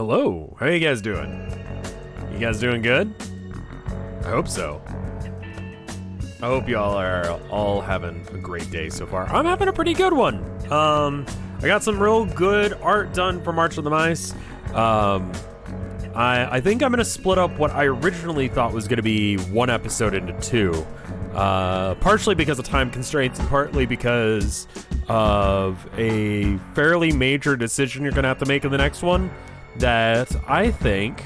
Hello, how you guys doing? You guys doing good? I hope so. I hope y'all are all having a great day so far. I'm having a pretty good one. I got some real good art done for March of the Mice. I think I'm gonna split up what I originally thought was gonna be one episode into two. Partially because of time constraints and partly because of a fairly major decision you're gonna have to make in the next one that I think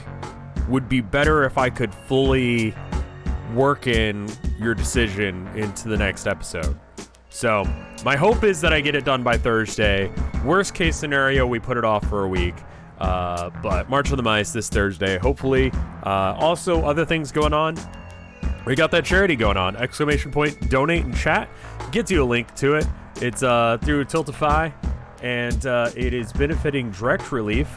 would be better if I could fully work in your decision into the next episode. So my hope is that I get it done by Thursday. Worst case scenario, we put it off for a week. But March of the Mice this Thursday, hopefully. Also, other things going on. We got that charity going on. ! Donate in chat. Gets you a link to it. It's through Tiltify, and it is benefiting direct relief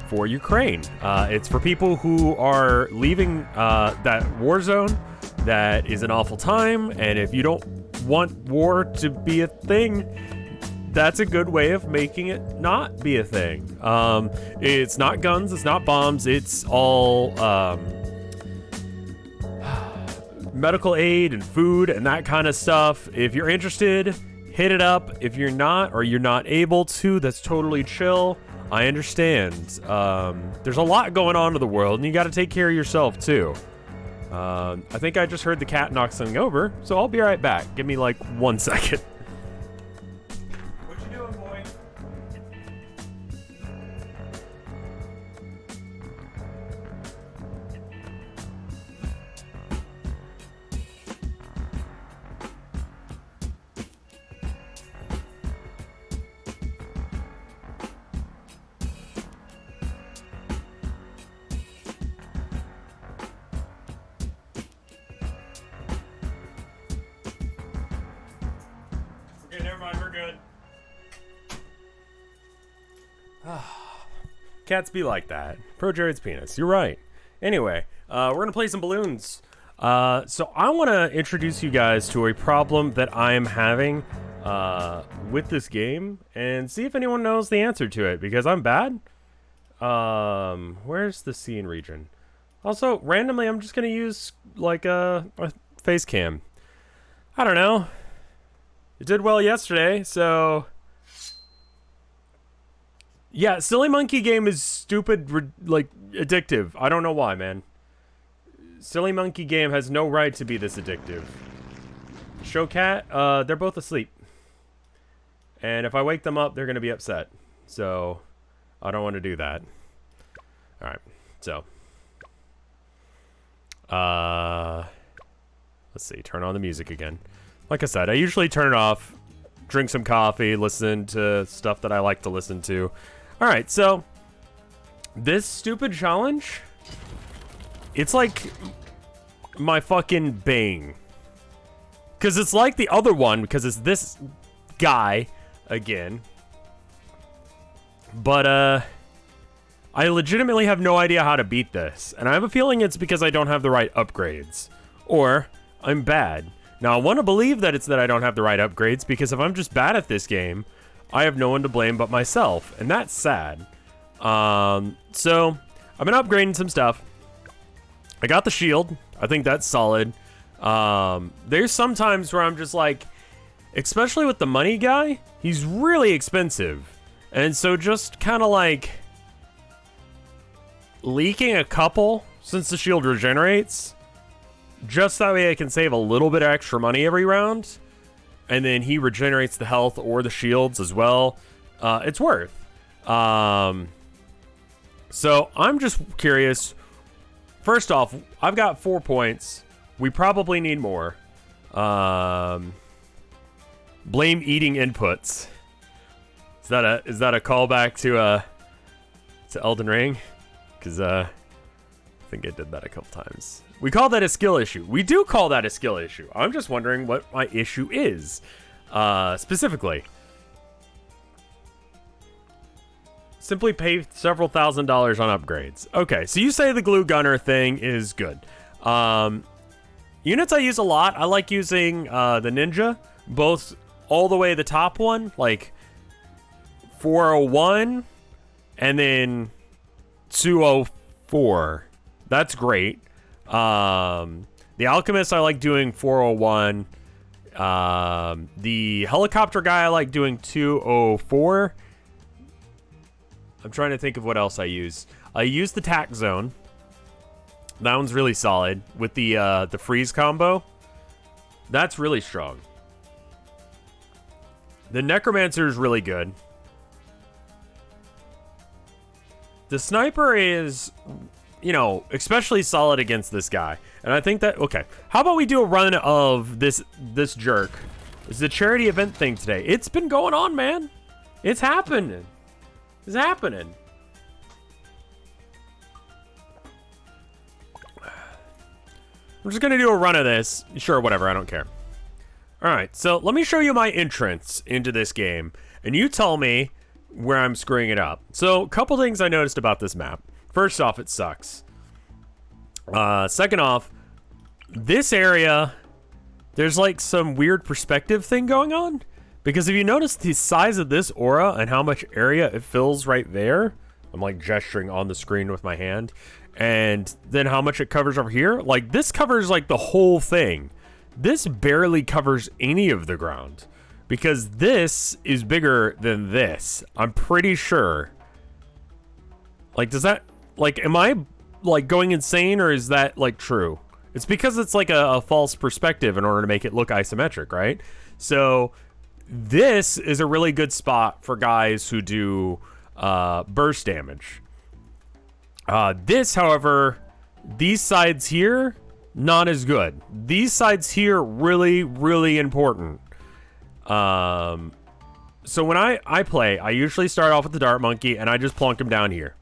for Ukraine. It's for people who are leaving that war zone. That is an awful time, and if you don't want war to be a thing, that's a good way of making it not be a thing. It's not guns, it's not bombs, it's all medical aid and food and that kind of stuff. If you're interested, hit it up. If you're not, or you're not able to, that's totally chill. I understand. There's a lot going on in the world, and you got to take care of yourself too. I think I just heard the cat knock something over, so I'll be right back. Give me like 1 second. What you doing, boy? Okay, never mind, we're good. Cats be like that. Pro Jared's penis. You're right. Anyway, we're gonna play some balloons. So I want to introduce you guys to a problem that I am having with this game, and see if anyone knows the answer to it, because I'm bad. Where's the scene region? Also, randomly, I'm just gonna use like a face cam. I don't know. It did well yesterday, so yeah, Silly Monkey Game is stupid, like addictive. I don't know why, man. Silly Monkey Game has no right to be this addictive. Show Cat, they're both asleep. And if I wake them up, they're gonna be upset. So, I don't want to do that. Alright, so. Let's see, turn on the music again. Like I said, I usually turn it off, drink some coffee, listen to stuff that I like to listen to. Alright, so this stupid challenge, it's like my fucking bane. Because it's like the other one, because it's this guy again. But, I legitimately have no idea how to beat this. And I have a feeling it's because I don't have the right upgrades. Or, I'm bad. Now, I want to believe that it's that I don't have the right upgrades, because if I'm just bad at this game, I have no one to blame but myself, and that's sad. So, I've been upgrading some stuff. I got the shield. I think that's solid. There's some times where I'm just like, especially with the money guy, he's really expensive. And so just kind of like leaking a couple since the shield regenerates, just that way I can save a little bit of extra money every round, and then he regenerates the health or the shields as well. It's worth. So I'm just curious. First off, I've got 4 points. We probably need more. Blame eating inputs. Is that a callback to Elden Ring? Because I think I did that a couple times. We call that a skill issue. We do call that a skill issue. I'm just wondering what my issue is, specifically. Simply pay several $1,000s on upgrades. Okay, so you say the glue gunner thing is good. Units I use a lot. I like using the ninja, both all the way the top one, like 401, and then 204. That's great. The Alchemist I like doing 401. The Helicopter guy I like doing 204. I'm trying to think of what else I use. I use the Tack Zone. That one's really solid with the freeze combo. That's really strong. The Necromancer is really good. The Sniper is, you know, especially solid against this guy. And I think that, okay, how about we do a run of this jerk? It's the charity event thing today. It's been going on, man. It's happening. It's happening. I'm just going to do a run of this. Sure, whatever. I don't care. All right, so let me show you my entrance into this game, and you tell me where I'm screwing it up. So, a couple things I noticed about this map. First off, it sucks. Second off, this area, there's like some weird perspective thing going on. Because if you notice the size of this aura and how much area it fills right there, I'm like gesturing on the screen with my hand, and then how much it covers over here, like this covers like the whole thing. This barely covers any of the ground because this is bigger than this. I'm pretty sure. Like, does that, like, am I like going insane, or is that like true? It's because it's like a false perspective in order to make it look isometric, right? So this is a really good spot for guys who do burst damage. This, however, these sides here, not as good. These sides here, really, really important. So when I play, I usually start off with the Dart Monkey, and I just plonk him down here.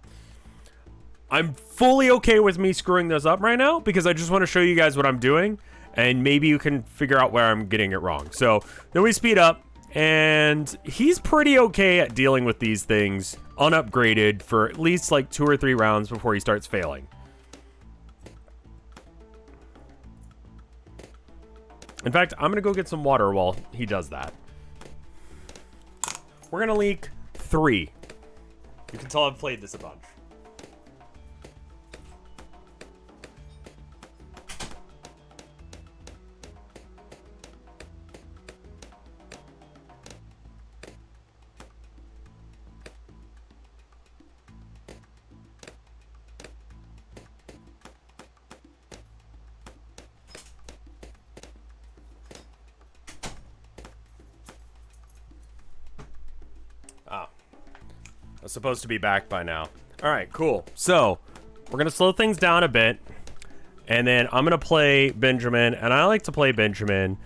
I'm fully okay with me screwing those up right now, because I just want to show you guys what I'm doing, and maybe you can figure out where I'm getting it wrong. So then we speed up, and he's pretty okay at dealing with these things unupgraded for at least like 2 or 3 rounds before he starts failing. In fact, I'm gonna go get some water while he does that. We're gonna leak 3. You can tell I've played this a bunch. I was supposed to be back by now. All right, cool. So we're going to slow things down a bit, and then I'm going to play Benjamin, and I like to play Benjamin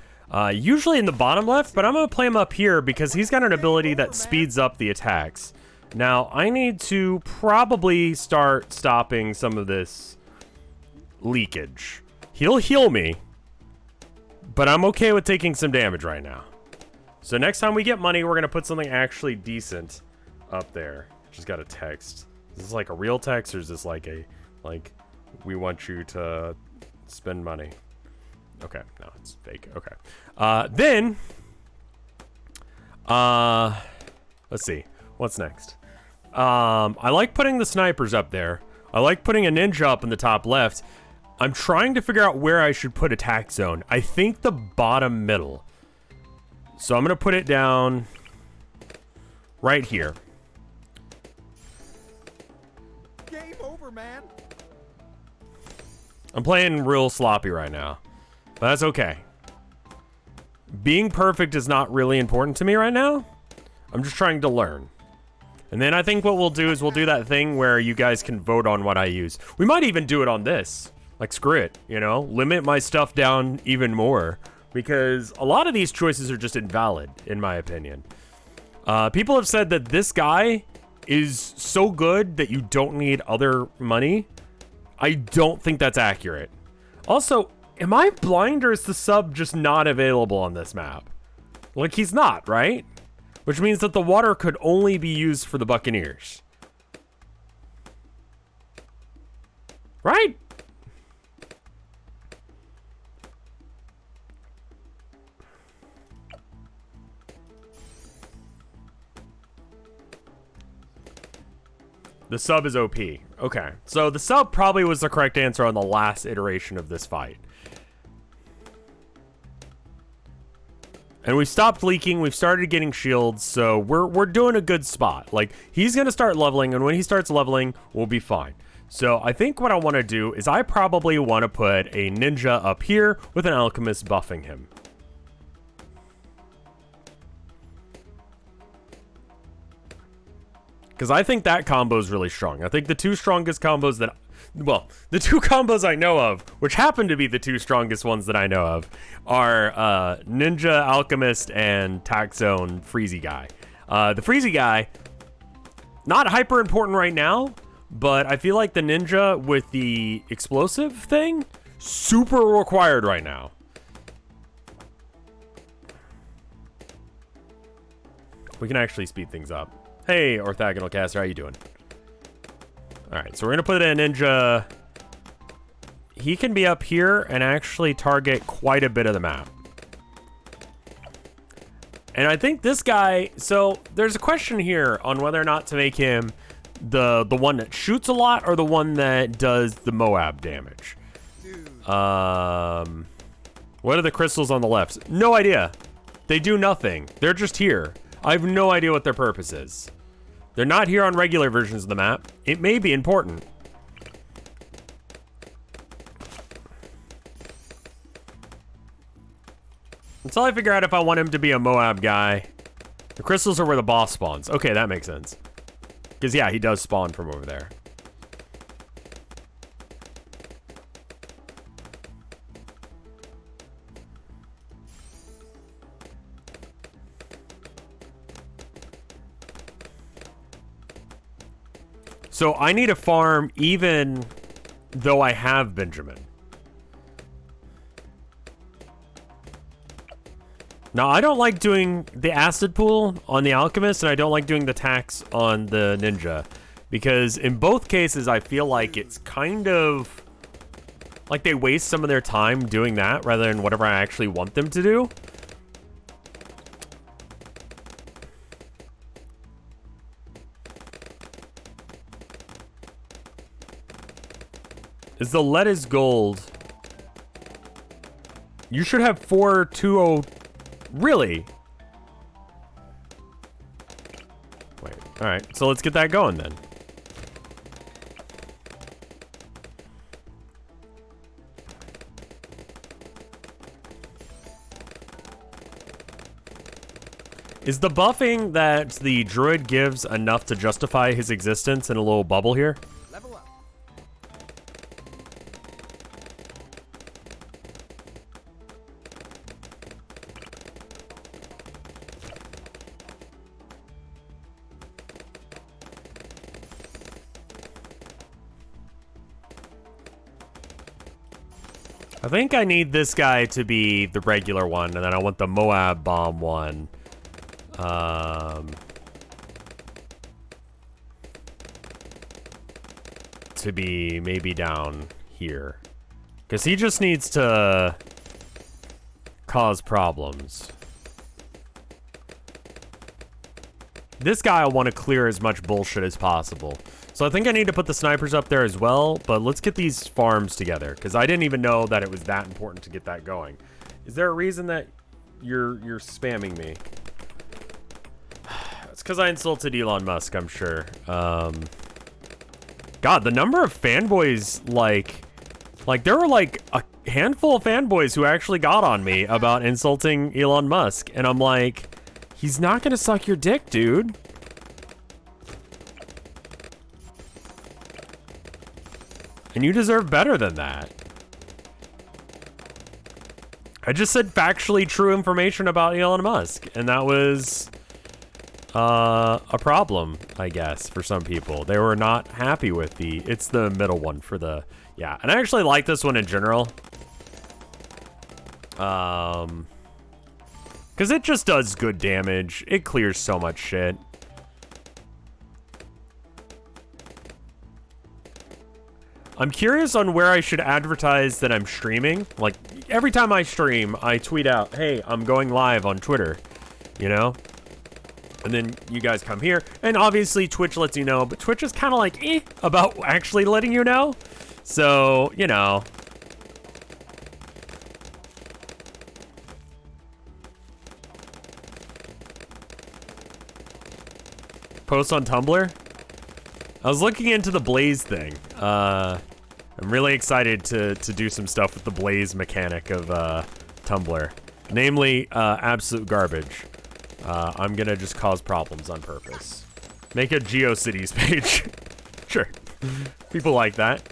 usually in the bottom left, but I'm going to play him up here because he's got an ability that speeds up the attacks. Now, I need to probably start stopping some of this leakage. He'll heal me, but I'm okay with taking some damage right now. So next time we get money, we're going to put something actually decent up there. Just got a text. Is this like a real text, or is this like a, like, we want you to spend money? Okay, no, it's fake. Okay. Let's see. What's next? I like putting the snipers up there. I like putting a ninja up in the top left. I'm trying to figure out where I should put attack zone. I think the bottom middle. So I'm going to put it down right here. Game over, man. I'm playing real sloppy right now, but that's okay. Being perfect is not really important to me right now. I'm just trying to learn. And then I think what we'll do is we'll do that thing where you guys can vote on what I use. We might even do it on this. Like, screw it, you know? Limit my stuff down even more, because a lot of these choices are just invalid, in my opinion. People have said that this guy is so good that you don't need other money. I don't think that's accurate. Also, am I blind, or is the sub just not available on this map? Like, he's not, right? Which means that the water could only be used for the Buccaneers. Right? The sub is OP. Okay, so the sub probably was the correct answer on the last iteration of this fight. And we stopped leaking, we've started getting shields, so we're doing a good spot. Like, he's gonna start leveling, and when he starts leveling, we'll be fine. So I think what I want to do is I probably want to put a ninja up here with an alchemist buffing him. Because I think that combo is really strong. I think the two strongest combos that... Well, the two combos I know of, which happen to be the two strongest ones that I know of, are Ninja, Alchemist, and Tax Zone Freezy Guy. The Freezy Guy, not hyper important right now, but I feel like the Ninja with the explosive thing, super required right now. We can actually speed things up. Hey, Orthogonal Caster, how you doing? Alright, so we're going to put a ninja. He can be up here and actually target quite a bit of the map. And I think this guy... So, there's a question here on whether or not to make him the one that shoots a lot or the one that does the Moab damage. What are the crystals on the left? No idea. They do nothing. They're just here. I have no idea what their purpose is. They're not here on regular versions of the map. It may be important. Until I figure out if I want him to be a Moab guy. The crystals are where the boss spawns. Okay, that makes sense. Because, yeah, he does spawn from over there. So I need to farm even though I have Benjamin. Now, I don't like doing the acid pool on the alchemist, and I don't like doing the tax on the ninja. Because in both cases, I feel like it's kind of like they waste some of their time doing that rather than whatever I actually want them to do. Is the lead is gold. You should have 420. Really? Wait. All right. So let's get that going then. Is the buffing that the druid gives enough to justify his existence in a little bubble here? Level up. I think I need this guy to be the regular one, and then I want the Moab bomb one. To be maybe down here. Because he just needs to cause problems. This guy I want to clear as much bullshit as possible. So I think I need to put the snipers up there as well, but let's get these farms together, because I didn't even know that it was that important to get that going. Is there a reason that you're spamming me? It's because I insulted Elon Musk, I'm sure. God, the number of fanboys, like there were like a handful of fanboys who actually got on me about insulting Elon Musk, and I'm like, he's not gonna suck your dick, dude. And you deserve better than that. I just said factually true information about Elon Musk, and that was a problem, I guess, for some people. They were not happy with it's the middle one for the, yeah. And I actually like this one in general. Because it just does good damage. It clears so much shit. I'm curious on where I should advertise that I'm streaming. Like, every time I stream, I tweet out, hey, I'm going live on Twitter, you know? And then you guys come here, and obviously Twitch lets you know, but Twitch is kind of like, about actually letting you know. So, you know. Post on Tumblr? I was looking into the Blaze thing. I'm really excited to do some stuff with the Blaze mechanic of Tumblr. Namely, absolute garbage. I'm gonna just cause problems on purpose. Make a GeoCities page. Sure. People like that.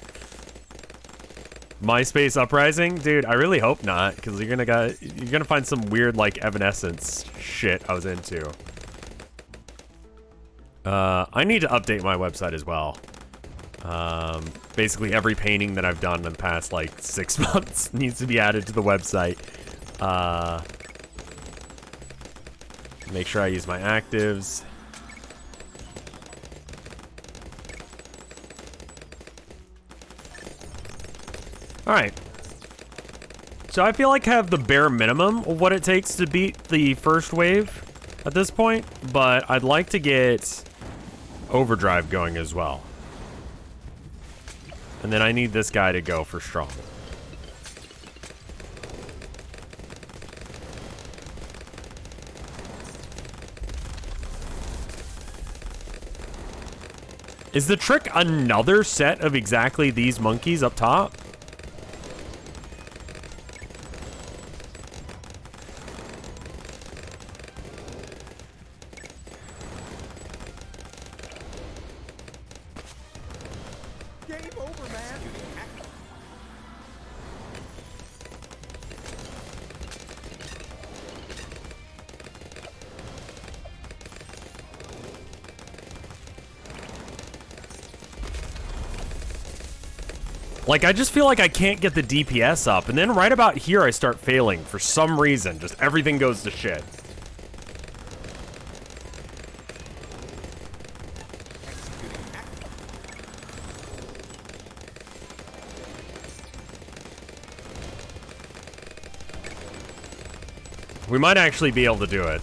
MySpace Uprising? Dude, I really hope not, because you're gonna find some weird, like, Evanescence shit I was into. I need to update my website as well. Basically every painting that I've done in the past, like, 6 months needs to be added to the website. Make sure I use my actives. Alright. So I feel like I have the bare minimum of what it takes to beat the first wave at this point, but I'd like to get overdrive going as well. And then I need this guy to go for strong. Is the trick another set of exactly these monkeys up top? Game over, man. Like, I just feel like I can't get the DPS up, and then right about here I start failing for some reason. Just everything goes to shit. We might actually be able to do it.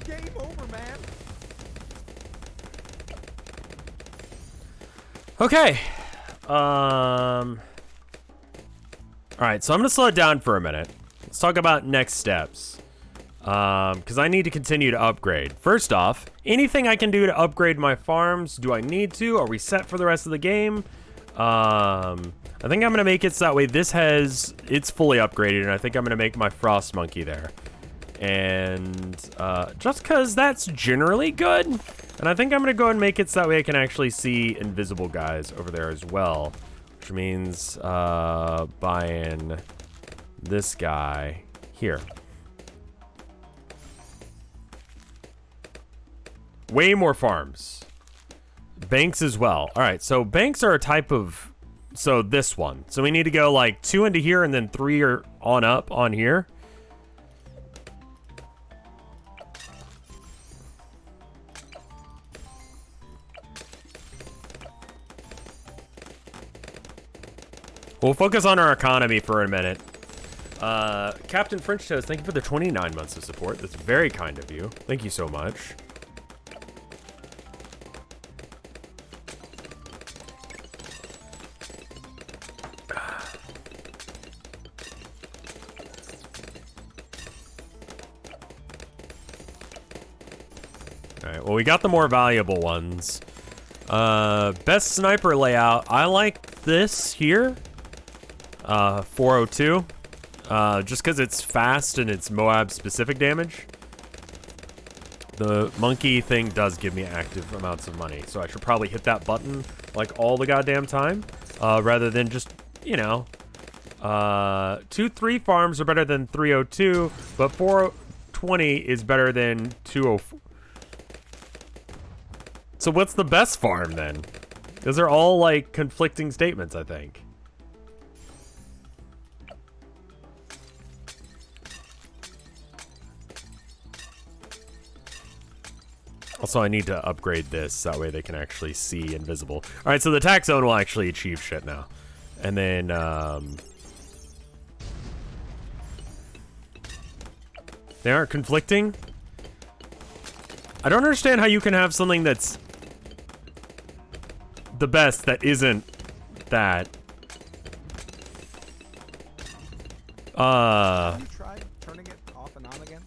Game over, man. Okay. Alright, so I'm gonna slow it down for a minute. Let's talk about next steps. Because I need to continue to upgrade. First off, anything I can do to upgrade my farms, do I need to? Are we set for the rest of the game? I think I'm gonna make it so that way it's fully upgraded, and I think I'm gonna make my frost monkey there. And just because that's generally good, and I think I'm gonna go and make it so that way I can actually see invisible guys over there as well, which means buying this guy here. Way more farms. Banks as well. All right, so banks are a type of, so this one. So we need to go like 2 into here and then 3 are on up on here. We'll focus on our economy for a minute. Captain French Toast, thank you for the 29 months of support. That's very kind of you. Thank you so much. Alright, well, we got the more valuable ones. Best sniper layout. I like this here. 402. Just because it's fast and it's Moab specific damage. The monkey thing does give me active amounts of money, so I should probably hit that button like all the goddamn time, rather than just, you know, 2-3 farms are better than 302, but 420 is better than 204. So what's the best farm then? Those are all like conflicting statements, I think. Also, I need to upgrade this. That way they can actually see invisible. All right, so the attack zone will actually achieve shit now. And then, they aren't conflicting? I don't understand how you can have something that's the best that isn't that. Have you tried turning it off and on again?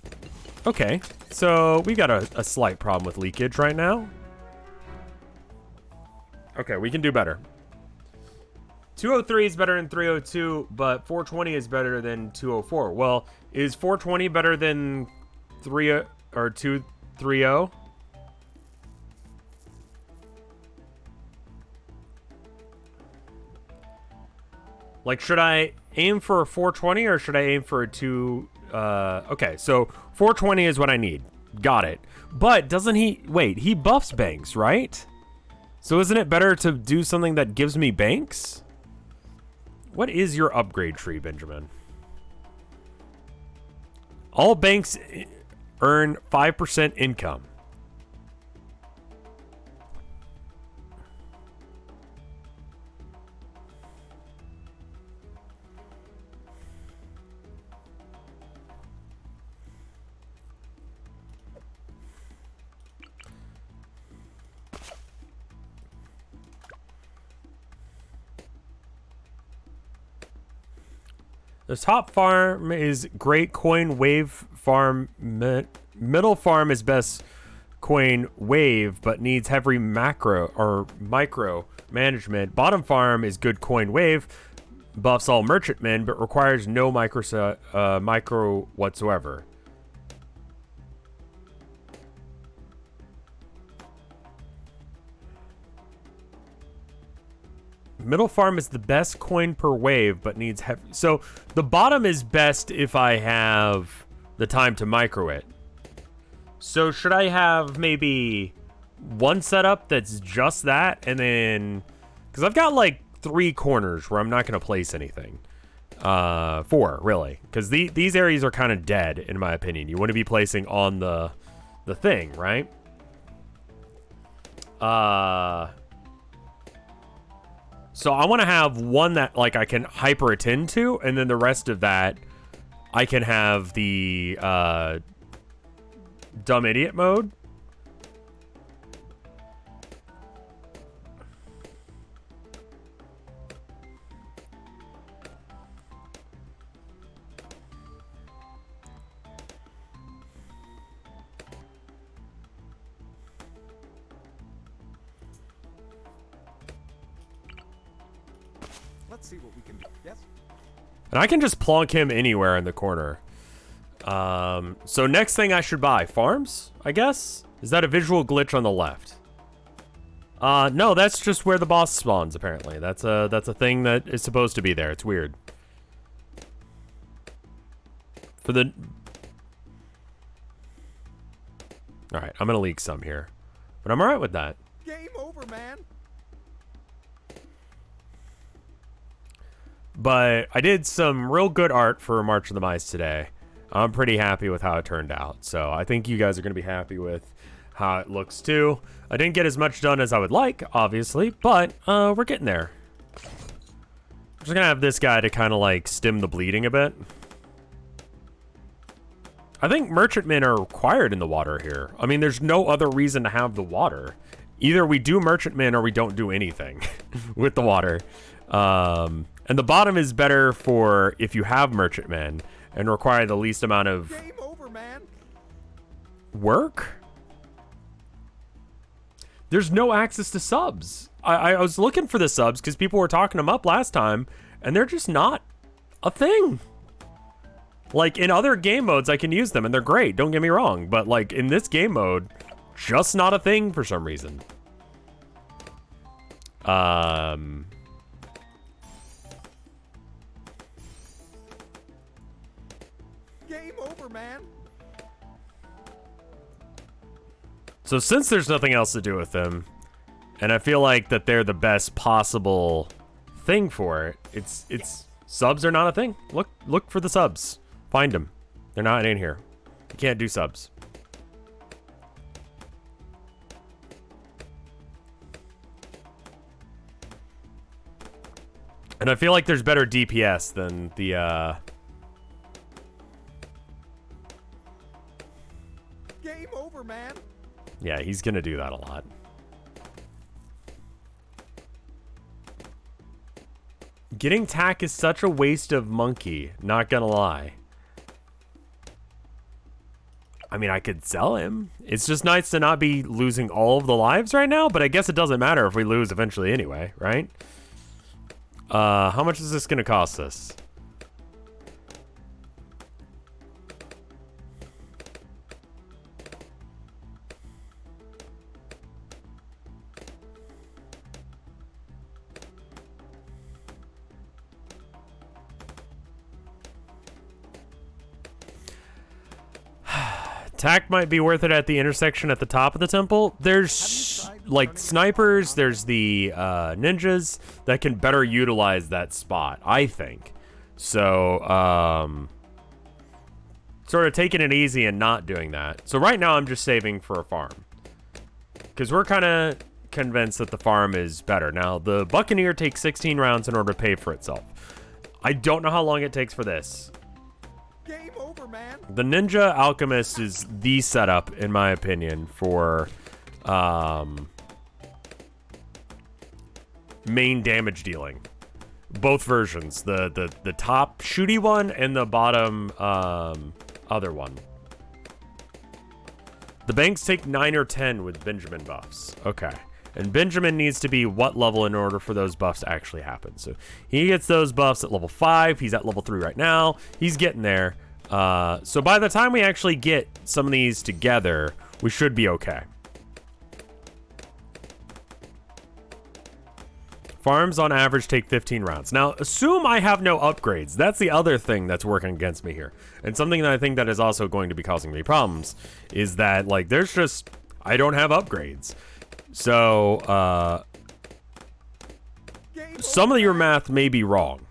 Okay, so we got a slight problem with leakage right now. Okay, we can do better. 203 is better than 302, but 420 is better than 204. Well, is 420 better than 230? Like, should I aim for a 420 or should I aim for a 2? Okay, so 420 is what I need. Got it. But doesn't he... Wait, he buffs banks, right? So isn't it better to do something that gives me banks? What is your upgrade tree, Benjamin? All banks earn 5% income. The top farm is great coin wave farm. Middle farm is best coin wave, but needs heavy macro or micro management. Bottom farm is good coin wave, buffs all merchantmen, but requires no micro whatsoever. Middle farm is the best coin per wave, but needs heavy. So the bottom is best if I have the time to micro it. So should I have maybe one setup that's just that, and then, because I've got like 3 corners where I'm not going to place anything. 4 really, because these areas are kind of dead in my opinion. You want to be placing on the thing, right? So I want to have one that like I can hyper attend to, and then the rest of that I can have the dumb idiot mode. Let's see what we can do. Yes? And I can just plonk him anywhere in the corner. So next thing I should buy, farms, I guess? Is that a visual glitch on the left? No, that's just where the boss spawns, apparently. That's a thing that is supposed to be there. It's weird. For the... Alright, I'm gonna leak some here. But I'm alright with that. Game over, man. But I did some real good art for March of the Mice today. I'm pretty happy with how it turned out. So I think you guys are going to be happy with how it looks too. I didn't get as much done as I would like, obviously, but we're getting there. I'm just going to have this guy to kind of like stem the bleeding a bit. I think merchantmen are required in the water here. I mean, there's no other reason to have the water. Either we do merchantmen or we don't do anything with the water. And the bottom is better for if you have merchantmen and require the least amount of Game over, man. work. There's no access to subs. I was looking for the subs because people were talking them up last time, and they're just not a thing. Like in other game modes, I can use them and they're great. Don't get me wrong, but like in this game mode, just not a thing for some reason. Game over, man. So since there's nothing else to do with them, and I feel like that they're the best possible thing for it, it's subs are not a thing. Look for the subs. Find them. They're not in here. You can't do subs. And I feel like there's better DPS than the, Game over, man. Yeah, he's gonna do that a lot. Getting tack is such a waste of monkey, not gonna lie. I mean, I could sell him. It's just nice to not be losing all of the lives right now, but I guess it doesn't matter if we lose eventually anyway, right? How much is this gonna cost us? Tack might be worth it at the intersection at the top of the temple. There's like snipers, there's the ninjas that can better utilize that spot, I think. So, sort of taking it easy and not doing that. So right now I'm just saving for a farm. Because we're kind of convinced that the farm is better. Now, the Buccaneer takes 16 rounds in order to pay for itself. I don't know how long it takes for this. Game over, man. The Ninja Alchemist is the setup, in my opinion, for main damage dealing. Both versions, the top shooty one and the bottom other one. The banks take 9 or 10 with Benjamin buffs. Okay. And Benjamin needs to be what level in order for those buffs to actually happen? So he gets those buffs at level 5. He's at level 3 right now. He's getting there. So by the time we actually get some of these together, we should be okay. Farms on average take 15 rounds. Now, assume I have no upgrades. That's the other thing that's working against me here. And something that I think that is also going to be causing me problems is that, like, there's just... I don't have upgrades. So, some of your math may be wrong.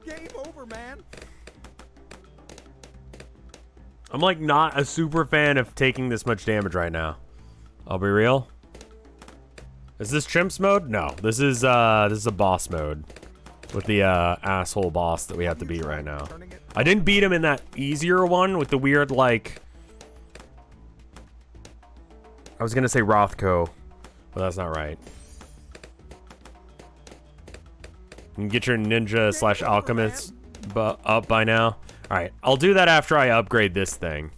Game over, man. I'm like not a super fan of taking this much damage right now. I'll be real. Is this chimps mode? No, this is a boss mode with the asshole boss that we have to beat right now. I didn't beat him in that easier one with the weird, like, I was gonna say Rothko, but that's not right. You can get your ninja slash alchemist up by now. All right, I'll do that after I upgrade this thing,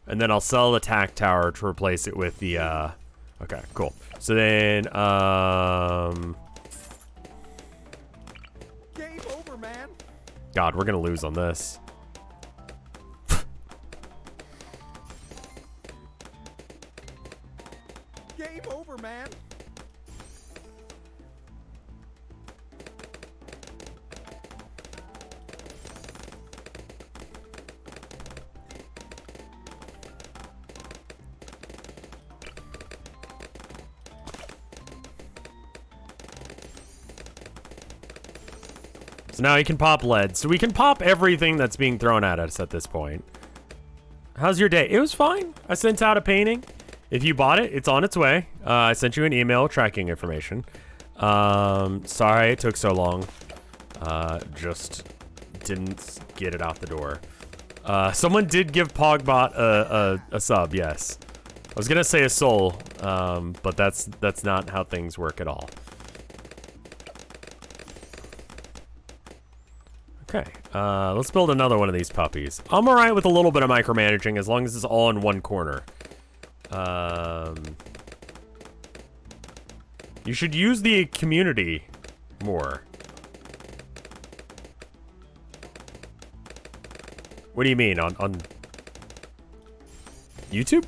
and then I'll sell the tack tower to replace it with the okay, cool. So then, Game over, man. God, we're gonna lose on this. Game over, man. So now he can pop lead. So we can pop everything that's being thrown at us at this point. How's your day? It was fine. I sent out a painting. If you bought it, it's on its way. I sent you an email tracking information. Sorry it took so long. Just didn't get it out the door. Someone did give Pogbot a sub, yes. I was gonna say a soul, but that's not how things work at all. Okay, let's build another one of these puppies. I'm alright with a little bit of micromanaging as long as it's all in one corner. You should use the community more. What do you mean, on YouTube?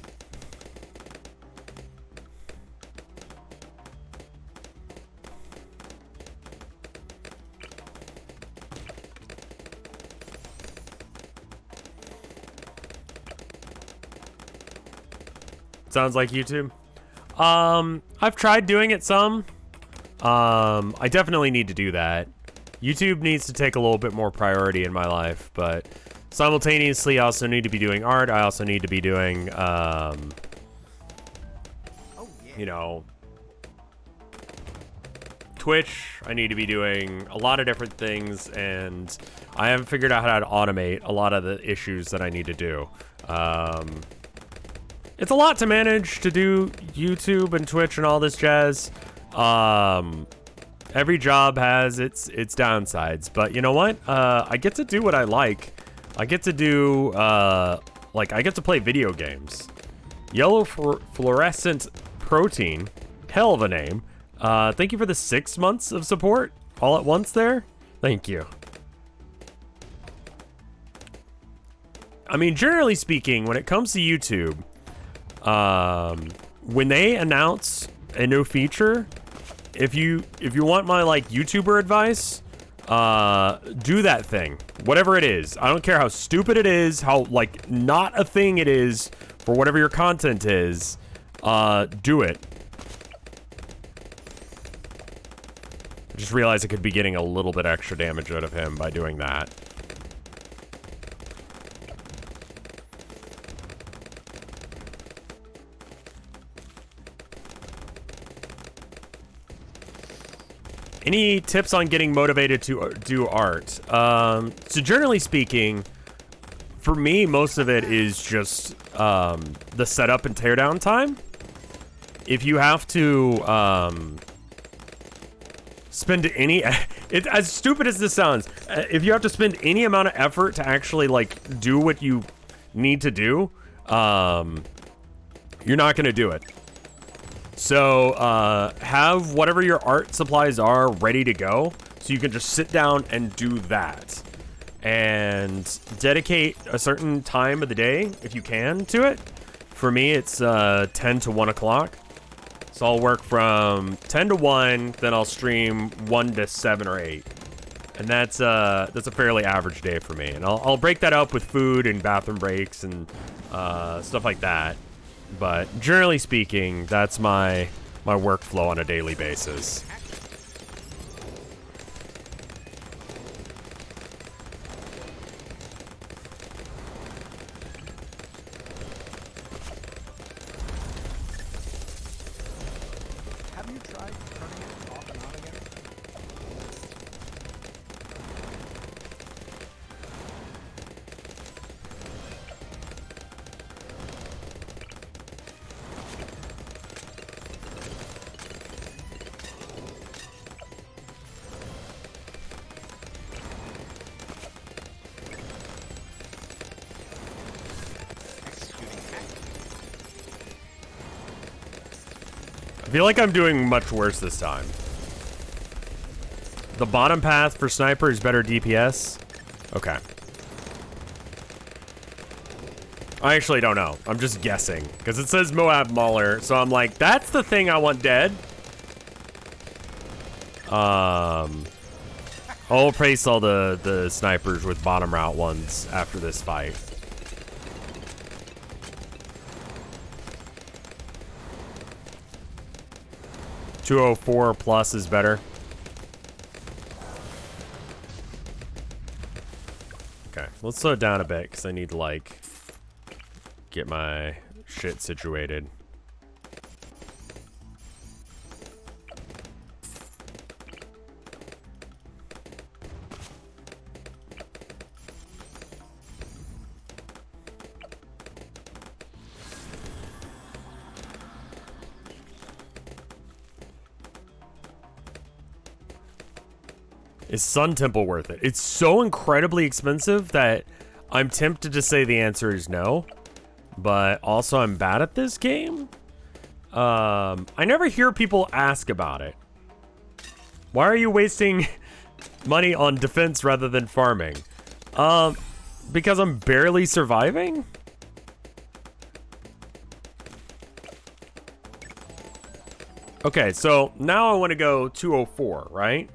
Sounds like YouTube. I've tried doing it some. I definitely need to do that. YouTube needs to take a little bit more priority in my life, but Simultaneously, I also need to be doing art. I also need to be doing, you know, Twitch. I need to be doing a lot of different things, and I haven't figured out how to automate a lot of the issues that I need to do. It's a lot to manage to do YouTube and Twitch and all this jazz. Every job has its downsides, but you know what? I get to do what I like. I get to do, like, I get to play video games. Yellow Fluorescent Protein, hell of a name. Thank you for the 6 months of support all at once there. Thank you. I mean, generally speaking, when it comes to YouTube, when they announce a new feature, if you want my, like, YouTuber advice, do that thing, whatever it is. I don't care how stupid it is, how, like, not a thing it is for whatever your content is, do it. I just realized I could be getting a little bit extra damage out of him by doing that. Any tips on getting motivated to do art? So generally speaking, for me, most of it is just the setup and teardown time. If you have to spend any, as stupid as this sounds, if you have to spend any amount of effort to actually, like, do what you need to do, you're not going to do it. So, have whatever your art supplies are ready to go, so you can just sit down and do that. And dedicate a certain time of the day, if you can, to it. For me, it's 10 to 1 o'clock. So I'll work from 10 to 1, then I'll stream 1 to 7 or 8. And that's a fairly average day for me. And I'll break that up with food and bathroom breaks and stuff like that. But generally speaking, that's my workflow on a daily basis. Have you tried turning it off and on again? I feel like I'm doing much worse this time. The bottom path for sniper is better DPS. Okay. I actually don't know. I'm just guessing. Because it says Moab Mauler, so I'm like, that's the thing I want dead. I'll replace all the snipers with bottom route ones after this fight. .204 plus is better. Okay, let's slow it down a bit because I need to, like, get my shit situated. Is Sun Temple worth it? It's so incredibly expensive that I'm tempted to say the answer is no. But also I'm bad at this game. I never hear people ask about it. Why are you wasting money on defense rather than farming? Because I'm barely surviving? Okay, so now I want to go 204, right?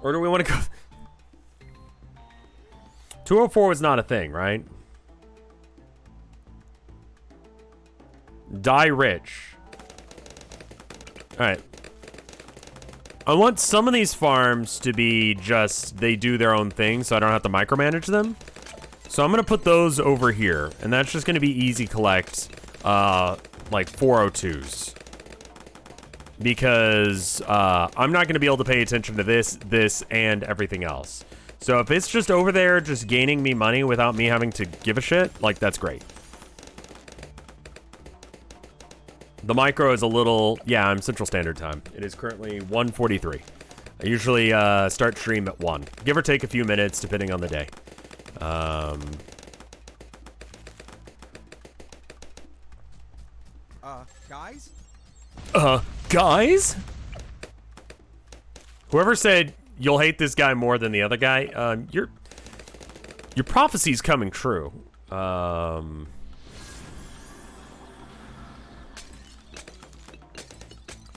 Or do we want to go... 204 was not a thing, right? Die rich. Alright. I want some of these farms to be just, they do their own thing, so I don't have to micromanage them. So I'm gonna put those over here, and that's just gonna be easy collect, like 402s. Because I'm not gonna be able to pay attention to this, and everything else. So if it's just over there, just gaining me money without me having to give a shit, like, that's great. The micro is a little, yeah, I'm Central Standard Time. It is currently 1:43. I usually start stream at 1, give or take a few minutes depending on the day. Guys? Guys? Whoever said you'll hate this guy more than the other guy, your prophecy's coming true.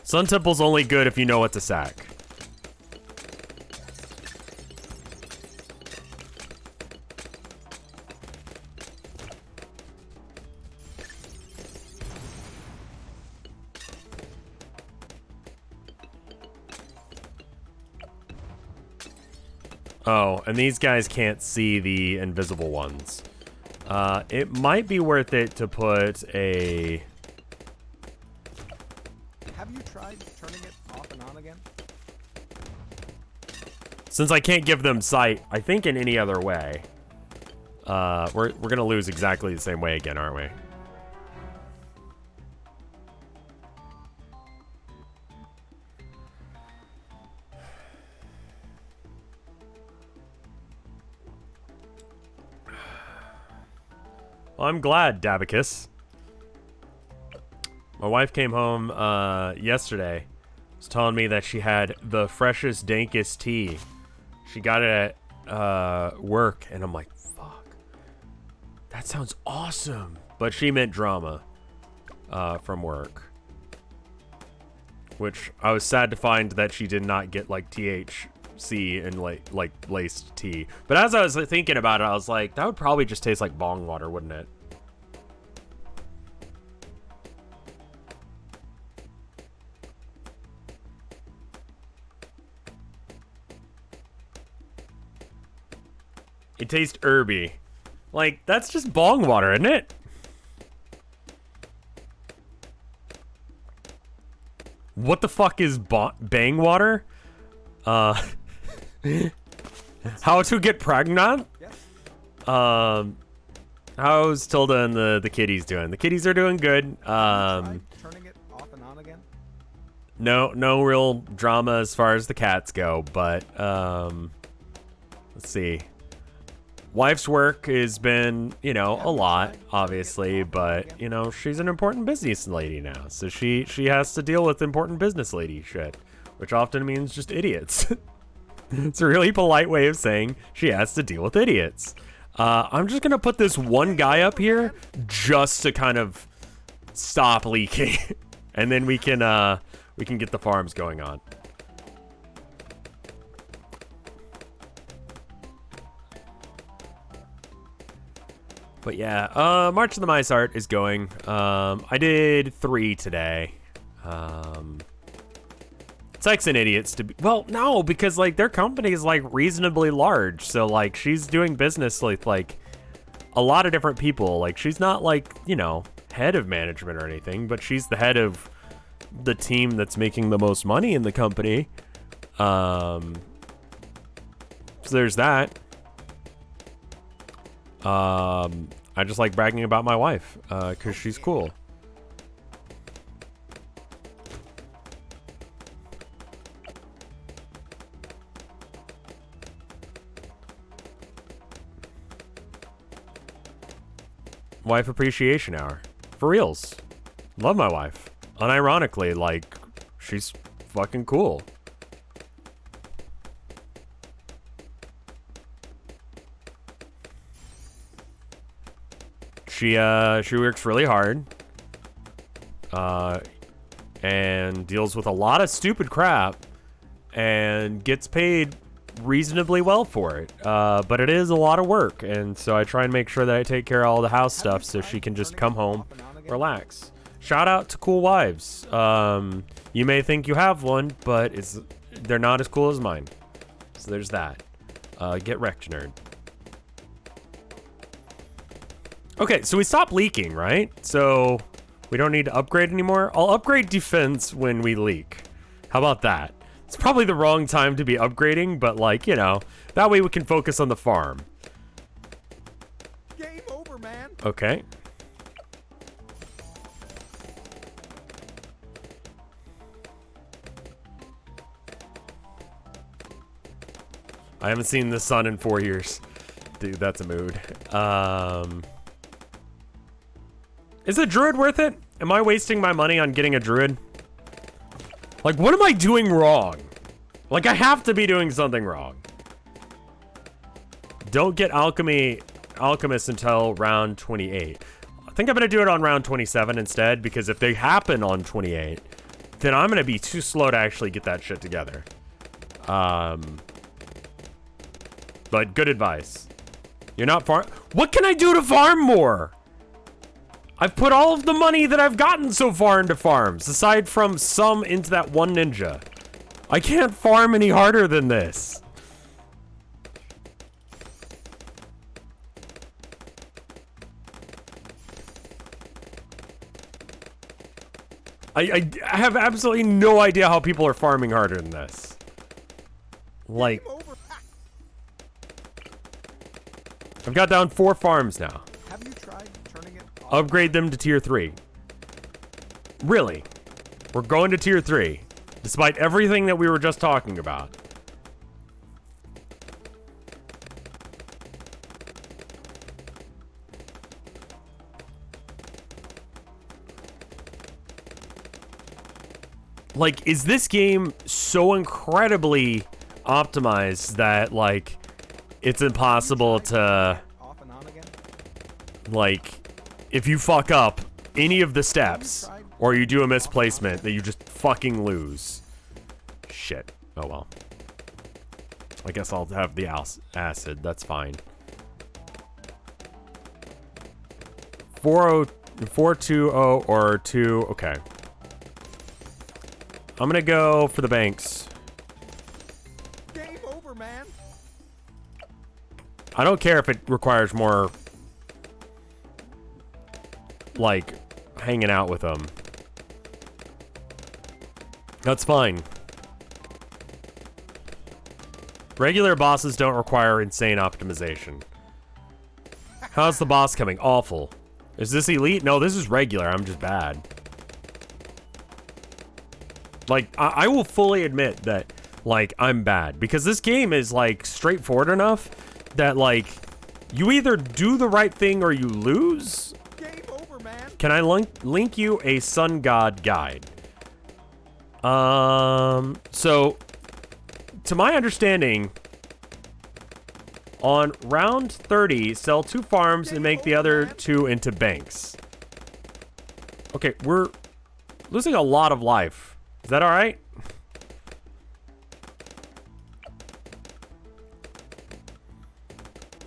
Sun Temple's only good if you know what to sack. Oh, and these guys can't see the invisible ones. It might be worth it to put a... Have you tried turning it off and on again? Since I can't give them sight, I think in any other way, we're gonna lose exactly the same way again, aren't we? Well, I'm glad, Dabicus. My wife came home yesterday. Was telling me that she had the freshest, dankest tea. She got it at work, and I'm like, fuck. That sounds awesome. But she meant drama from work. Which I was sad to find that she did not get like THC and like laced tea. But as I was thinking about it, I was like, that would probably just taste like bong water, wouldn't it? It tastes herby. Like, that's just bong water, isn't it? What the fuck is bang water? How to get pregnant? Yes. How's Tilda and the kitties doing? The kitties are doing good. Turning it off and on again? No real drama as far as the cats go, but let's see. Wife's work has been, you know, a lot, obviously, but, you know, she's an important business lady now, so she has to deal with important business lady shit, which often means just idiots. It's a really polite way of saying she has to deal with idiots. I'm just gonna put this one guy up here just to kind of stop leaking, and then we can get the farms going on. But yeah, March of the Mice art is going. I did 3 today. Sykes and idiots to be, well, no, because like their company is like reasonably large. So like she's doing business with like a lot of different people. Like she's not like, you know, head of management or anything, but she's the head of the team that's making the most money in the company. So there's that. I just like bragging about my wife, cause she's cool. Wife appreciation hour. For reals. Love my wife. Unironically, like, she's fucking cool. She works really hard, and deals with a lot of stupid crap, and gets paid reasonably well for it. But it is a lot of work, and so I try and make sure that I take care of all the house stuff so she can just come home, relax. Shout out to cool wives. You may think you have one, but they're not as cool as mine. So there's that. Get wrecked, nerd. Okay, so we stopped leaking, right? So we don't need to upgrade anymore. I'll upgrade defense when we leak. How about that? It's probably the wrong time to be upgrading, but like, you know, that way we can focus on the farm. Game over, man. Okay. I haven't seen the sun in 4 years. Dude, that's a mood. Is a druid worth it? Am I wasting my money on getting a druid? Like, what am I doing wrong? Like, I have to be doing something wrong. Don't get alchemist until round 28. I think I'm gonna do it on round 27 instead, because if they happen on 28, then I'm gonna be too slow to actually get that shit together. But good advice. You're not farm. What can I do to farm more? I've put all of the money that I've gotten so far into farms, aside from some into that one ninja. I can't farm any harder than this. I have absolutely no idea how people are farming harder than this. Like, I've got down 4 farms now. Have you tried turning it off? Upgrade them to tier 3. Really? We're going to tier 3, despite everything that we were just talking about. Like, is this game so incredibly optimized that, like, it's impossible to, Off and on again? like, if you fuck up any of the steps, or you do a misplacement, that you just fucking lose. Shit. Oh well. I guess I'll have the acid. That's fine. 420 or 2. Okay. I'm gonna go for the banks. Game over, man. I don't care if it requires more, like, hanging out with them. That's fine. Regular bosses don't require insane optimization. How's the boss coming? Awful. Is this elite? No, this is regular. I'm just bad. Like, I will fully admit that, like, I'm bad. Because this game is, like, straightforward enough that, like, you either do the right thing or you lose. Game over, man. Can I link you a Sun God guide? So, to my understanding, on round 30, sell 2 farms and make the other 2 into banks. Okay, we're losing a lot of life. Is that all right?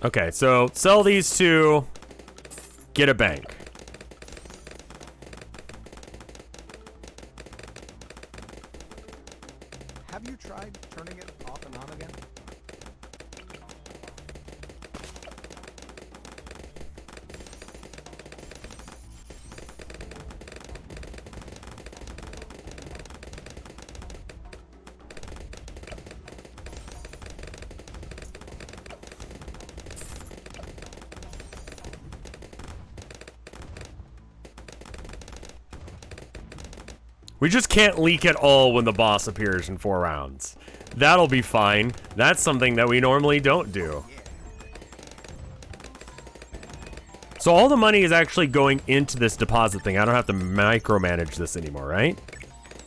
Okay, so sell these 2, get a bank. Have you tried turning it off and on again? We just can't leak at all when the boss appears in 4 rounds. That'll be fine. That's something that we normally don't do. So all the money is actually going into this deposit thing. I don't have to micromanage this anymore, right?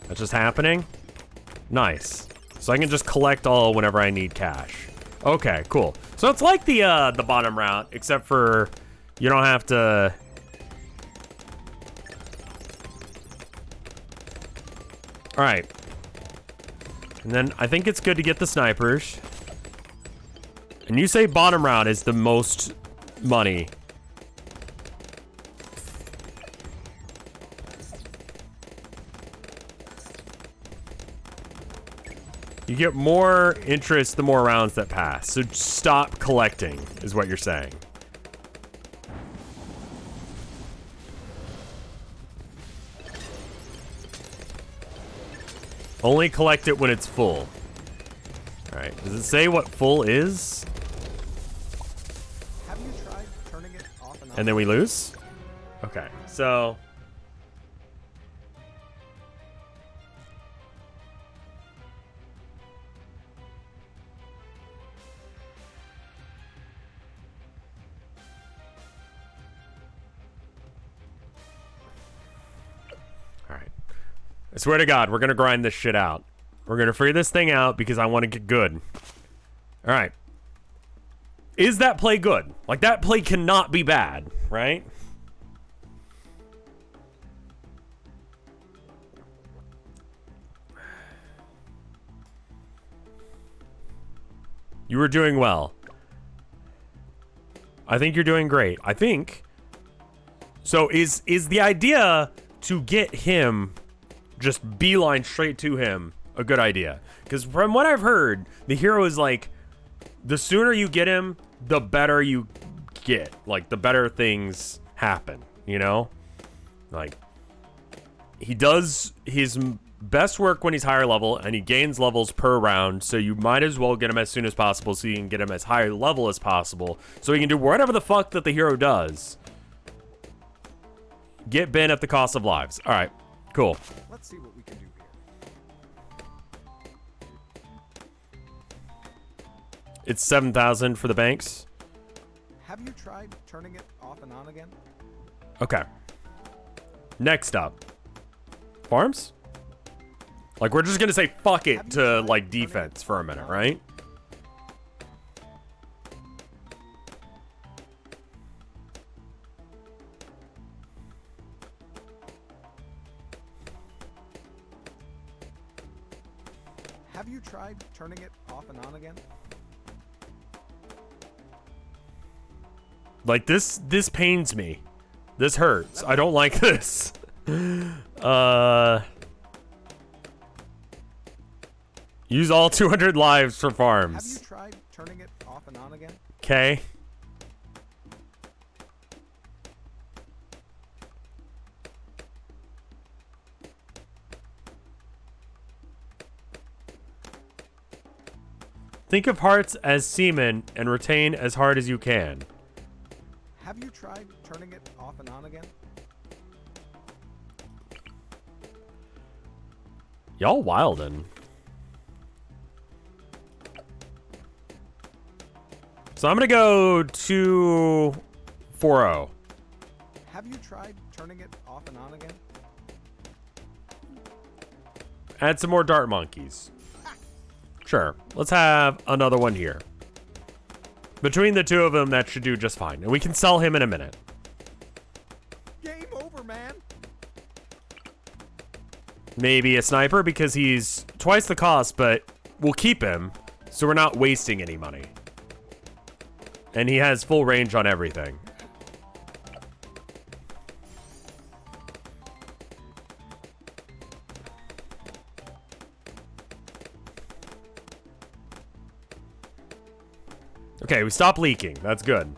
That's just happening? Nice. So I can just collect all whenever I need cash. Okay, cool. So it's like the bottom route, except for you don't have to... All right. And then I think it's good to get the snipers. And you say bottom route is the most money. You get more interest the more rounds that pass. So stop collecting, is what you're saying. Only collect it when it's full. Alright, does it say what full is? Have you tried turning it off and on? And then we lose? Okay, so... Alright. I swear to God, we're gonna grind this shit out. We're gonna figure this thing out because I want to get good. Alright. Is that play good? Like, that play cannot be bad, right? You were doing well. I think you're doing great. I think. So is the idea to get him, just beeline straight to him, a good idea? Because from what I've heard, the hero is like, the sooner you get him, the better you get. Like, the better things happen, you know? Like, he does his best work when he's higher level, and he gains levels per round, so you might as well get him as soon as possible so you can get him as high level as possible, so he can do whatever the fuck that the hero does. Get Ben at the cost of lives. Alright, cool. Let's see what we can do here. It's 7,000 for the banks. Have you tried turning it off and on again? Okay. Next up. Farms? Like, we're just gonna say fuck it to, like, defense for a minute, right? Have you tried turning it off and on again? Like, this pains me. This hurts. I don't like this. Use all 200 lives for Have farms. you tried turning it off and on again? Okay. Think of hearts as semen and retain as hard as you can. Have you tried turning it off and on again? Y'all wildin'. So I'm gonna go 240. Have you tried turning it off and on again? Add some more dart monkeys. Sure. Let's have another one here. Between the two of them, that should do just fine. And we can sell him in a minute. Game over, man. Maybe a sniper because he's twice the cost, but we'll keep him so we're not wasting any money. And he has full range on everything. Okay, we stopped leaking. That's good.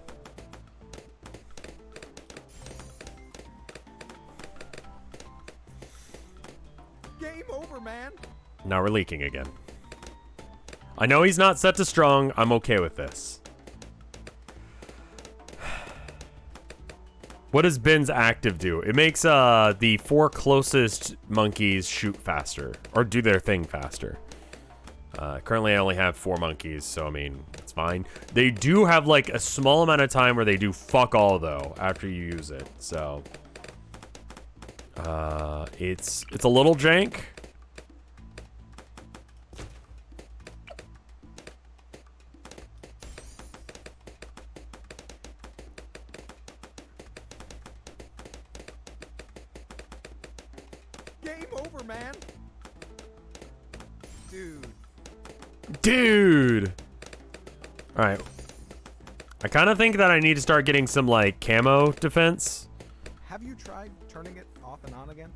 Game over, man. Now we're leaking again. I know he's not set to strong. I'm okay with this. What does Ben's active do? It makes the 4 closest monkeys shoot faster. Or do their thing faster. Currently I only have 4 monkeys, so I mean, it's fine. They do have like a small amount of time where they do fuck all though, after you use it, so. It's a little jank. Game over, man. Dude. All right. I kind of think that I need to start getting some like camo defense. Have you tried turning it off and on again?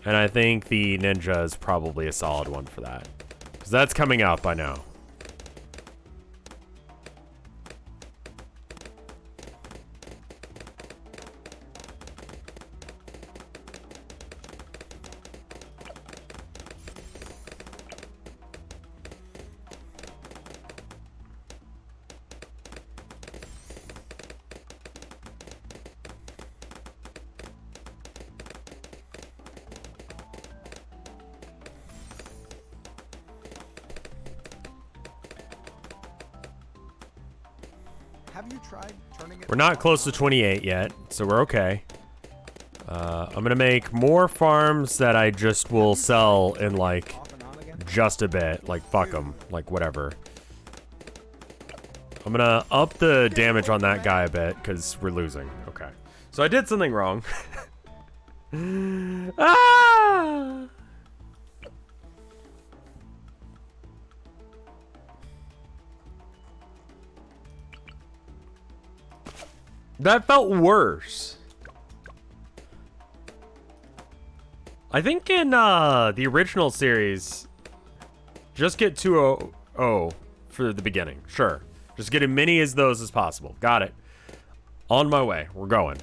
And I think the ninja is probably a solid one for that. Because that's coming out by now. Have you tried turning it We're not off close to and on? 28 yet, so we're okay. I'm gonna make more farms that I just will sell in like Off and on again? just a bit. Like fuck them, like whatever. I'm gonna up the damage on that guy a bit because we're losing. Okay, so I did something wrong. Ah! That felt worse. I think in the original series, just get 200 for the beginning. Sure. Just get as many as those as possible. Got it. On my way. We're going.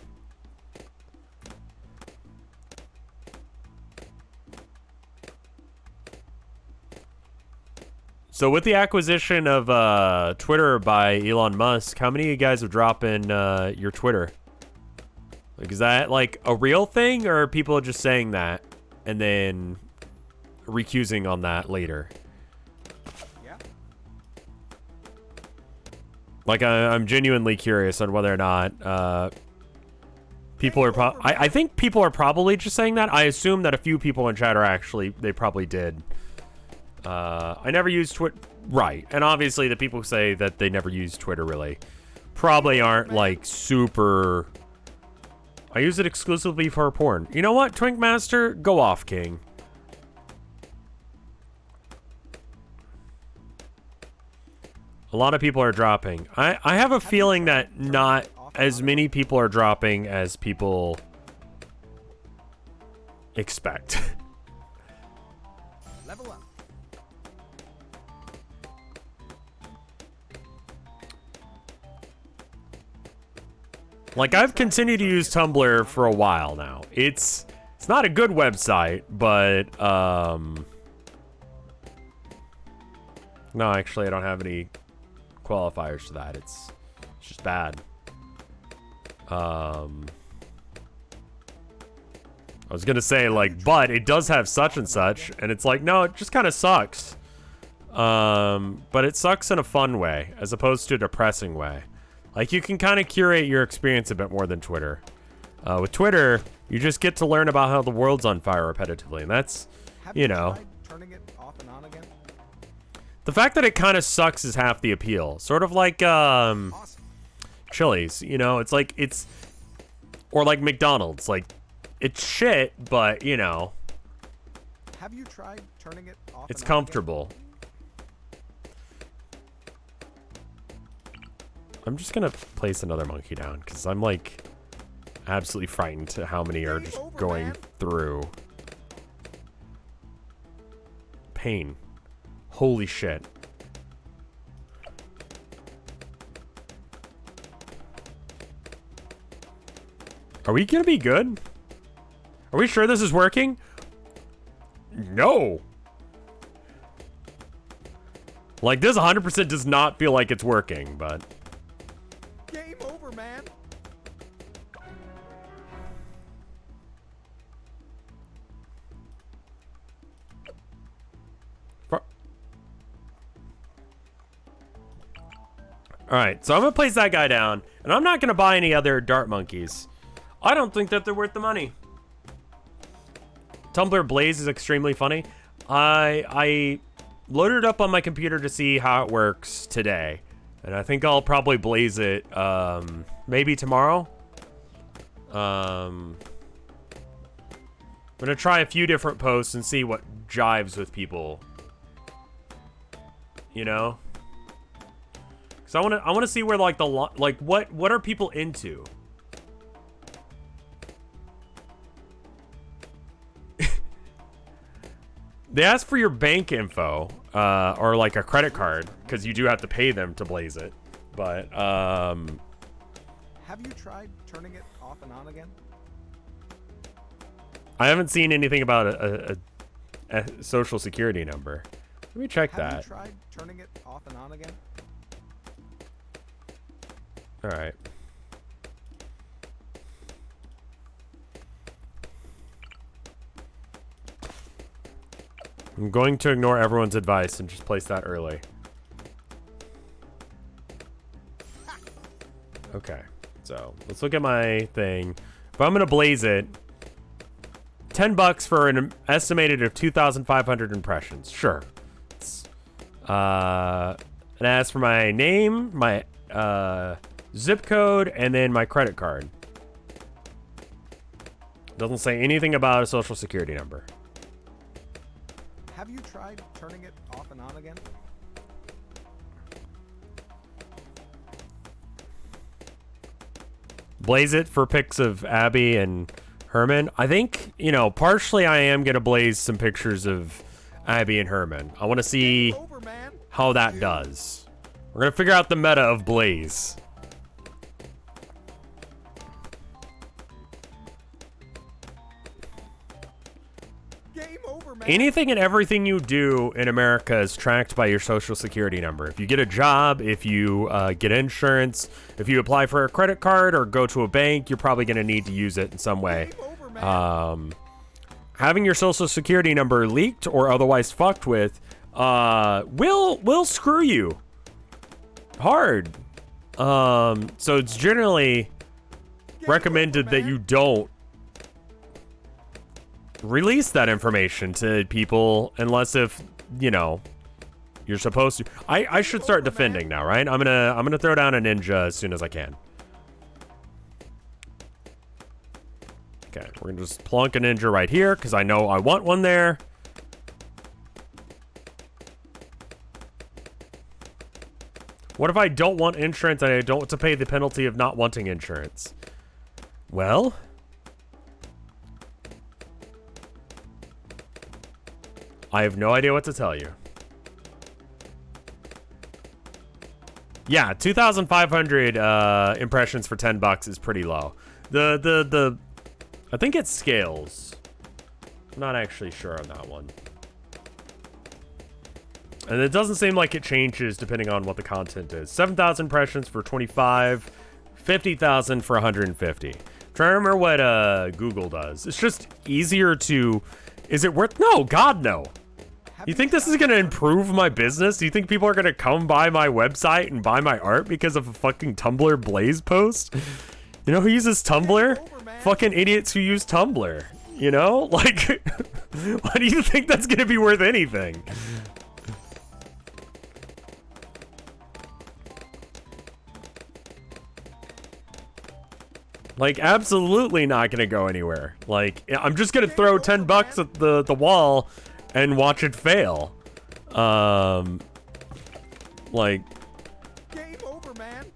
So with the acquisition of Twitter by Elon Musk, how many of you guys have dropped in your Twitter? Like, is that like a real thing, or are people just saying that and then recusing on that later? Yeah. Like, I'm genuinely curious on whether or not people are. I think people are probably just saying that. I assume that a few people in chat are actually. They probably did. I never used Twitter. Right, and obviously the people who say that they never use Twitter really probably aren't like super. I use it exclusively for porn. You know what, Twinkmaster? Go off, King. A lot of people are dropping. I have a feeling that not as many people are dropping as people expect. Level up. Like, I've continued to use Tumblr for a while now. It's not a good website, but no, actually I don't have any qualifiers to that. It's just bad. I was gonna say like, but it does have such and such, and it's like, no, it just kind of sucks. But it sucks in a fun way as opposed to a depressing way. Like, you can kind of curate your experience a bit more than Twitter. With Twitter, you just get to learn about how the world's on fire repetitively, and that's, you know. Tried turning it off and on again? The fact that it kind of sucks is half the appeal. Sort of like, Awesome. Chili's, you know? It's like, or like McDonald's. Like, it's shit, but, you know. Have you tried turning it off It's and on again? comfortable. I'm just gonna place another monkey down because I'm like absolutely frightened to how many are just going through. Pain. Holy shit. Are we gonna be good? Are we sure this is working? No. Like, this 100% does not feel like it's working, but... Game over, man. Alright, so I'm gonna place that guy down, and I'm not gonna buy any other dart monkeys. I don't think that they're worth the money. Tumblr Blaze is extremely funny. I loaded it up on my computer to see how it works today, and I think I'll probably blaze it maybe tomorrow. I'm gonna try a few different posts and see what jives with people. You know? So I want to see where like what are people into? They ask for your bank info, or like a credit card, because you do have to pay them to blaze it. But, Have you tried turning it off and on again? I haven't seen anything about a social security number. Let me check that. Have you tried turning it off and on again? All right. I'm going to ignore everyone's advice and just place that early. Okay, so let's look at my thing. If I'm gonna blaze it, $10 for an estimated of 2,500 impressions. Sure. It asks for my name, my zip code, and then my credit card. Doesn't say anything about a social security number. Have you tried turning it off and on again? Blaze it for pics of Abby and Herman. I think, you know, partially I am going to blaze some pictures of Abby and Herman. I want to see how that does. We're going to figure out the meta of blaze. Anything and everything you do in America is tracked by your social security number. If you get a job, if you get insurance, if you apply for a credit card or go to a bank, you're probably going to need to use it in some way. Having your social security number leaked or otherwise fucked with will screw you hard. So it's generally recommended that you don't release that information to people unless if, you know, you're supposed to. I should start defending now, right? I'm gonna throw down a ninja as soon as I can. Okay, we're gonna just plunk a ninja right here because I know I want one there. What if I don't want insurance and I don't want to pay the penalty of not wanting insurance? Well, I have no idea what to tell you. Yeah, 2,500 impressions for $10 is pretty low. I think it scales. I'm not actually sure on that one. And it doesn't seem like it changes depending on what the content is. 7,000 impressions for 25, 50,000 for 150. Trying to remember what Google does. It's just easier to. Is it worth? No, God no. You think this is gonna improve my business? Do you think people are gonna come by my website and buy my art because of a fucking Tumblr Blaze post? You know who uses Tumblr? Fucking idiots who use Tumblr. You know? Like, why do you think that's gonna be worth anything? Like, absolutely not gonna go anywhere. Like, I'm just gonna throw $10 at the wall and watch it fail. Like, game over, man.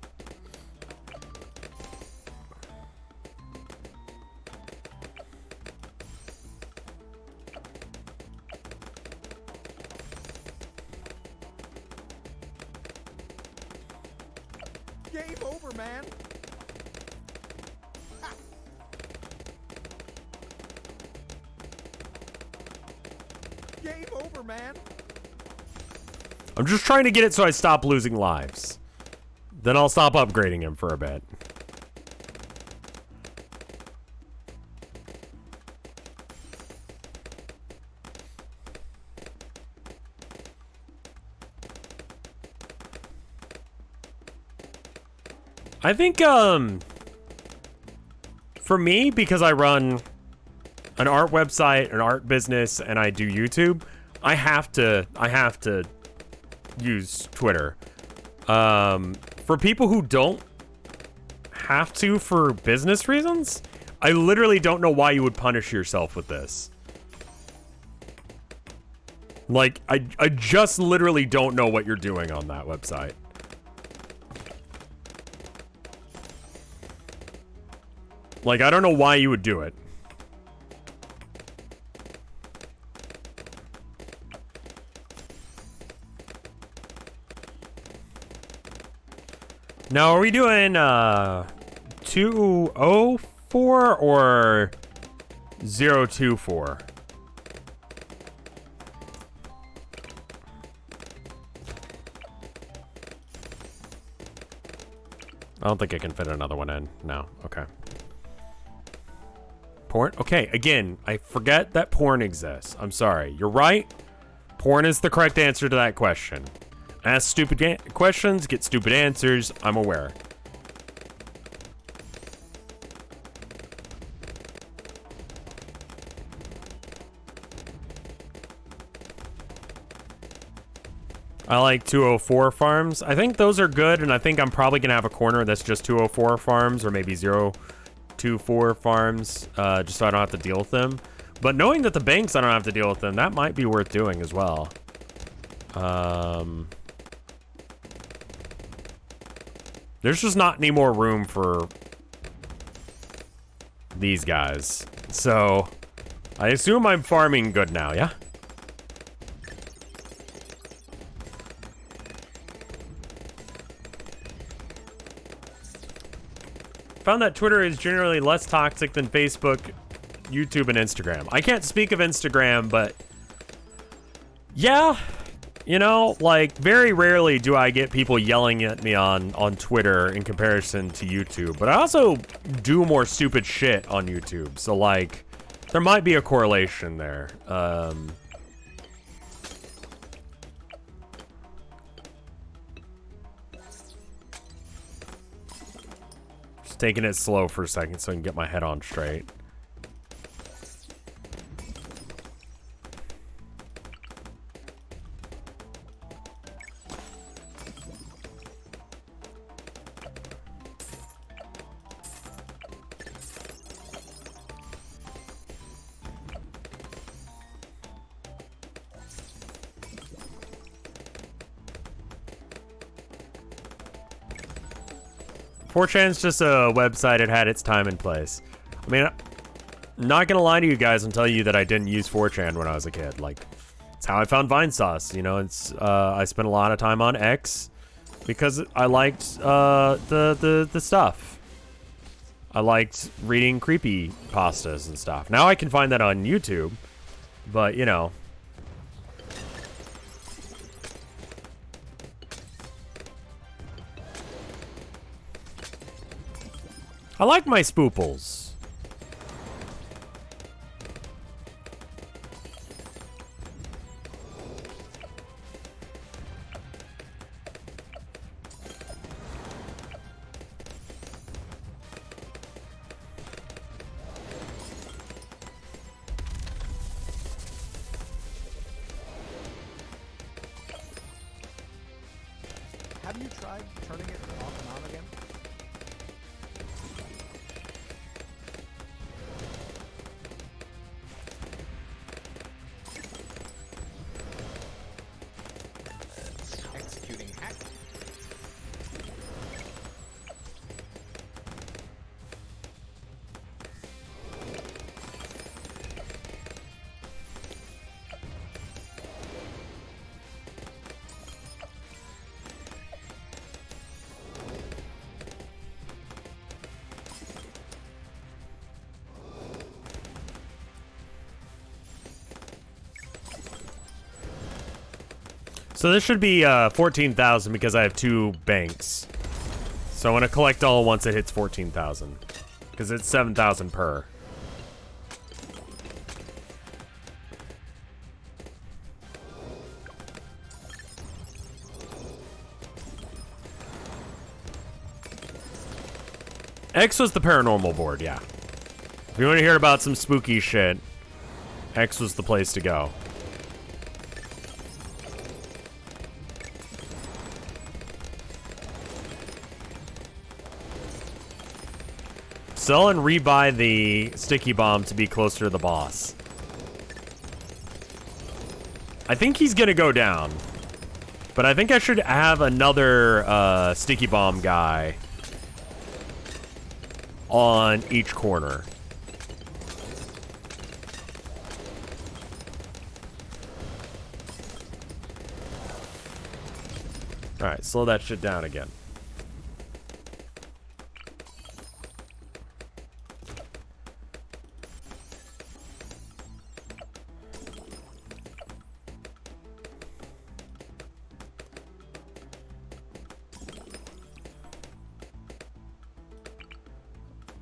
Game over, man. Game over, man. I'm just trying to get it so I stop losing lives. Then I'll stop upgrading him for a bit. I think, for me, because I run an art website, an art business, and I do YouTube, I have to use Twitter. For people who don't have to for business reasons, I literally don't know why you would punish yourself with this. Like, I just literally don't know what you're doing on that website. Like, I don't know why you would do it. Now, are we doing 204 or 024? I don't think I can fit another one in. No. Okay. Porn? Okay, again, I forget that porn exists. I'm sorry. You're right. Porn is the correct answer to that question. Ask stupid questions, get stupid answers. I'm aware. I like 204 farms. I think those are good, and I think I'm probably going to have a corner that's just 204 farms, or maybe 024 farms, just so I don't have to deal with them. But knowing that the banks I don't have to deal with them, that might be worth doing as well. There's just not any more room for these guys. So, I assume I'm farming good now, yeah? Found that Twitter is generally less toxic than Facebook, YouTube, and Instagram. I can't speak of Instagram, but yeah, you know, like very rarely do I get people yelling at me on Twitter in comparison to YouTube. But I also do more stupid shit on YouTube, so like there might be a correlation there. Taking it slow for a second so I can get my head on straight. Fortran's just a website. It had its time and place. I mean, I'm not gonna lie to you guys and tell you that I didn't use 4chan when I was a kid. Like, it's how I found Vinesauce. You know, it's I spent a lot of time on X because I liked the stuff. I liked reading creepy pastas and stuff. Now I can find that on YouTube, but you know. I like my spooples. Have you tried turning it off and on again? Executing hack. So this should be 14,000 because I have 2 banks. So I want to collect all once it hits 14,000 because it's 7,000 per. X was the paranormal board, yeah. If you want to hear about some spooky shit, X was the place to go. Sell and rebuy the sticky bomb to be closer to the boss. I think he's gonna go down. But I think I should have another sticky bomb guy on each corner. Alright, slow that shit down again.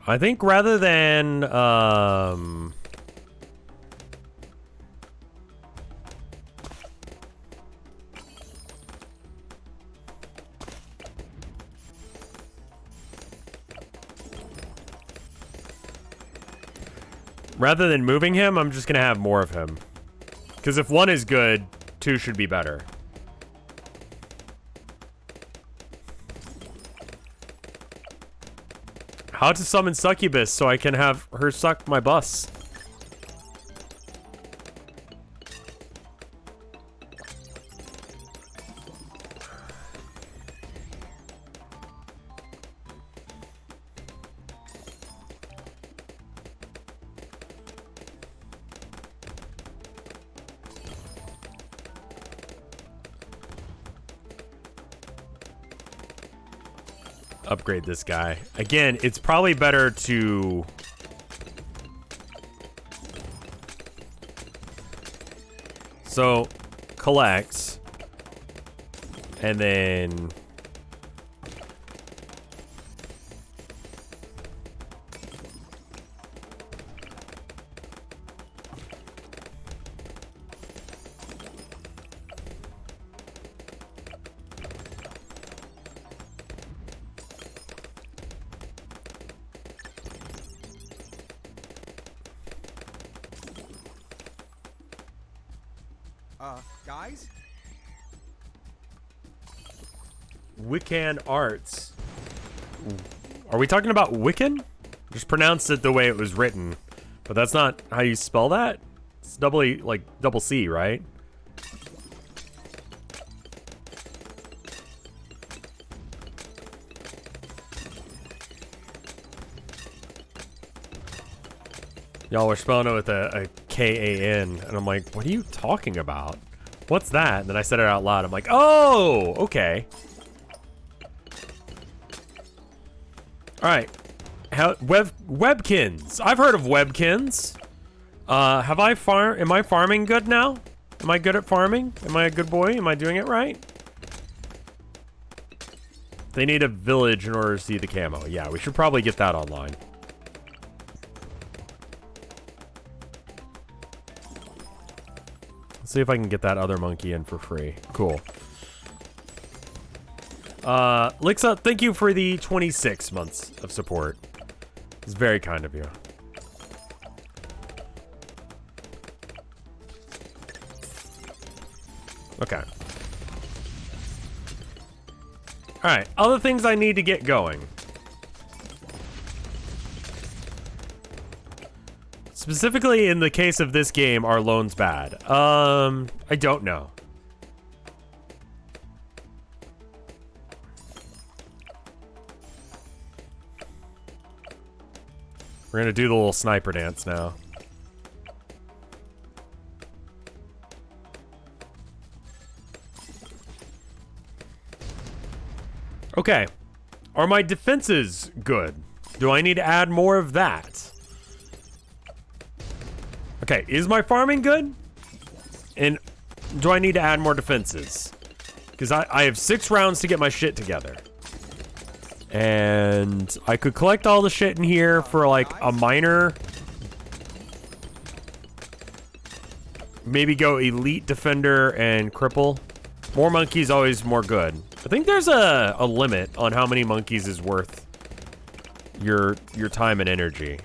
I think rather than, rather than moving him, I'm just gonna have more of him. Because if one is good, two should be better. How to summon Succubus so I can have her suck my bus. Upgrade this guy. Again, it's probably better to... So, collects. And then... Guys? Wiccan Arts. Are we talking about Wiccan? Just pronounce it the way it was written. But that's not how you spell that? It's doubly, like, double C, right? Y'all were spelling it with a K-A-N, and I'm like, what are you talking about? What's that? And then I said it out loud. I'm like, oh, okay. All right. Webkins. I've heard of Webkins. Am I farming good now? Am I good at farming? Am I a good boy? Am I doing it right? They need a village in order to see the camo. Yeah, we should probably get that online. See if I can get that other monkey in for free. Cool. Lixa, thank you for the 26 months of support. It's very kind of you. Okay. Alright, other things I need to get going. Specifically, in the case of this game, are loans bad? I don't know. We're gonna do the little sniper dance now. Okay. Are my defenses good? Do I need to add more of that? Okay, is my farming good? And do I need to add more defenses? Because I have 6 rounds to get my shit together. And I could collect all the shit in here for like a minor. Maybe go elite defender and cripple. More monkeys always more good. I think there's a limit on how many monkeys is worth your time and energy.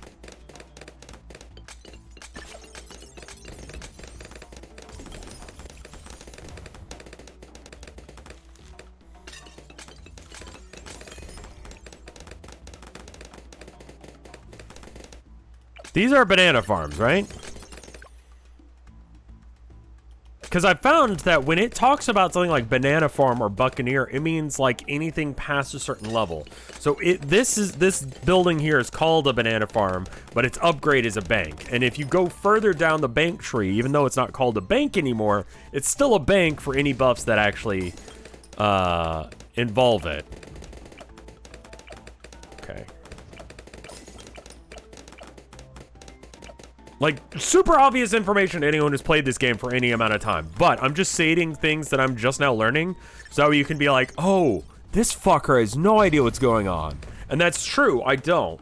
These are banana farms, right? Because I found that when it talks about something like banana farm or buccaneer, it means like anything past a certain level. So this building here is called a banana farm, but its upgrade is a bank. And if you go further down the bank tree, even though it's not called a bank anymore, it's still a bank for any buffs that actually involve it. Okay. Like, super obvious information to anyone who's played this game for any amount of time. But I'm just stating things that I'm just now learning, so you can be like, oh, this fucker has no idea what's going on. And that's true, I don't.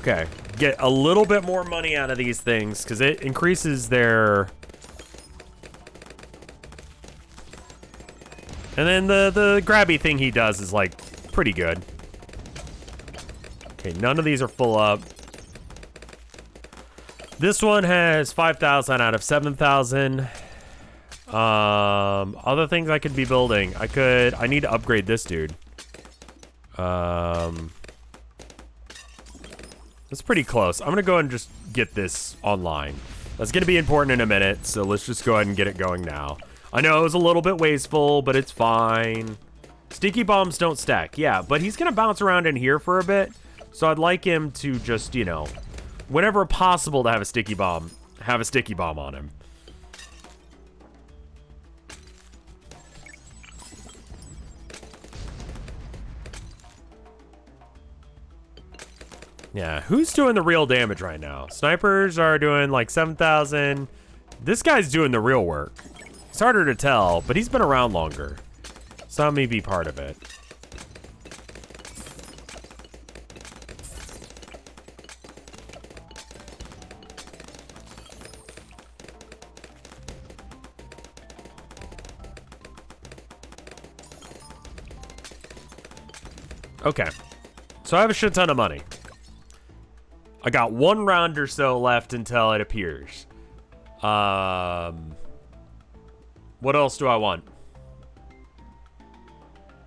Okay, get a little bit more money out of these things because it increases their... And then the grabby thing he does is, like, pretty good. Okay, none of these are full up. This one has 5,000 out of 7,000. Other things I could be building. I need to upgrade this dude. That's pretty close. I'm gonna go ahead and just get this online. That's gonna be important in a minute, so let's just go ahead and get it going now. I know it was a little bit wasteful, but it's fine. Sticky bombs don't stack. Yeah, but he's gonna bounce around in here for a bit, so I'd like him to just, you know, whenever possible to have a sticky bomb on him. Yeah, who's doing the real damage right now? Snipers are doing like 7,000. This guy's doing the real work. It's harder to tell, but he's been around longer. Saw me be part of it. Okay, so I have a shit ton of money. I got 1 round or so left until it appears. What else do I want?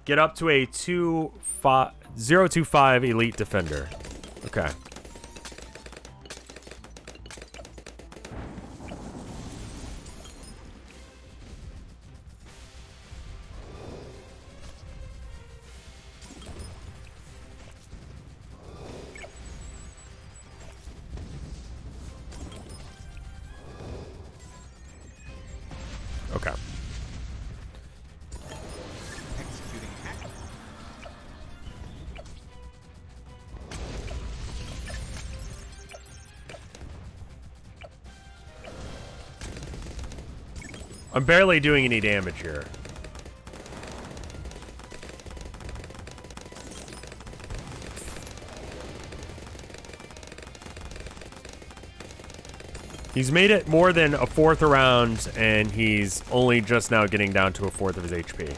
Get up to a 025 elite defender. Okay. Okay. Executing hack. I'm barely doing any damage here. He's made it more than a 4th around, and he's only just now getting down to a 4th of his HP.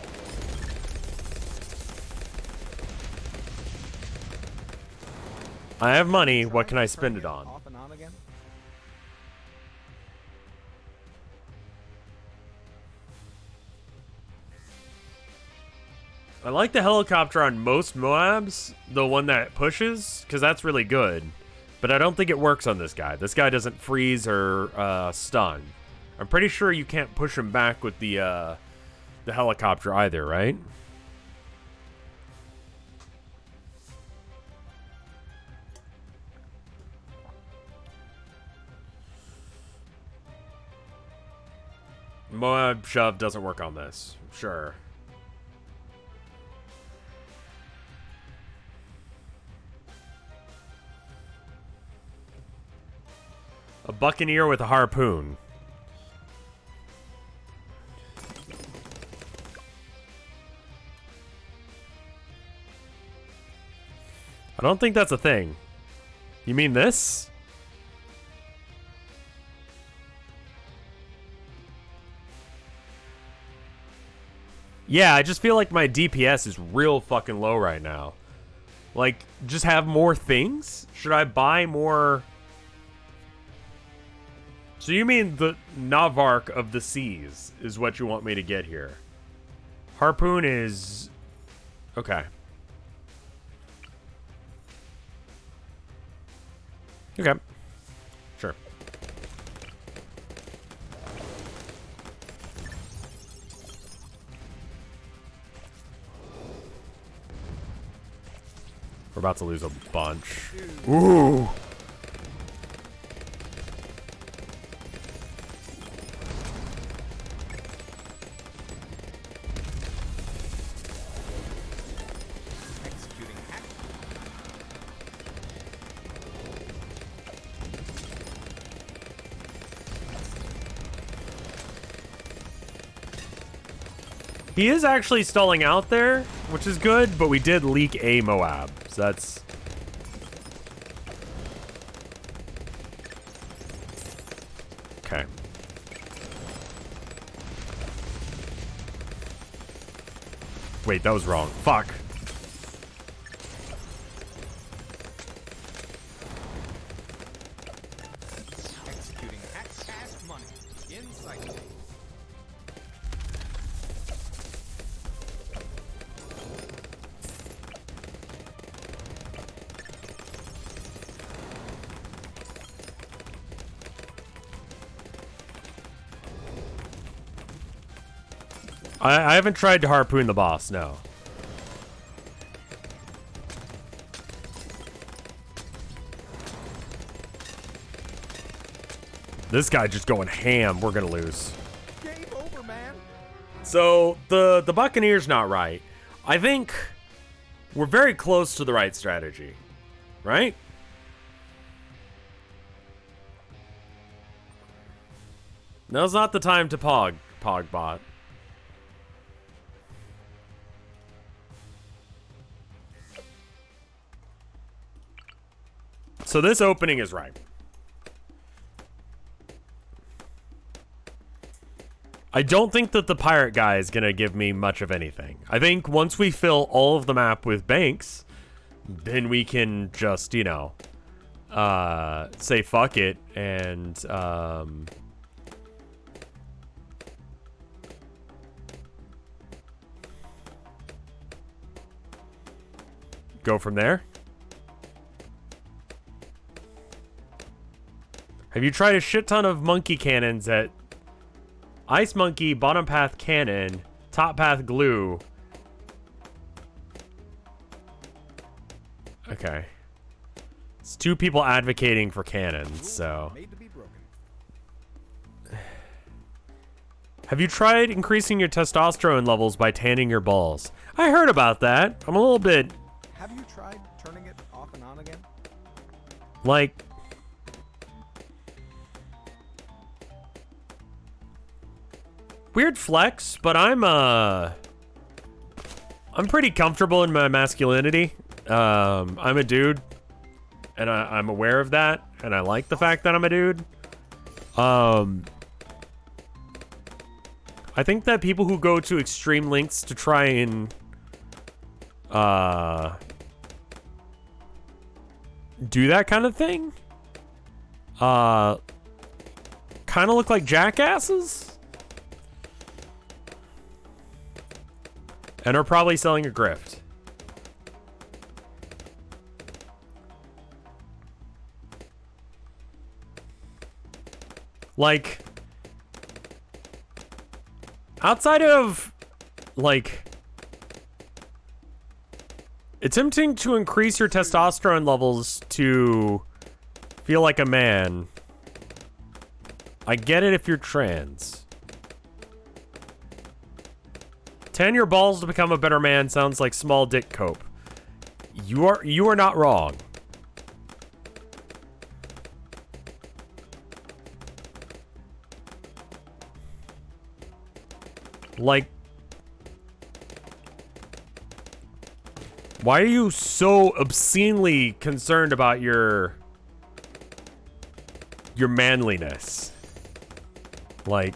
I have money. What can I spend it on? Off and on again? I like the helicopter on most Moabs, the one that pushes, because that's really good. But I don't think it works on this guy. This guy doesn't freeze or stun. I'm pretty sure you can't push him back with the helicopter either, right? Moab shove doesn't work on this. Sure. A buccaneer with a harpoon. I don't think that's a thing. You mean this? Yeah, I just feel like my DPS is real fucking low right now. Like, just have more things? Should I buy more... So you mean the Navark of the Seas is what you want me to get here? Harpoon is... Okay. Okay. Sure. We're about to lose a bunch. Ooh! He is actually stalling out there, which is good, but we did leak a Moab, so that's... Wait, that was wrong. Fuck. Executing hack-cast money. Insight. I haven't tried to harpoon the boss, no. This guy just going ham. We're gonna lose. Game over, man. So the Buccaneer's not right. I think we're very close to the right strategy, right? Now's not the time to Pogbot. So this opening is right. I don't think that the pirate guy is going to give me much of anything. I think once we fill all of the map with banks, then we can just, you know, say fuck it and go from there. Have you tried a shit ton of monkey cannons at Ice Monkey, bottom path cannon, top path glue? Okay. It's two people advocating for cannons, so. Made to be broken. Have you tried increasing your testosterone levels by tanning your balls? I heard about that. I'm a little bit... Have you tried turning it off and on again? like... weird flex, but I'm pretty comfortable in my masculinity. I'm a dude, and I'm aware of that, and I like the fact that I'm a dude. I think that people who go to extreme lengths to try and do that kind of thing kind of look like jackasses. And are probably selling a grift. Like, outside of, like, attempting to increase your testosterone levels to feel like a man, I get it if you're trans. Tan your balls to become a better man sounds like small dick cope. You are not wrong. Like, why are you so obscenely concerned about your manliness? Like,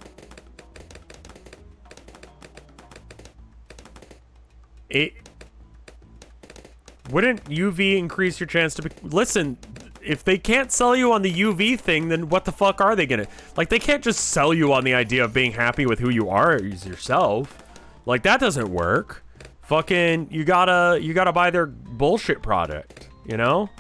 wouldn't UV increase your chance to be... Listen, if they can't sell you on the UV thing, then what the fuck are they gonna... Like, they can't just sell you on the idea of being happy with who you are as yourself. Like, that doesn't work. Fucking, you gotta buy their bullshit product, you know?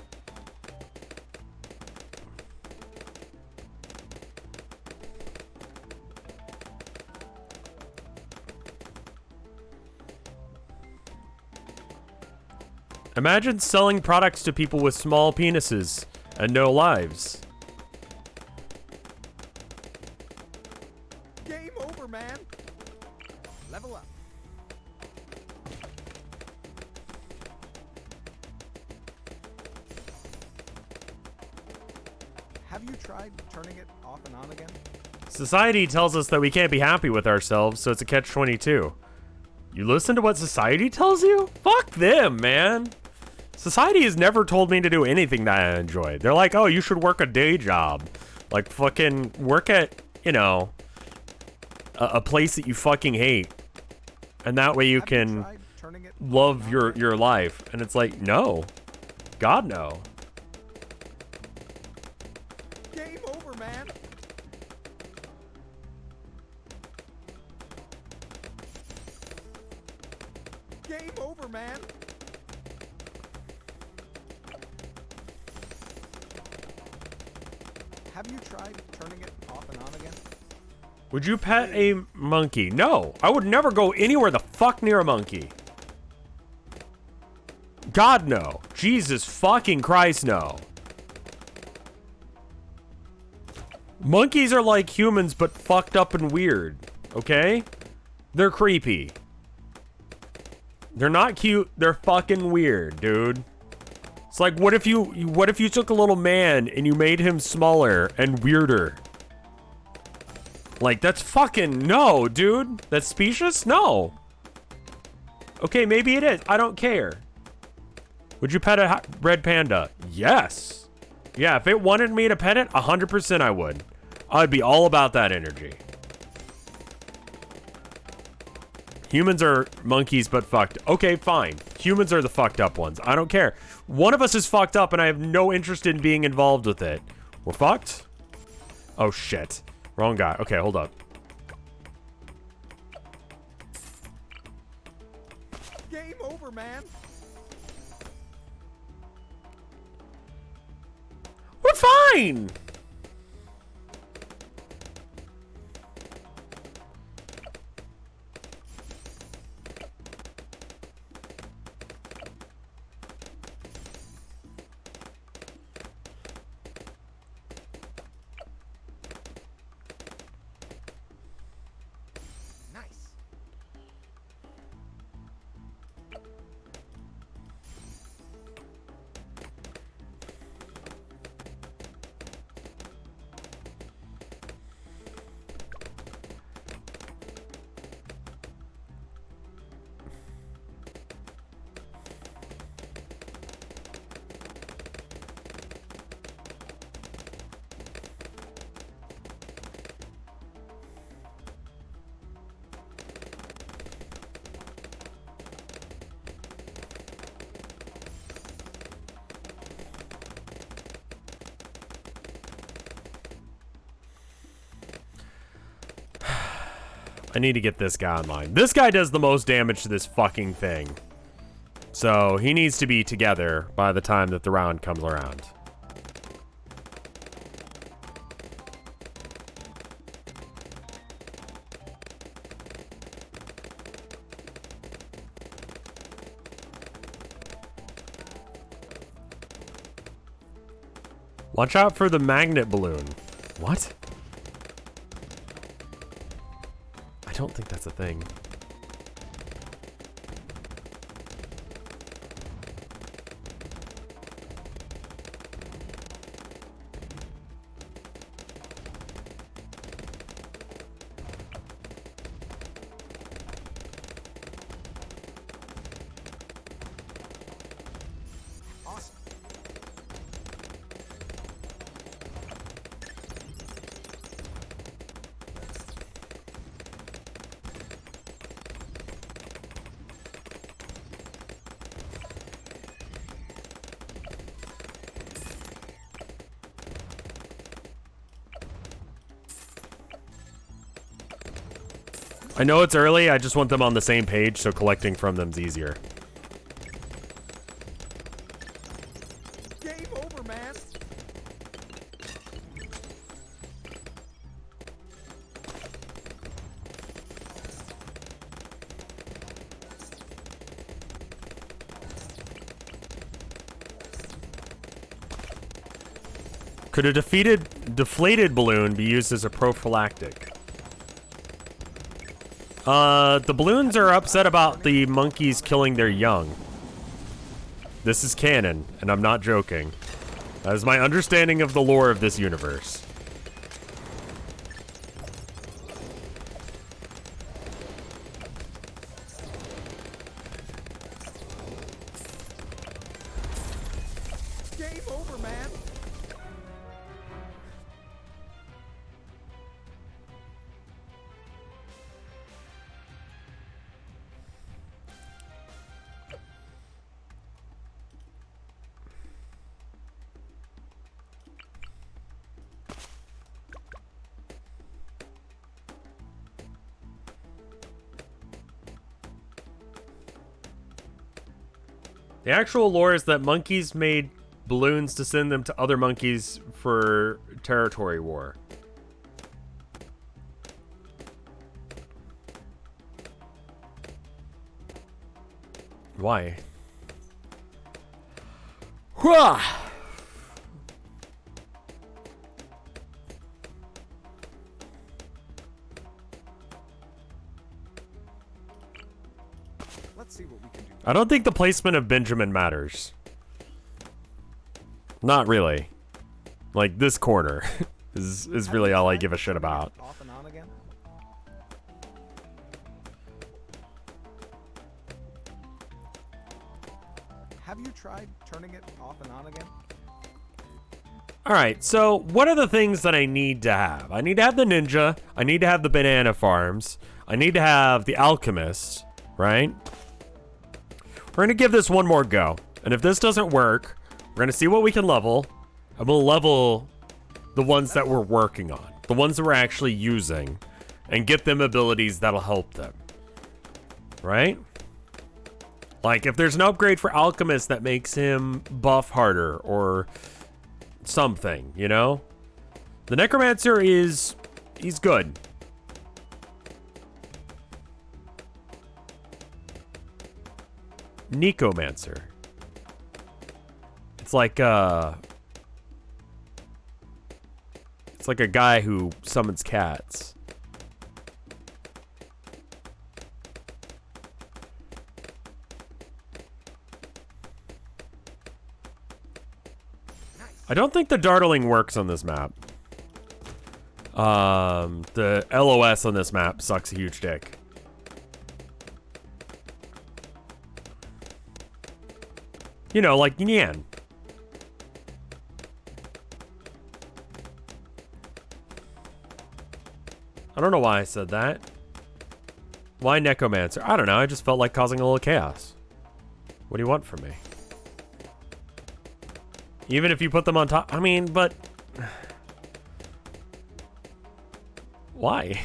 Imagine selling products to people with small penises and no lives. Game over, man. Level up. Have you tried turning it off and on again? Society tells us that we can't be happy with ourselves, so it's a catch-22. You listen to what society tells you? Fuck them, man. Society has never told me to do anything that I enjoy. They're like, oh, you should work a day job. Like, fucking work at, you know, a place that you fucking hate. And that way you can love your life. And it's like, no. God, no. Game over, man. Game over, man. Have you tried turning it off and on again? Would you pet a monkey? No, I would never go anywhere the fuck near a monkey. God, no. Jesus fucking Christ, no. Monkeys are like humans, but fucked up and weird, okay? They're creepy. They're not cute, they're fucking weird, dude. It's like, what if you took a little man and you made him smaller and weirder? Like, that's fucking, no, dude. That's specious? No. Okay, maybe it is. I don't care. Would you pet a red panda? Yes. Yeah, if it wanted me to pet it, 100% I would. I'd be all about that energy. Humans are monkeys, but fucked. Okay, fine. Humans are the fucked up ones. I don't care. One of us is fucked up, and I have no interest in being involved with it. We're fucked? Oh, shit. Wrong guy. Okay, hold up. Game over, man. We're fine! Nice. I need to get this guy online. This guy does the most damage to this fucking thing. So he needs to be together by the time that the round comes around. Watch out for the magnet balloon. What? I don't think that's a thing. Awesome. I know it's early, I just want them on the same page so collecting from them's easier. Game over, man. Could a deflated balloon be used as a prophylactic? The balloons are upset about the monkeys killing their young. This is canon, and I'm not joking. That is my understanding of the lore of this universe. Game over, man. The actual lore is that monkeys made balloons to send them to other monkeys for territory war. Why? Hwah! Let's see what we can do. I don't think the placement of Benjamin matters. Not really. Like, this corner is really all I give a shit about. Off and on again? Have you tried turning it off and on again? Alright, so what are the things that I need to have? I need to have the ninja. I need to have the banana farms. I need to have the alchemist, right? We're gonna give this one more go. And if this doesn't work, we're gonna see what we can level. And we'll level the ones that we're working on. The ones that we're actually using. And get them abilities that'll help them. Right? Like, if there's an upgrade for Alchemist that makes him buff harder or something, you know? The Necromancer he's good. Necomancer. It's like a guy who summons cats. I don't think the dartling works on this map. The LOS on this map sucks a huge dick. You know, like Nyan. I don't know why I said that. Why Necromancer? I don't know, I just felt like causing a little chaos. What do you want from me? Even if you put them on top, I mean, but... Why?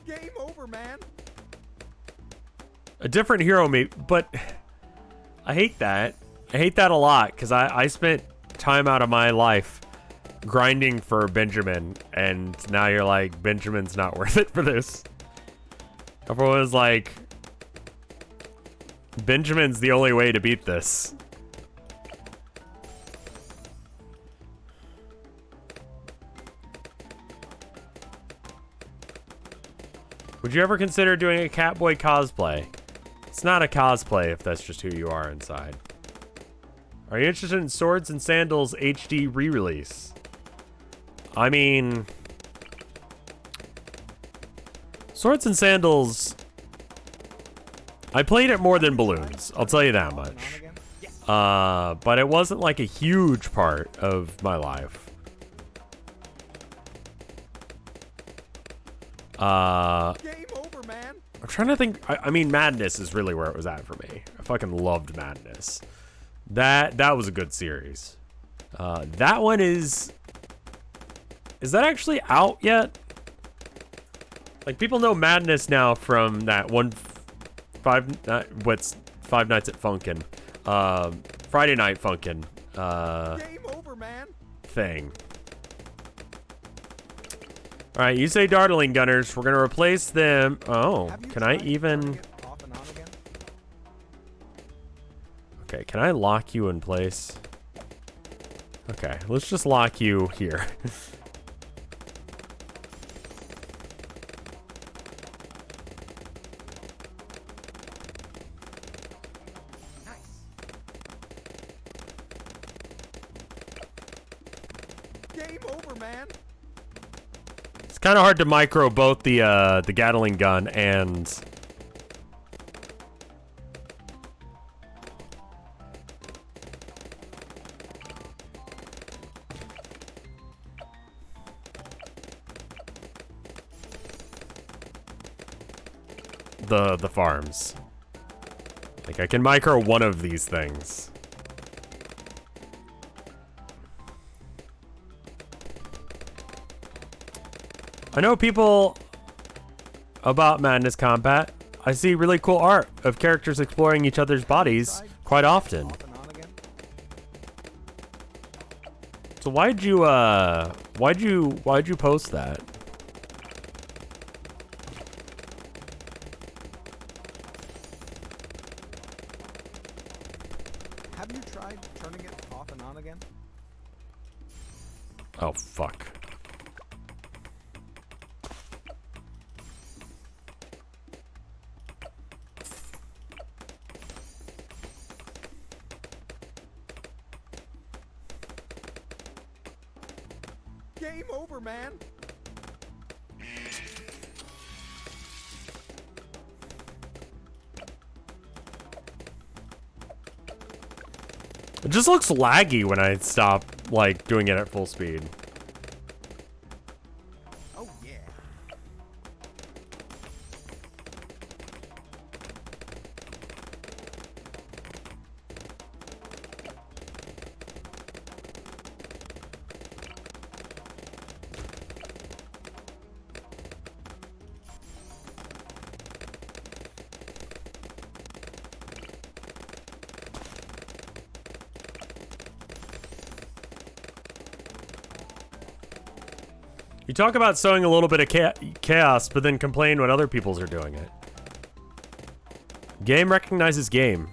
Game over, man. A different hero, maybe, but... I hate that. I hate that a lot, because I spent time out of my life grinding for Benjamin, and now you're like, Benjamin's not worth it for this. Everyone was like, Benjamin's the only way to beat this. Would you ever consider doing a Catboy cosplay? It's not a cosplay if that's just who you are inside. Are you interested in Swords and Sandals HD re-release? I mean... Swords and Sandals... I played it more than Bloons, I'll tell you that much. But it wasn't like a huge part of my life. Game over, man. I'm trying to think. I mean, Madness is really where it was at for me. I fucking loved Madness. That was a good series. That one is that actually out yet? Like, people know Madness now from that Five Nights at Funkin', Friday Night Funkin', Game over, man. thing. All right, you say Dartling Gunners. We're gonna replace them. Oh, can I even? Off and on again? Okay, can I lock you in place? Okay, let's just lock you here. Game over, man. It's kind of hard to micro both the Gatling gun and the farms. Like, I can micro one of these things. I know people about Madness Combat. I see really cool art of characters exploring each other's bodies quite often. Off and on again? So why'd you post that? Have you tried turning it off and on again? Oh fuck. Game over, man. It just looks laggy when I stop, like, doing it at full speed. Oh yeah. You talk about sowing a little bit of chaos, but then complain when other people's are doing it. Game recognizes game.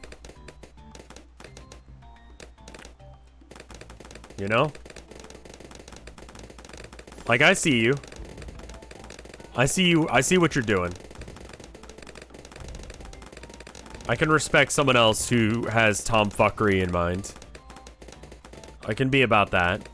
You know? Like, I see you. I see you. I see what you're doing. I can respect someone else who has tomfuckery in mind. I can be about that.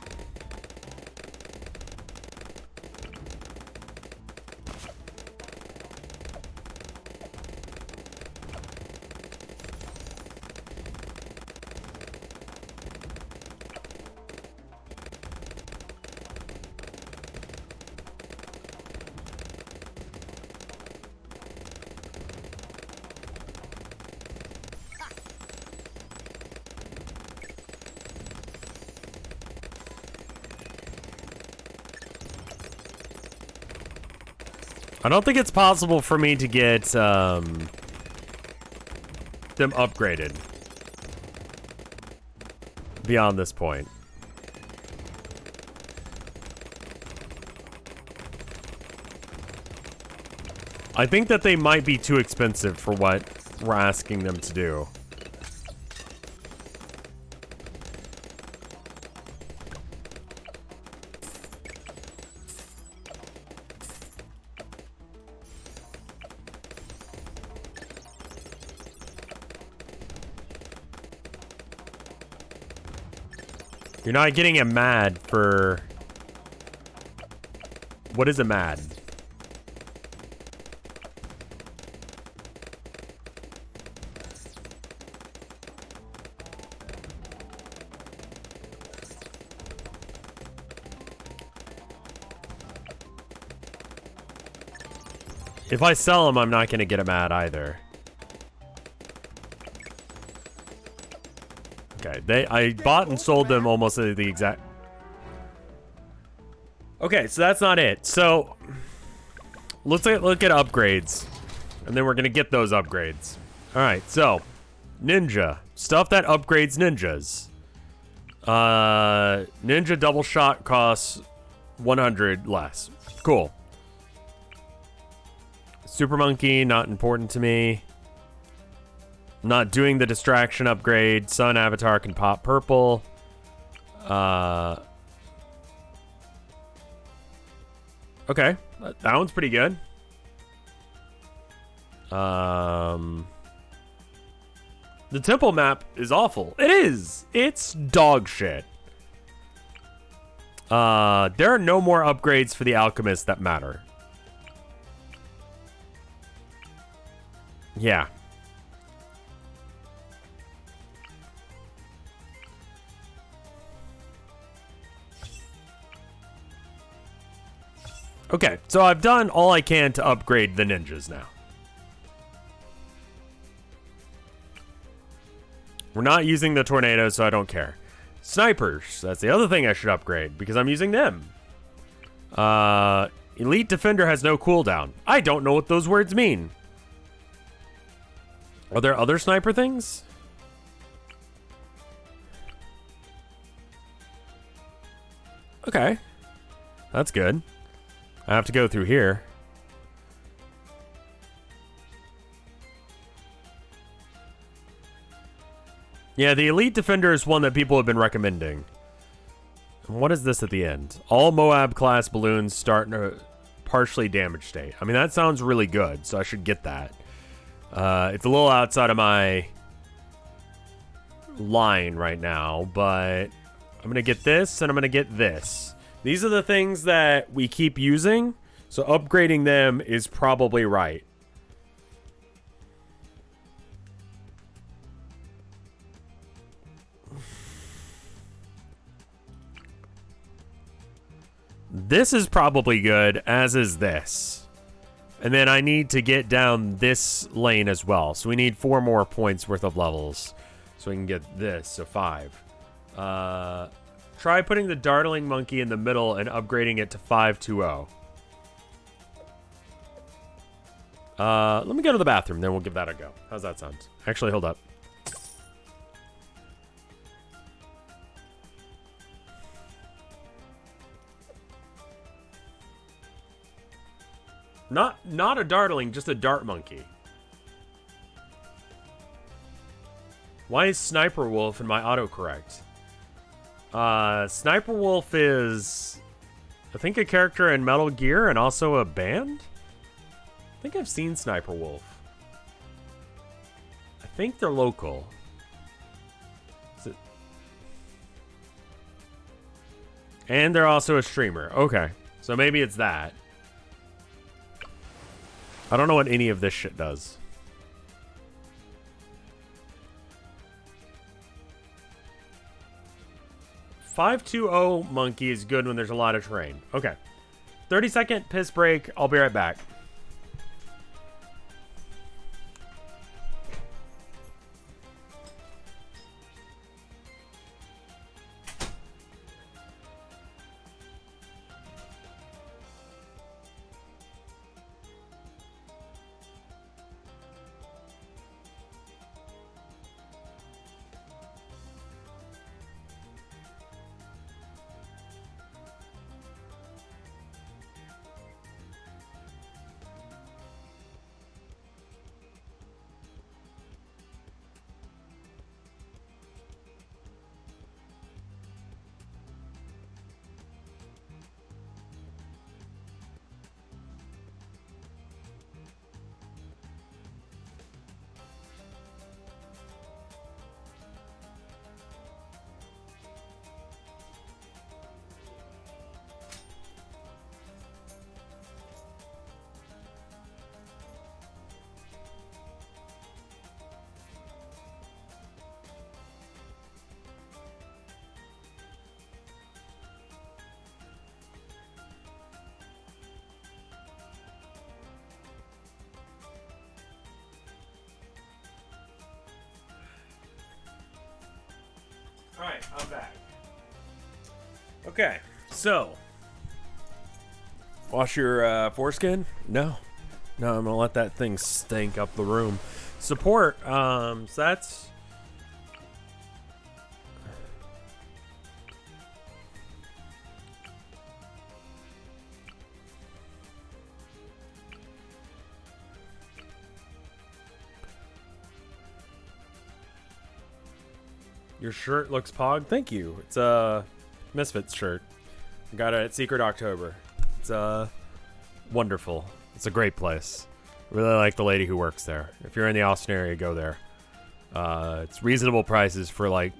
I don't think it's possible for me to get them upgraded beyond this point. I think that they might be too expensive for what we're asking them to do. You're not getting a mad for... What is a mad? If I sell them, I'm not going to get a mad either. Okay, I bought and sold them almost at the exact... Okay, so that's not it. So, look at upgrades. And then we're going to get those upgrades. Alright, so, ninja. Stuff that upgrades ninjas. Ninja double shot costs 100 less. Cool. Super monkey, not important to me. Not doing the distraction upgrade. Sun avatar can pop purple. Okay, that one's pretty good. The temple map is awful. It is. It's dog shit. There are no more upgrades for the alchemist that matter. Yeah. Okay, so I've done all I can to upgrade the ninjas now. We're not using the tornado, so I don't care. Snipers, that's the other thing I should upgrade, because I'm using them. Elite Defender has no cooldown. I don't know what those words mean. Are there other sniper things? Okay. That's good. I have to go through here. Yeah, the Elite Defender is one that people have been recommending. And what is this at the end? All Moab class balloons start in a partially damaged state. I mean, that sounds really good, so I should get that. It's a little outside of my line right now, but I'm going to get this and I'm going to get this. These are the things that we keep using, so upgrading them is probably right. This is probably good, as is this. And then I need to get down this lane as well. So we need 4 more points worth of levels. So we can get this, so 5. Try putting the Dartling Monkey in the middle and upgrading it to 520. Let me go to the bathroom, then we'll give that a go. How's that sound? Actually, hold up. Not a Dartling, just a Dart Monkey. Why is Sniper Wolf in my autocorrect? Sniper Wolf is, I think, a character in Metal Gear and also a band? I think I've seen Sniper Wolf. I think they're local. Is it... And they're also a streamer. Okay, so maybe it's that. I don't know what any of this shit does. .520 monkey is good when there's a lot of terrain. Okay. 30-second piss break. I'll be right back. Alright, I'm back. Okay, so. Wash your foreskin? No. No, I'm gonna let that thing stink up the room. Support, so that's... Your shirt looks pog. Thank you. It's a Misfits shirt. I got it at Secret October. It's wonderful. It's a great place. Really like the lady who works there. If you're in the Austin area, go there. It's reasonable prices for, like,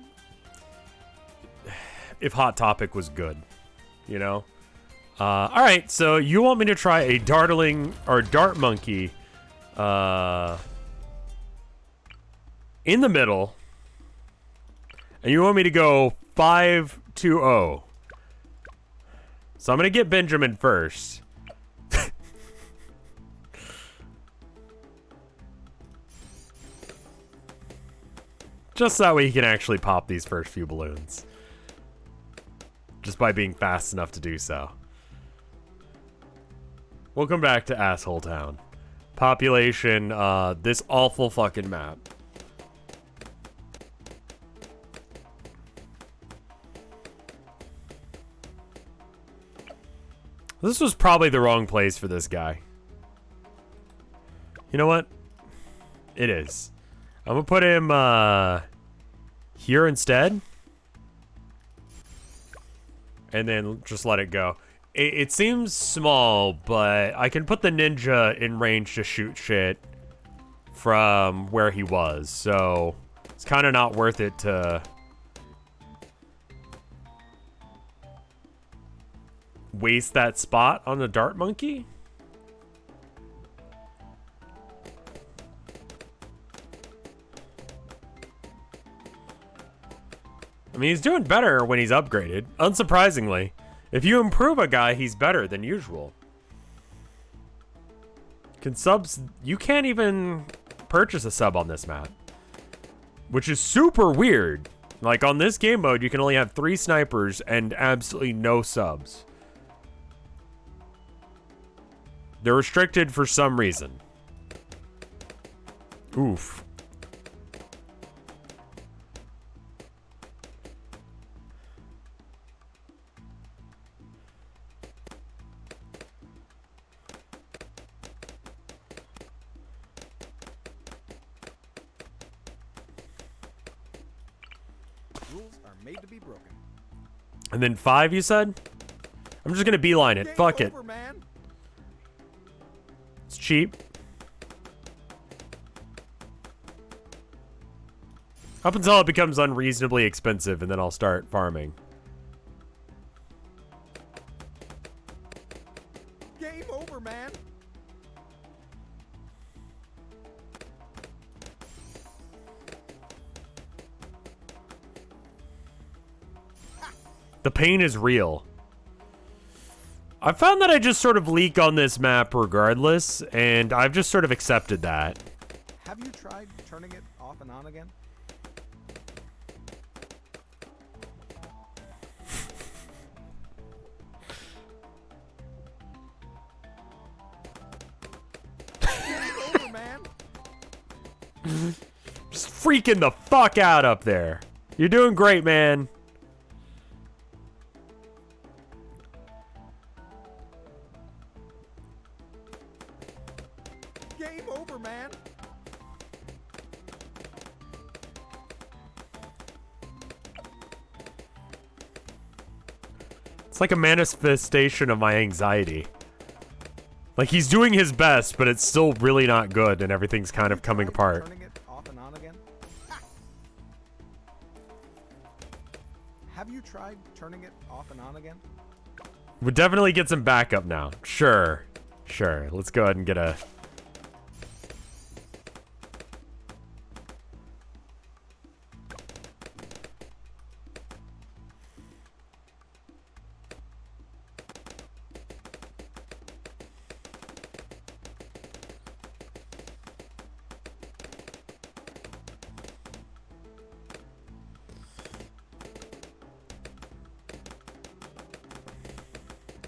if Hot Topic was good, you know? All right, so you want me to try a Dartling or Dart Monkey in the middle. And you want me to go 520. So I'm going to get Benjamin first. Just so that way he can actually pop these first few balloons. Just by being fast enough to do so. Welcome back to Asshole Town. Population, this awful fucking map. This was probably the wrong place for this guy. You know what? It is. I'm gonna put him, here instead. And then just let it go. It seems small, but I can put the ninja in range to shoot shit from where he was. So it's kind of not worth it to waste that spot on the dart monkey. I mean, he's doing better when he's upgraded, unsurprisingly. If you improve a guy, he's better than usual. You can't even purchase a sub on this map, which is super weird. Like, on this game mode, you can only have 3 snipers and absolutely no subs. They're restricted for some reason. Oof. Rules are made to be broken. And then 5, you said? I'm just gonna beeline it. Game Fuck it. over, man. It's cheap. Up until it becomes unreasonably expensive, and then I'll start farming. Game over, man. The pain is real. I found that I just sort of leak on this map regardless, and I've just sort of accepted that. Have you tried turning it off and on again? Game over, man. Just freaking the fuck out up there. You're doing great, man. Game over, man. It's like a manifestation of my anxiety. Like, he's doing his best, but it's still really not good, and everything's kind of coming apart. Turning it off and on again? Have you tried turning it off and on again? We'll definitely get some backup now. Sure. Sure. Let's go ahead and get a...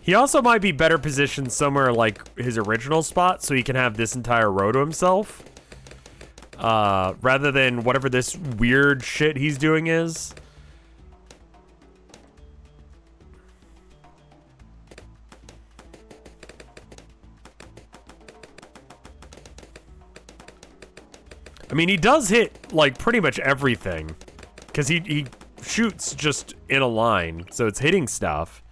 He also might be better positioned somewhere like his original spot, so he can have this entire row to himself. Rather than whatever this weird shit he's doing is. I mean, he does hit, like, pretty much everything. Because he shoots just in a line, so it's hitting stuff.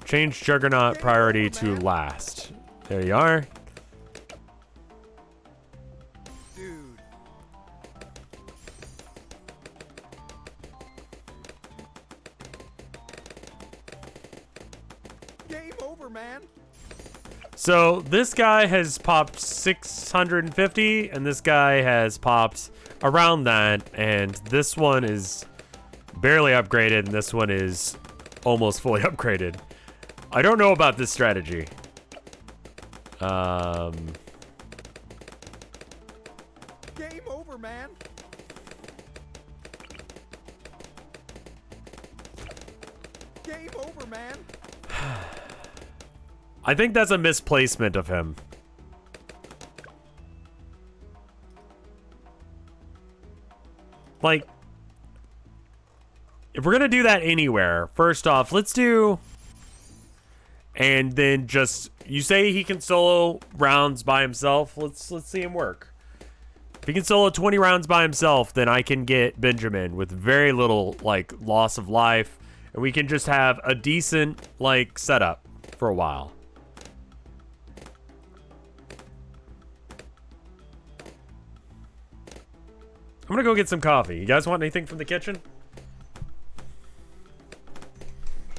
Change Juggernaut priority to last. There you are. Dude. Game over, man. So this guy has popped 650, and this guy has popped around that, and this one is barely upgraded, and this one is almost fully upgraded. I don't know about this strategy. Game over, man. Game over, man. I think that's a misplacement of him. Like, if we're gonna do that anywhere, first off, let's do... And then just... You say he can solo rounds by himself. Let's see him work. If he can solo 20 rounds by himself, then I can get Benjamin with very little, like, loss of life. And we can just have a decent, like, setup for a while. I'm gonna go get some coffee. You guys want anything from the kitchen?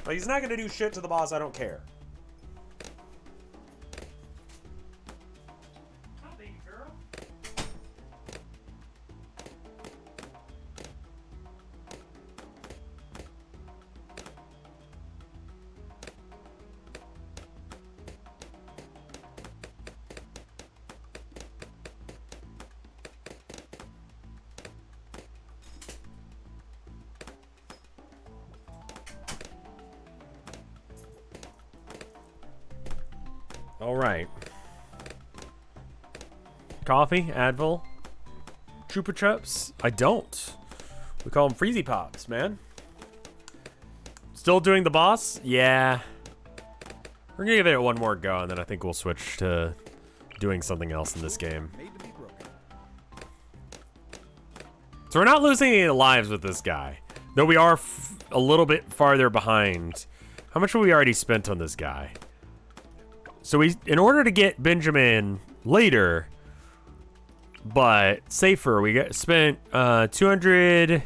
Well, he's not gonna do shit to the boss, I don't care. All right. Coffee, Advil, Chupa Chups. I don't. We call them Freezy Pops, man. Still doing the boss? Yeah. We're gonna give it one more go, and then I think we'll switch to doing something else in this game. So we're not losing any lives with this guy, though we are a little bit farther behind. How much have we already spent on this guy? So in order to get Benjamin later, but safer, we spent 690.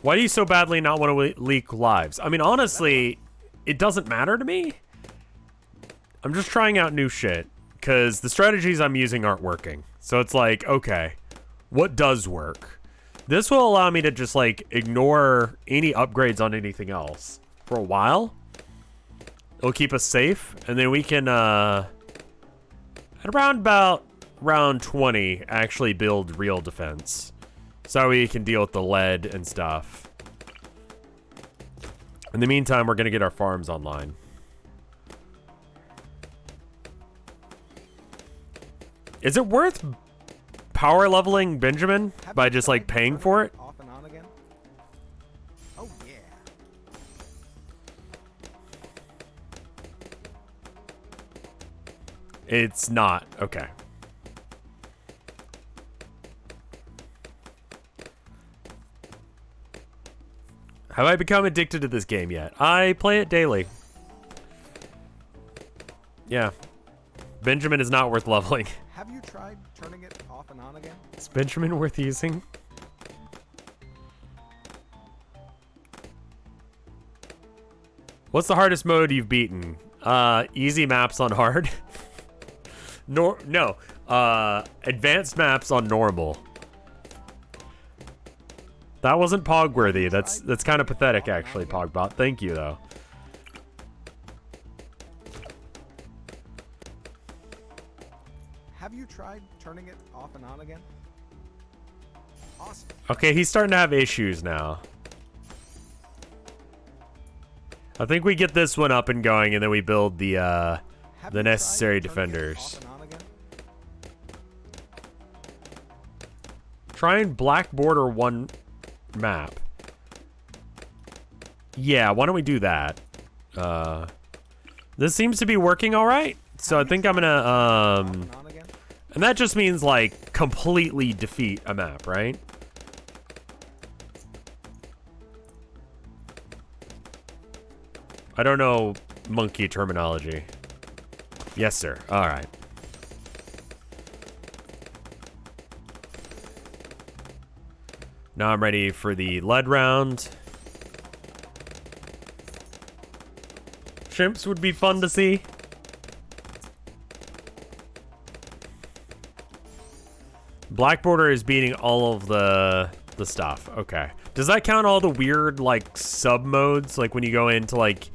Why do you so badly not want to leak lives? I mean, honestly, it doesn't matter to me. I'm just trying out new shit because the strategies I'm using aren't working. So it's like, okay. What does work? This will allow me to just, like, ignore any upgrades on anything else for a while. It'll keep us safe, and then we can, at around about round 20, actually build real defense. So we can deal with the lead and stuff. In the meantime, we're gonna get our farms online. Is it worth power leveling Benjamin by just like paying for it? Off and on again? Oh yeah. It's not. Okay. Have I become addicted to this game yet? I play it daily. Yeah. Benjamin is not worth leveling. Have you tried turning it off and on again? Is Benjamin worth using? What's the hardest mode you've beaten? Easy maps on hard. No, advanced maps on normal. That wasn't Pog-worthy. That's kind of pathetic, actually, Pogbot. Thank you, though. Have you tried turning it off and on again? Awesome. Okay, he's starting to have issues now. I think we get this one up and going, and then we build the necessary defenders. Try and black border one map. Yeah, why don't we do that? This seems to be working all right. So I think I'm gonna and that just means like completely defeat a map, right? I don't know monkey terminology. Yes, sir. All right. Now I'm ready for the lead round. Shrimps would be fun to see. Black border is beating all of the stuff. Okay. Does that count all the weird like sub modes? Like when you go into like,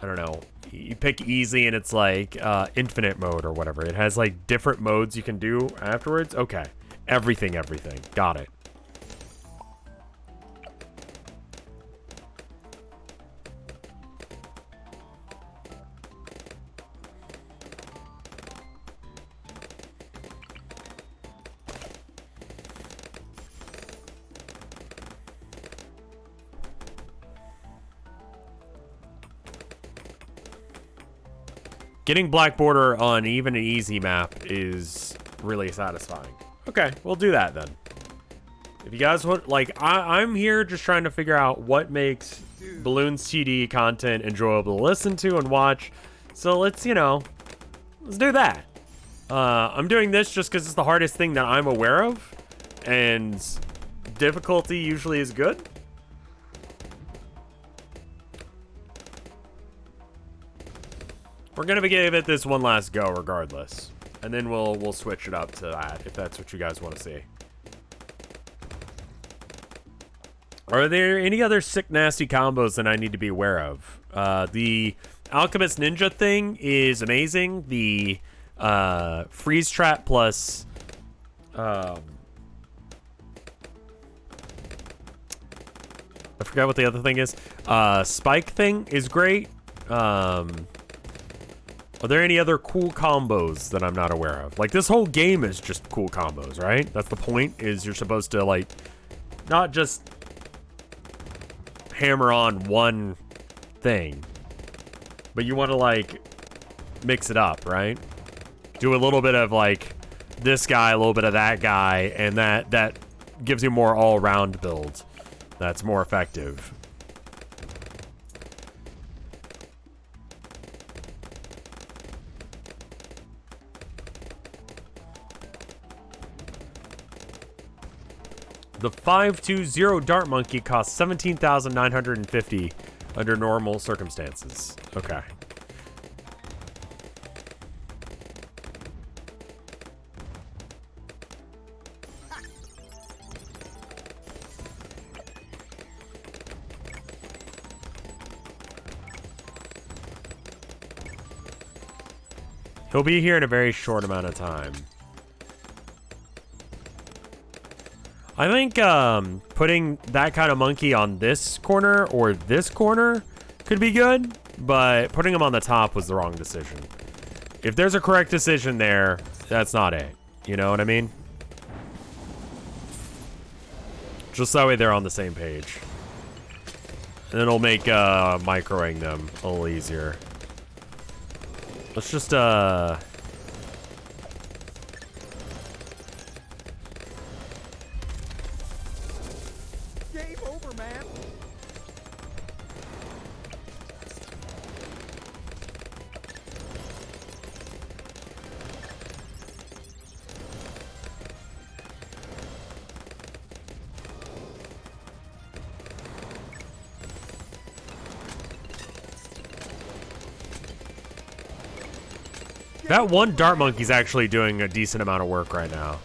I don't know, you pick easy and it's like infinite mode or whatever. It has like different modes you can do afterwards. Okay. Everything. Got it. Getting black border on even an easy map is really satisfying. Okay, we'll do that then. If you guys want, like, I'm here just trying to figure out what makes Bloons TD content enjoyable to listen to and watch. So let's, you know, let's do that. I'm doing this just because it's the hardest thing that I'm aware of, and difficulty usually is good. We're gonna give it this one last go regardless. And then we'll switch it up to that if that's what you guys want to see. Are there any other sick nasty combos that I need to be aware of? The Alchemist Ninja thing is amazing. The freeze trap plus I forgot what the other thing is. Spike thing is great. Are there any other cool combos that I'm not aware of? Like, this whole game is just cool combos, right? That's the point, is you're supposed to, like, not just hammer on one thing, but you want to, like, mix it up, right? Do a little bit of, like, this guy, a little bit of that guy, and that gives you more all-around build that's more effective. The 520 Dart Monkey costs 17,950 under normal circumstances. Okay. He'll be here in a very short amount of time. I think putting that kind of monkey on this corner or this corner could be good, but putting him on the top was the wrong decision. If there's a correct decision there, that's not it. You know what I mean? Just that way they're on the same page. And it'll make microing them a little easier. Let's just Game over, man. That one Dart Monkey's actually doing a decent amount of work right now.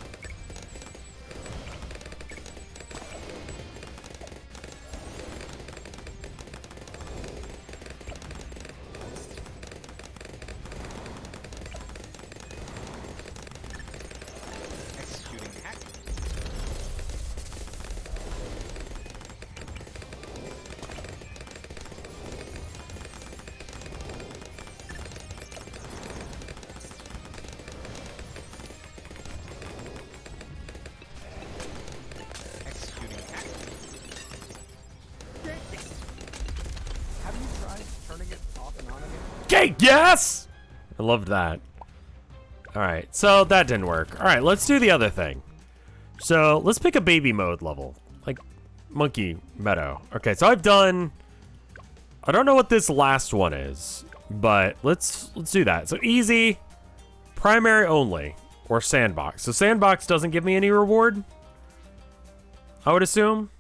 Yes! I loved that. Alright, so that didn't work. Alright, let's do the other thing. So, let's pick a baby mode level. Like, Monkey Meadow. Okay, so I've done... I don't know what this last one is, but let's do that. So, easy, primary only, or sandbox. So, sandbox doesn't give me any reward, I would assume.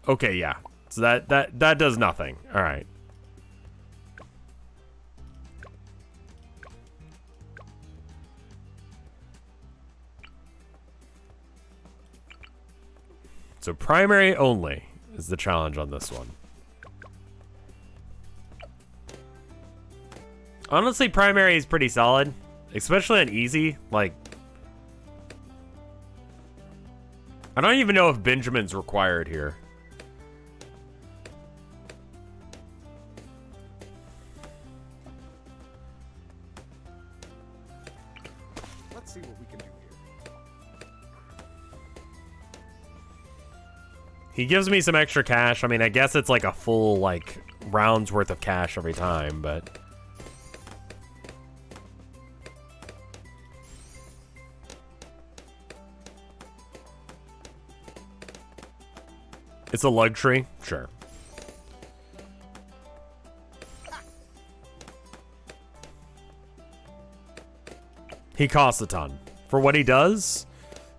Okay, yeah. So that does nothing. All right. So primary only is the challenge on this one. Honestly, primary is pretty solid, especially on easy. Like, I don't even know if Benjamin's required here. Let's see what we can do here. He gives me some extra cash. I mean, I guess it's like a full, like, round's worth of cash every time, but... It's a luxury? Sure. He costs a ton. For what he does,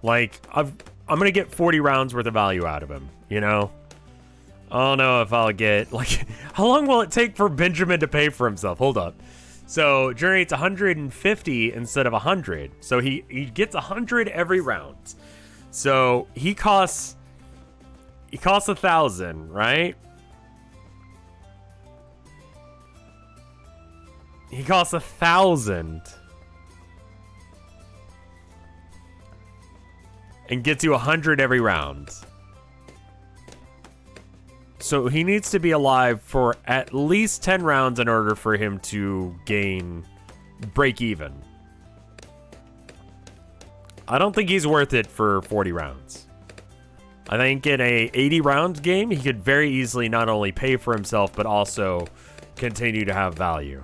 like, I'm going to get 40 rounds worth of value out of him, you know? I don't know if I'll get, like, how long will it take for Benjamin to pay for himself? Hold up. So, generates 150 instead of 100. So, he gets 100 every round. So, he costs 1,000, right? He costs 1,000. And gets you 100 every round. So he needs to be alive for at least 10 rounds in order for him to break even. I don't think he's worth it for 40 rounds. I think in a 80 round game, he could very easily not only pay for himself, but also continue to have value.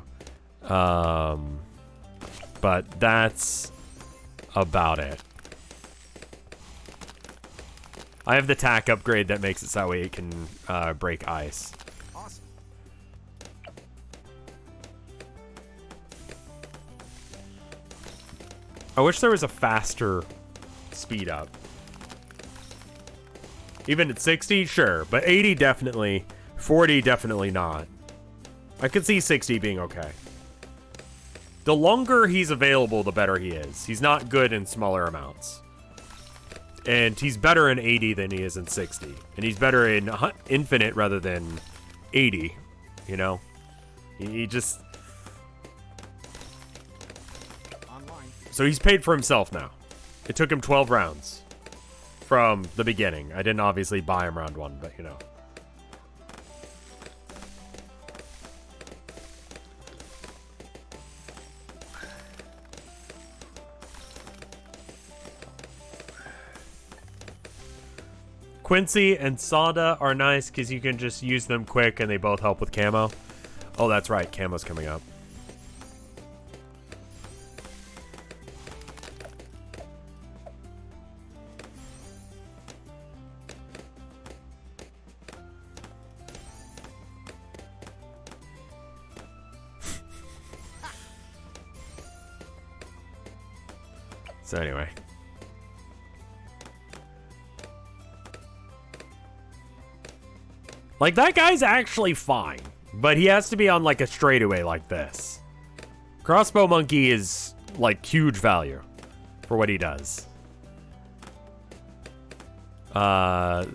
But that's about it. I have the tack upgrade that makes it so that way it can break ice. Awesome. I wish there was a faster speed up. Even at 60, sure, but 80 definitely, 40 definitely not. I could see 60 being okay. The longer he's available, the better he is. He's not good in smaller amounts. And he's better in 80 than he is in 60. And he's better in infinite rather than 80, you know? He just... Online. So he's paid for himself now. It took him 12 rounds from the beginning. I didn't obviously buy him round one, but you know. Quincy and Sada are nice because you can just use them quick and they both help with camo. Oh, that's right. Camo's coming up. So anyway. Like, that guy's actually fine, but he has to be on, like, a straightaway like this. Crossbow Monkey is, like, huge value for what he does.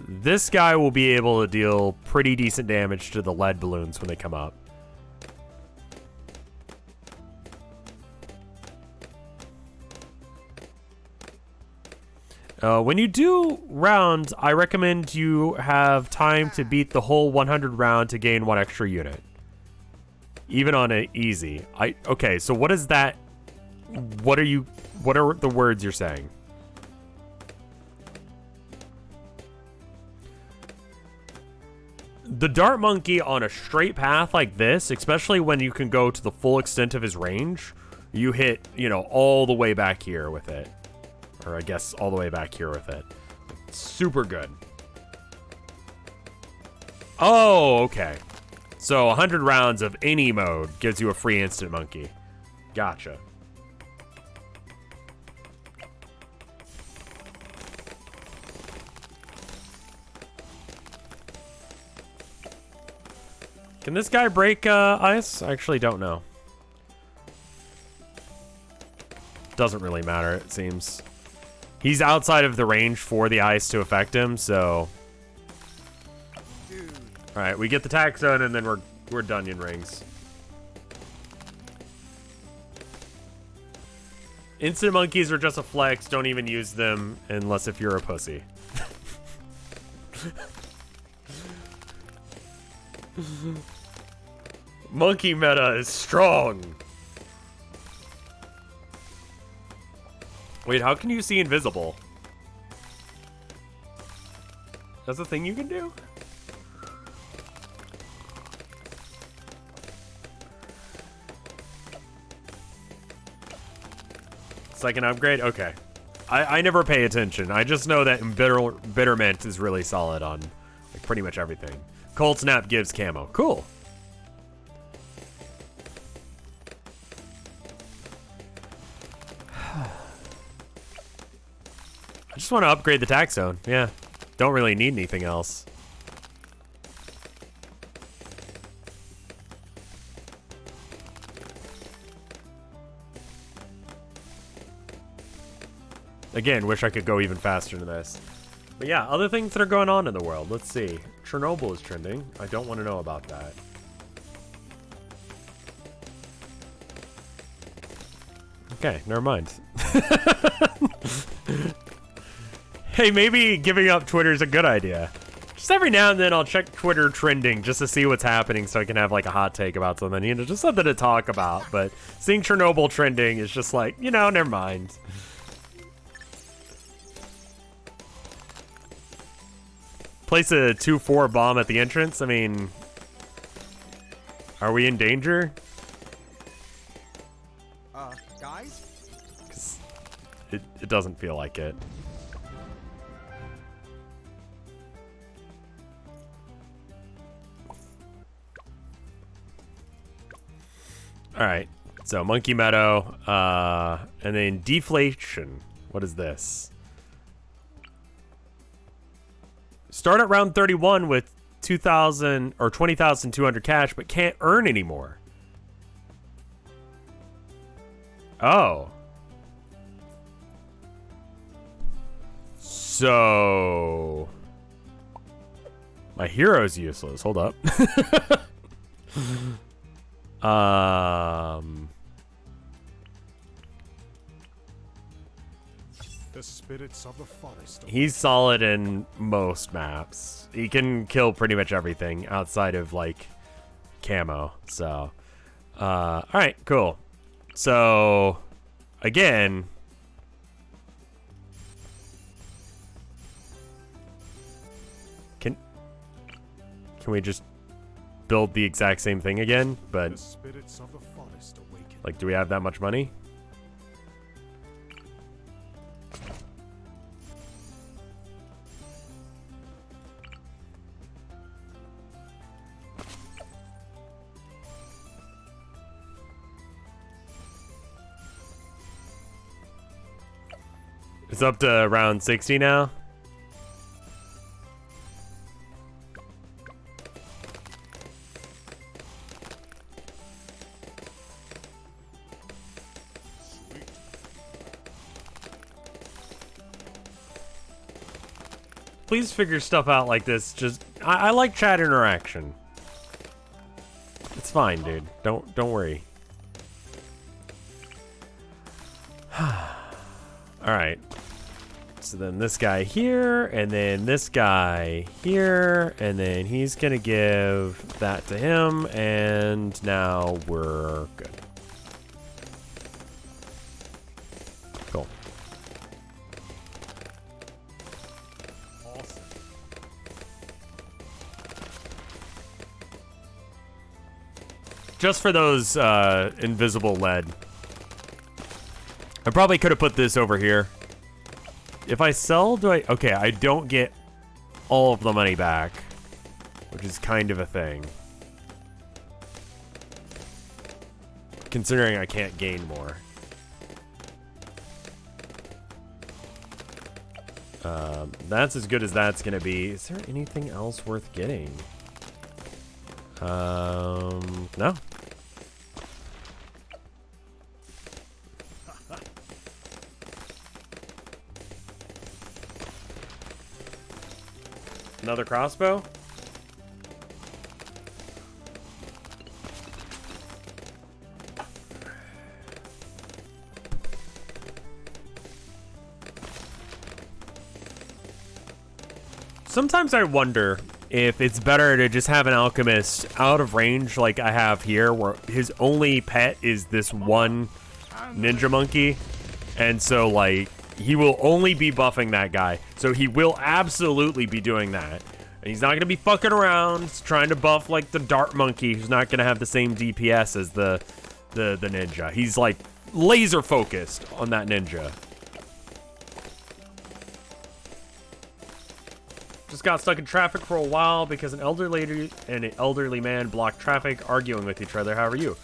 This guy will be able to deal pretty decent damage to the lead balloons when they come up. When you do rounds, I recommend you have time to beat the whole 100 round to gain 1 extra unit. Even on an easy. Okay, so what is that? What are the words you're saying? The Dart Monkey on a straight path like this, especially when you can go to the full extent of his range, you hit, you know, all the way back here with it. Or I guess all the way back here with it. Super good. Oh, okay. So 100 rounds of any mode gives you a free instant monkey. Gotcha. Can this guy break ice? I actually don't know. Doesn't really matter, it seems. He's outside of the range for the ice to affect him, so... Alright, we get the tax zone and then we're Dungeon Rings. Instant monkeys are just a flex. Don't even use them unless if you're a pussy. Monkey meta is strong. Wait, how can you see invisible? That's a thing you can do? It's like an upgrade? Okay. I never pay attention. I just know that Bittermint is really solid on like pretty much everything. Cold Snap gives camo. Cool. I just want to upgrade the tax zone. Yeah. Don't really need anything else. Again, wish I could go even faster than this. But yeah, other things that are going on in the world. Let's see. Chernobyl is trending. I don't want to know about that. Okay, never mind. Hey, maybe giving up Twitter is a good idea. Just every now and then I'll check Twitter trending just to see what's happening so I can have like a hot take about something. You know, just something to talk about. But seeing Chernobyl trending is just like, you know, never mind. Place a 2-4 bomb at the entrance? I mean, are we in danger? Guys? 'Cause it doesn't feel like it. Alright, so Monkey Meadow, and then Deflation. What is this? Start at round 31 with 2,000 or 20,200 cash, but can't earn anymore. Oh. So my hero's useless. Hold up. The spirits of the forest. He's solid in most maps. He can kill pretty much everything outside of like camo. So, all right, cool. So, again, can we just build the exact same thing again? But The spirits of the forest awaken. like, do we have that much money? It's up to round 60 now. Please figure stuff out like this. Just I like chat interaction. It's fine, dude. Don't worry. All right. So then this guy here, and then this guy here, and then he's gonna give that to him, and now we're good. Cool. Awesome. Just for those invisible lead. I probably could have put this over here. If I sell, do I... Okay, I don't get all of the money back, which is kind of a thing. Considering I can't gain more. That's as good as that's going to be. Is there anything else worth getting? No. Another crossbow? Sometimes I wonder if it's better to just have an alchemist out of range like I have here, where his only pet is this one ninja monkey. And so, like, he will only be buffing that guy. So he will absolutely be doing that. And he's not going to be fucking around trying to buff, like, the dart monkey, who's not going to have the same DPS as the ninja. He's, like, laser focused on that ninja. Just got stuck in traffic for a while because an elderly lady and an elderly man blocked traffic, arguing with each other. How are you?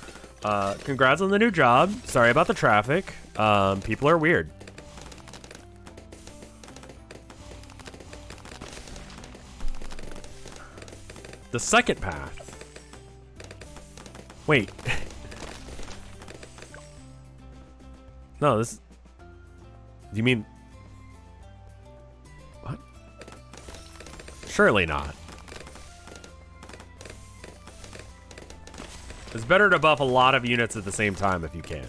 Congrats on the new job. Sorry about the traffic. People are weird. The second path. Wait. No, this... You mean... What? Surely not. It's better to buff a lot of units at the same time if you can.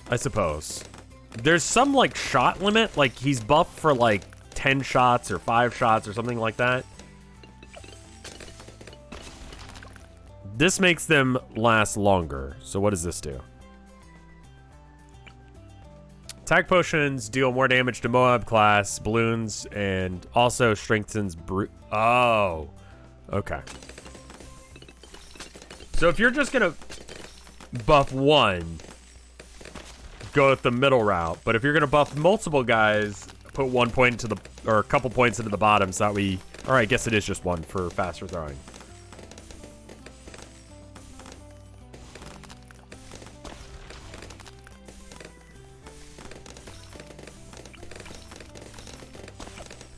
I suppose. There's some, like, shot limit. Like, he's buffed for, like, 10 shots or 5 shots or something like that. This makes them last longer. So what does this do? Attack potions deal more damage to Moab class, balloons, and also strengthens Oh. Okay. So if you're just gonna buff one, go with the middle route. But if you're gonna buff multiple guys, put 1 point into the, or a couple points into the bottom so that we, all right, I guess it is just one for faster throwing.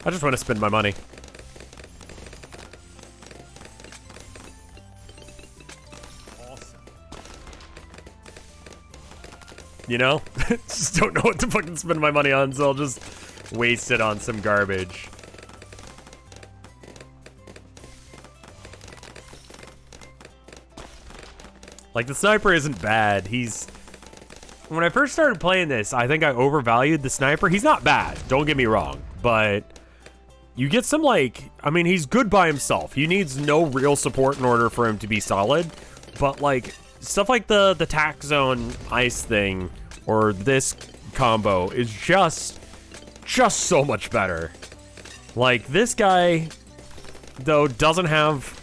I just want to spend my money. Awesome. You know? Just don't know what to fucking spend my money on, so I'll just waste it on some garbage. Like, the sniper isn't bad. He's... When I first started playing this, I think I overvalued the sniper. He's not bad, don't get me wrong, but... You get some, like, I mean, he's good by himself. He needs no real support in order for him to be solid. But, like, stuff like the tack zone ice thing or this combo is just so much better. Like, this guy, though, doesn't have...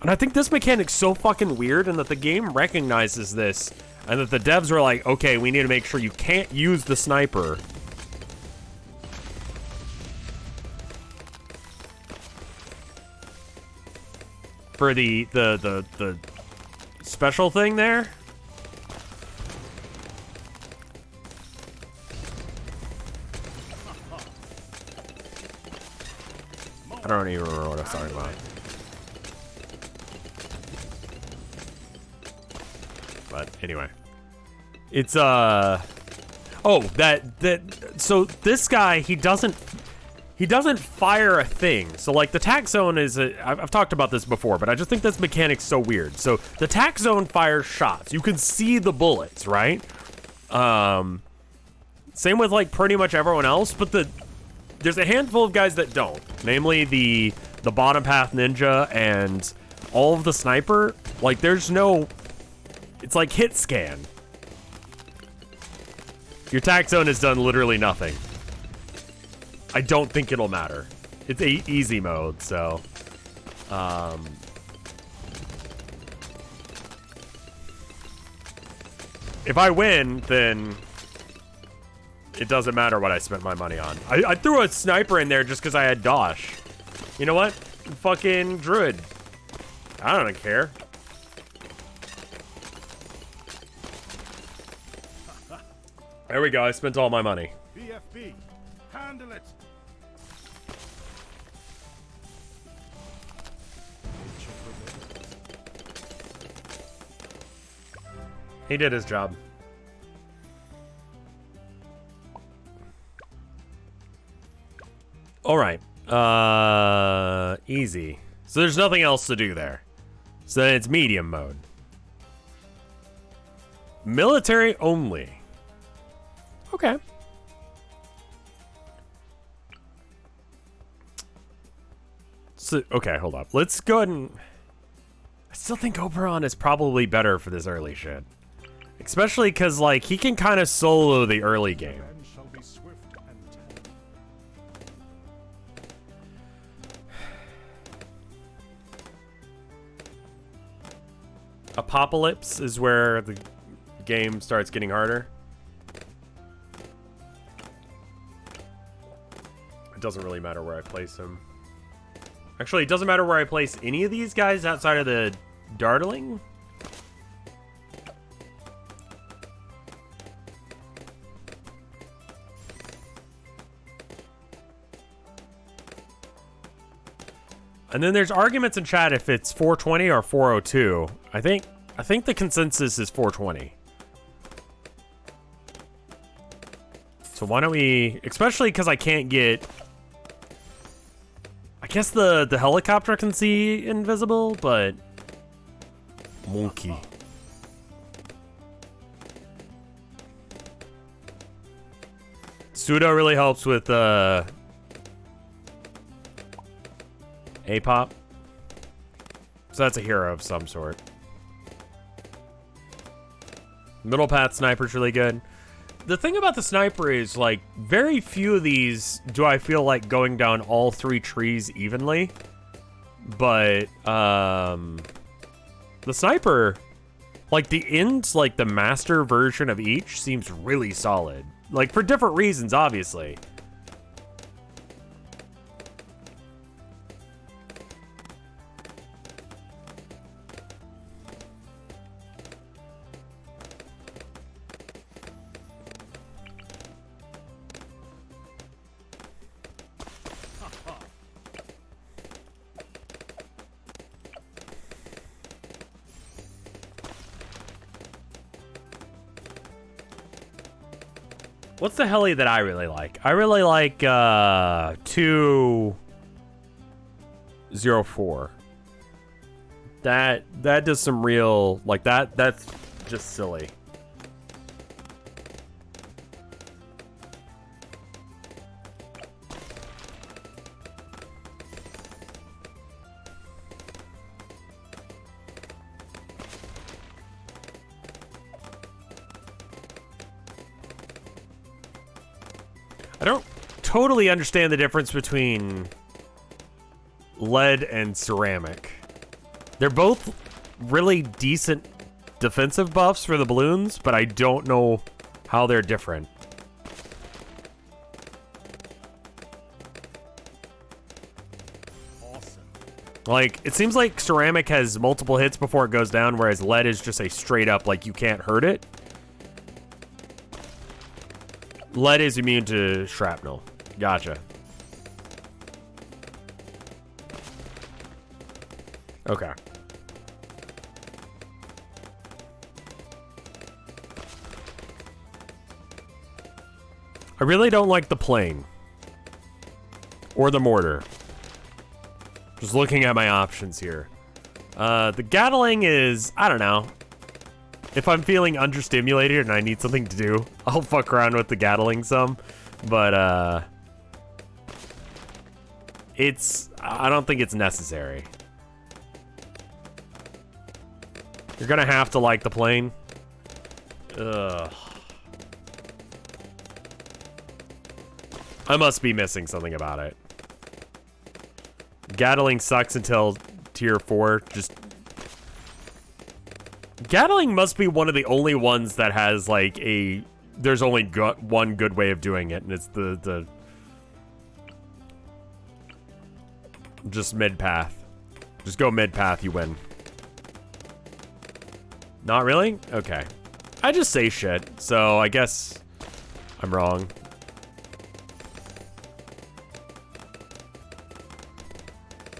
And I think this mechanic's so fucking weird, and that the game recognizes this, and that the devs are like, okay, we need to make sure you can't use the sniper. For the special thing there. I don't even remember what I was talking about. But anyway. It's oh, so this guy, he doesn't fire a thing. So, like, the tack zone is I've talked about this before, but I just think this mechanic's so weird. So, the tack zone fires shots. You can see the bullets, right? Same with, like, pretty much everyone else, but there's a handful of guys that don't. Namely, the bottom path ninja and all of the sniper. Like, there's no... It's like hit scan. Your tack zone has done literally nothing. I don't think it'll matter. It's easy mode, so... If I win, then... It doesn't matter what I spent my money on. I threw a sniper in there just because I had Dosh. You know what? Fucking Druid. I don't care. There we go, I spent all my money. BFB, handle it. He did his job. All right. Easy. So there's nothing else to do there. So then it's medium mode. Military only. Okay. So, okay, hold up. Let's go ahead and... I still think Oberon is probably better for this early shit. Especially because, like, he can kind of solo the early game. Men shall be swift and tender. Apocalypse is where the game starts getting harder. It doesn't really matter where I place him. Actually, it doesn't matter where I place any of these guys outside of the Dartling. And then there's arguments in chat if it's 420 or 402. I think the consensus is 420. So why don't we, especially because I can't get, I guess the helicopter can see invisible, but monkey. Pseudo really helps with A-pop. So that's a hero of some sort. Middle path sniper's really good. The thing about the sniper is, like, very few of these do I feel like going down all three trees evenly. But, the sniper, like, the ends, like, the master version of each seems really solid. Like, for different reasons, obviously. What's the heli that I really like? I really like 204. That does some real, like, that's just silly. I don't totally understand the difference between lead and ceramic. They're both really decent defensive buffs for the balloons, but I don't know how they're different. Awesome. Like, it seems like ceramic has multiple hits before it goes down, whereas lead is just a straight up, like, you can't hurt it. Lead is immune to shrapnel. Gotcha. Okay. I really don't like the plane. Or the mortar. Just looking at my options here. The Gatling is, I don't know. If I'm feeling understimulated and I need something to do, I'll fuck around with the Gatling some. But, I don't think it's necessary. You're gonna have to like the plane. Ugh. I must be missing something about it. Gatling sucks until tier 4. Just... Gatling must be one of the only ones that has, like, a... There's only one good way of doing it, and it's the just mid-path. Just go mid-path, you win. Not really? Okay. I just say shit, so I guess I'm wrong.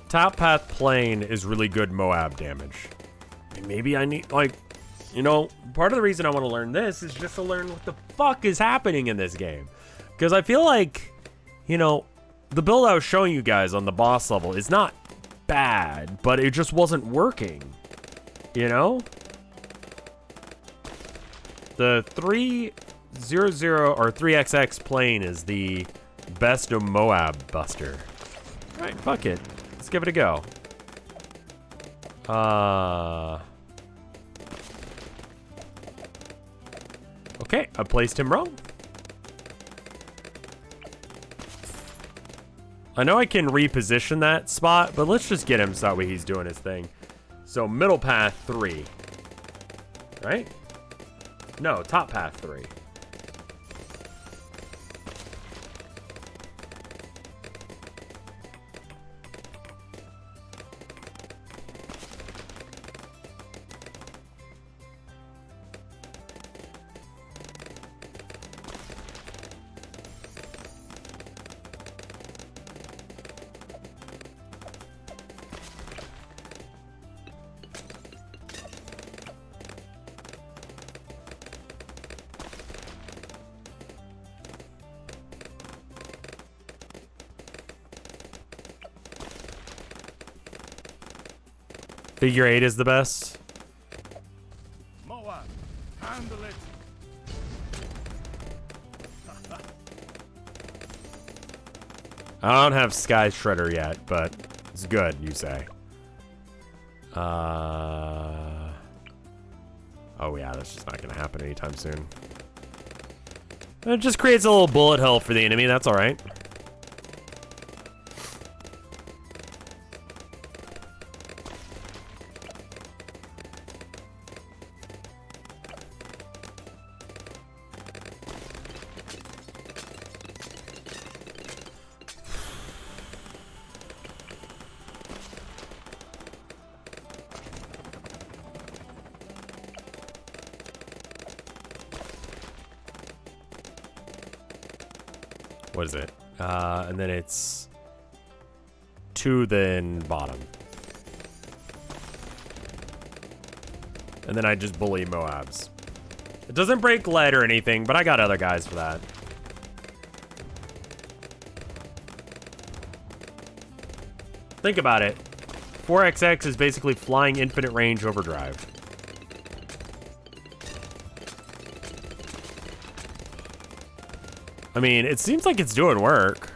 Top path plane is really good Moab damage. Maybe I need, like, you know, part of the reason I want to learn this is just to learn what the fuck is happening in this game. Because I feel like, you know, the build I was showing you guys on the boss level is not bad, but it just wasn't working, you know? The 300 or 3XX plane is the best of Moab Buster. Alright, fuck it. let's give it a go. Okay, I placed him wrong. I know I can reposition that spot, but let's just get him so that way he's doing his thing. So middle path 3. Right? No, top path 3. Figure 8 is the best. Moab, handle it. I don't have Sky Shredder yet, but it's good, you say. Oh yeah, that's just not gonna happen anytime soon. It just creates a little bullet hell for the enemy, that's alright. What is it? And then it's 2, then bottom. And then I just bully Moabs. It doesn't break lead or anything, but I got other guys for that. Think about it. 4XX is basically flying infinite range overdrive. I mean, it seems like it's doing work.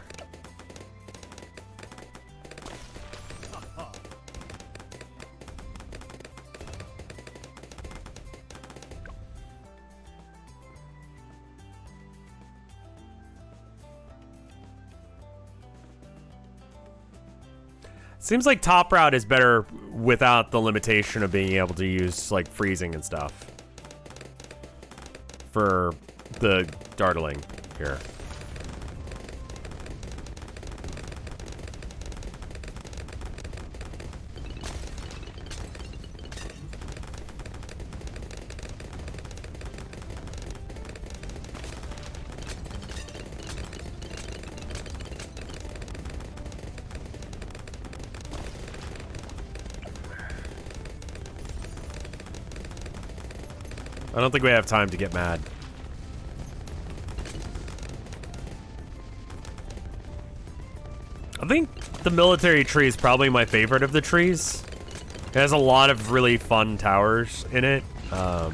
Seems like top route is better without the limitation of being able to use like freezing and stuff for the dartling here. I don't think we have time to get mad. I think the military tree is probably my favorite of the trees. It has a lot of really fun towers in it. I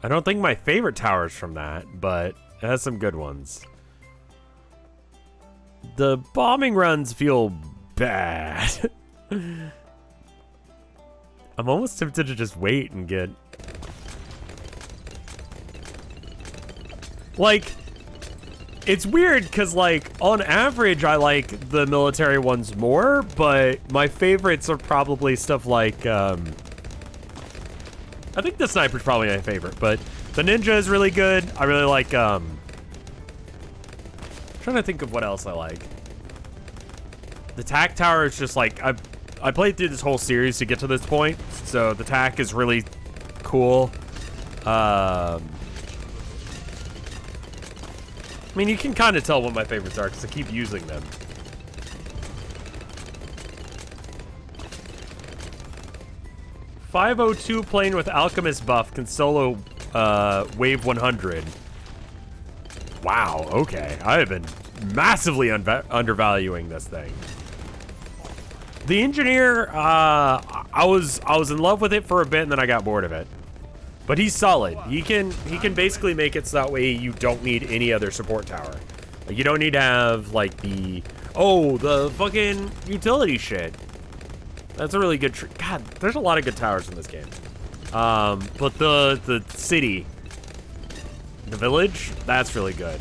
don't think my favorite tower is from that, but it has some good ones. The bombing runs feel bad. I'm almost tempted to just wait and get... Like, it's weird because, like, on average, I like the military ones more, but my favorites are probably stuff like, I think the sniper's probably my favorite, but the ninja is really good. I really like, I'm trying to think of what else I like. The TAC tower is just like, I played through this whole series to get to this point, so the TAC is really cool. I mean, you can kind of tell what my favorites are because I keep using them. .502 playing with Alchemist buff can solo Wave 100. Wow, okay. I have been massively undervaluing this thing. The engineer, I was in love with it for a bit and then I got bored of it. But he's solid. He can basically make it so that way you don't need any other support tower. Like, you don't need to have like the Oh, the fucking utility shit. That's a really good God, there's a lot of good towers in this game. But the city, the village, that's really good.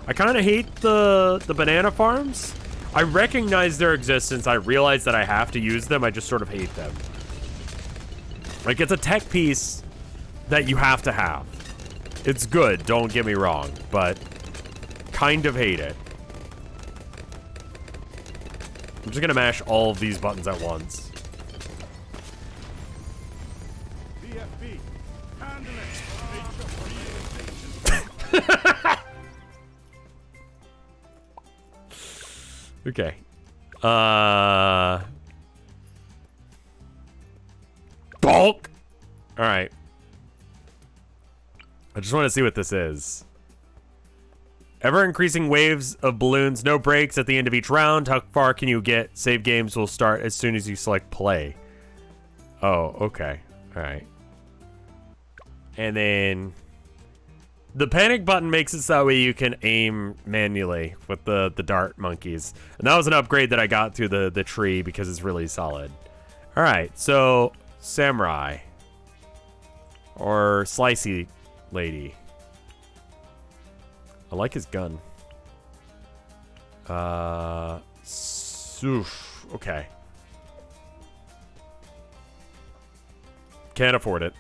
I kind of hate the banana farms. I recognize their existence. I realize that I have to use them. I just sort of hate them. Like, it's a tech piece that you have to have. It's good, don't get me wrong, but kind of hate it. I'm just gonna mash all of these buttons at once. DFB, handle it. Okay. Bulk! Alright. I just want to see what this is. Ever-increasing waves of balloons, no breaks at the end of each round. How far can you get? Save games will start as soon as you select play. Oh, okay. Alright. And then the panic button makes it so that way you can aim manually with the dart monkeys. And that was an upgrade that I got through the tree because it's really solid. Alright, so samurai. Or slicey lady. I like his gun. Okay. Can't afford it.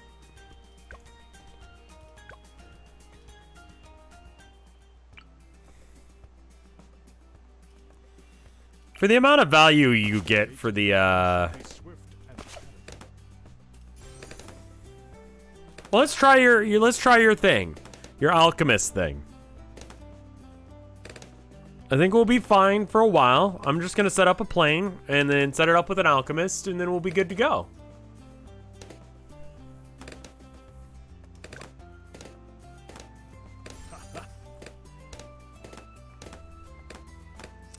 For the amount of value you get for the, well, let's try your thing. Your alchemist thing. I think we'll be fine for a while. I'm just gonna set up a plane and then set it up with an alchemist and then we'll be good to go.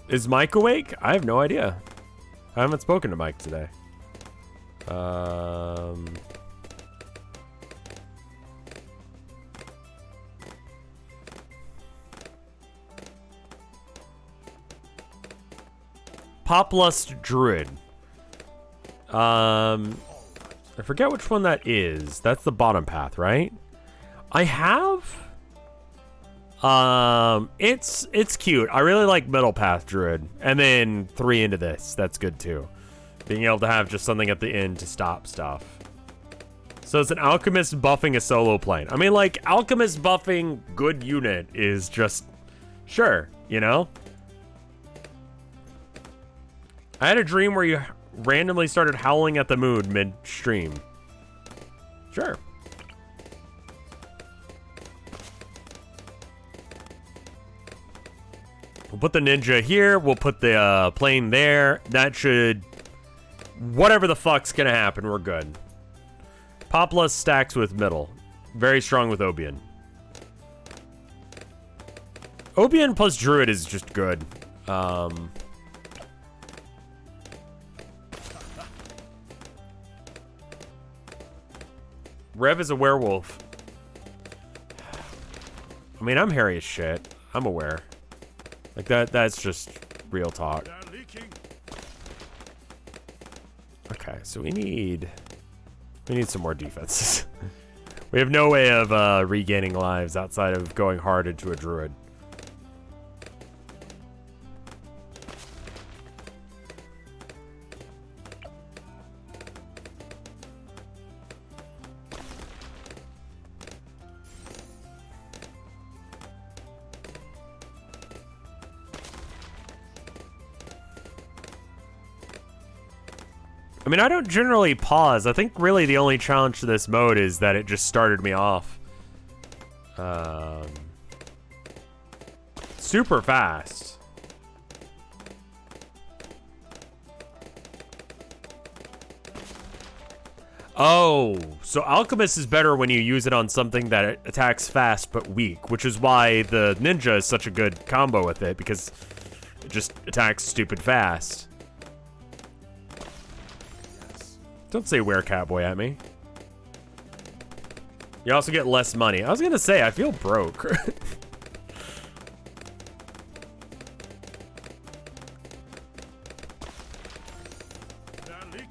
Is Mike awake? I have no idea. I haven't spoken to Mike today. Poplust Druid. I forget which one that is. That's the bottom path, right? I have. It's cute. I really like middle path Druid, and then 3 into this. That's good too. Being able to have just something at the end to stop stuff. So it's an alchemist buffing a solo plane. I mean, like, alchemist buffing good unit is just sure, you know. I had a dream where you randomly started howling at the moon mid-stream. Sure. We'll put the ninja here. We'll put the plane there. That should... Whatever the fuck's gonna happen, we're good. Populus stacks with middle. Very strong with Obion. Obion plus Druid is just good. Rev is a werewolf. I mean, I'm hairy as shit. I'm aware. Like, that's just real talk. Okay, so we need some more defenses. We have no way of regaining lives outside of going hard into a druid. I mean, I don't generally pause. I think really the only challenge to this mode is that it just started me off. Super fast. Oh, so Alchemist is better when you use it on something that attacks fast but weak, which is why the Ninja is such a good combo with it, because it just attacks stupid fast. Don't say were Catboy at me. You also get less money. I was gonna say, I feel broke.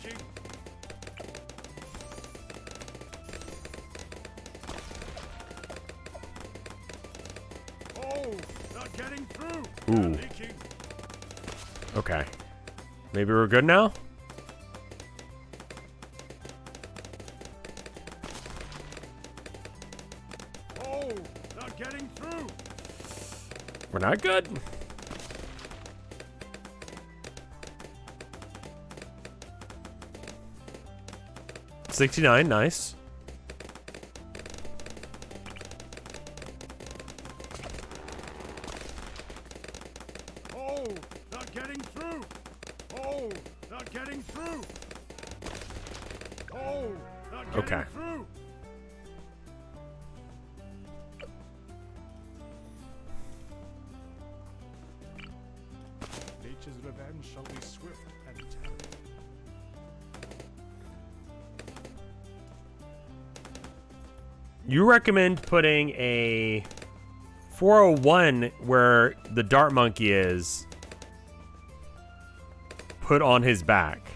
leaking. Oh, not getting through. They're Ooh. leaking. Okay. Maybe we're good now? Oh, not getting through. We're not good? $69, nice. Oh, not getting through. Oh, not getting through. Oh, not getting Okay. through. Nature's revenge shall be swift and terrible. You recommend putting a 401 where the dart monkey is put on his back.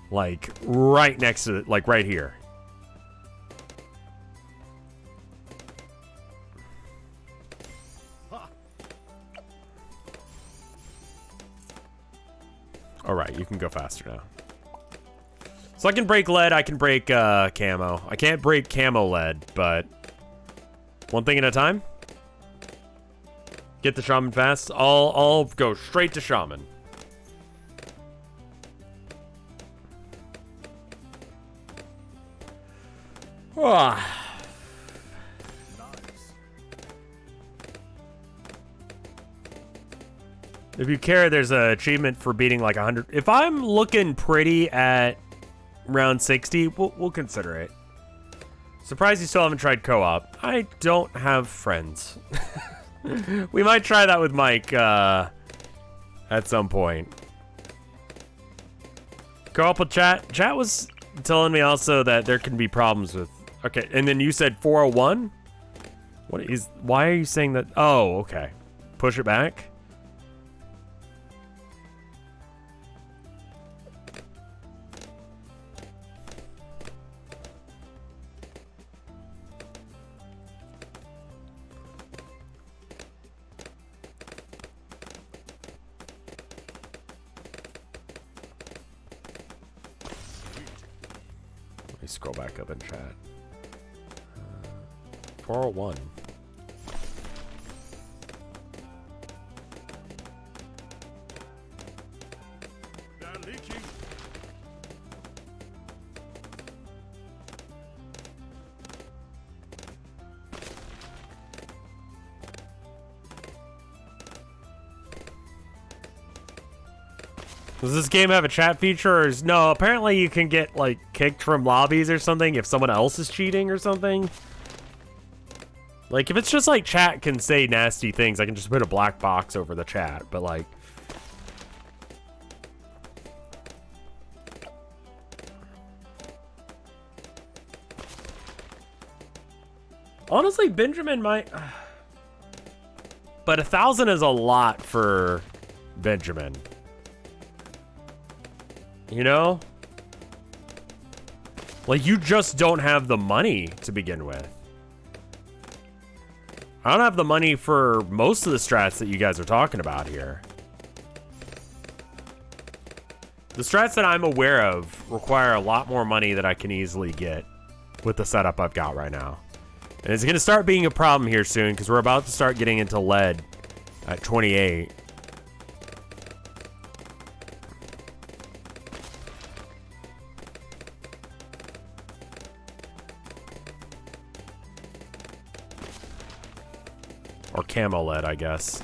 Like right next to it, like right here. Ha! All right, you can go faster now. So I can break lead, I can break camo. I can't break camo lead, but one thing at a time. Get the shaman fast. I'll go straight to shaman. Ah. Nice. If you care, there's an achievement for beating like 100. If I'm looking pretty at round 60, we'll consider it. Surprised you still haven't tried co-op. I don't have friends. We might try that with Mike at some point. Co-op with chat. Chat was telling me also that there can be problems with... Okay, and then you said 401? Why are you saying that? Oh, okay. Push it back? Let me scroll back up in chat. 401. They're leaking. Does this game have a chat feature or is... No, apparently you can get like kicked from lobbies or something if someone else is cheating or something. Like if it's just like chat can say nasty things, I can just put a black box over the chat, but like... Honestly, Benjamin might... But 1,000 is a lot for Benjamin. You know? Like, you just don't have the money to begin with. I don't have the money for most of the strats that you guys are talking about here. The strats that I'm aware of require a lot more money that I can easily get with the setup I've got right now. And it's going to start being a problem here soon because we're about to start getting into lead at 28. Or camo lead, I guess.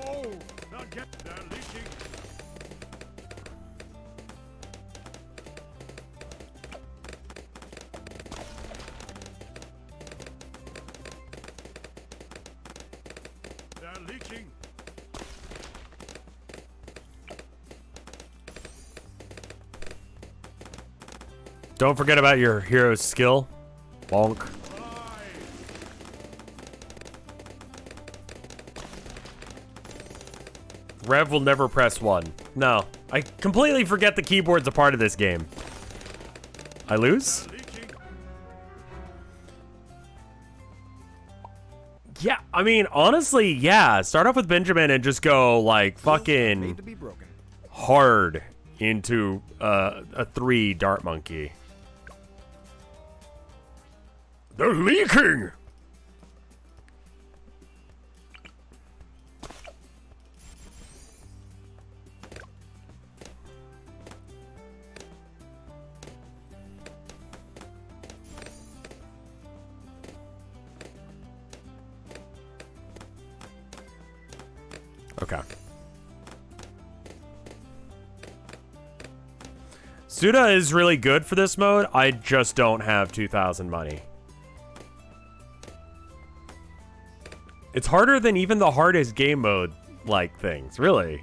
Oh, not get. They're leaking. They're leaking. Don't forget about your hero's skill. Bonk. Rev will never press 1. No. I completely forget the keyboard's a part of this game. I lose? They're leaking. Yeah, I mean, honestly, yeah. Start off with Benjamin and just go, like, Made fucking to be broken. hard into a 3 dart monkey. They're leaking! Okay. Suda is really good for this mode. I just don't have 2,000 money. It's harder than even the hardest game mode like things, really.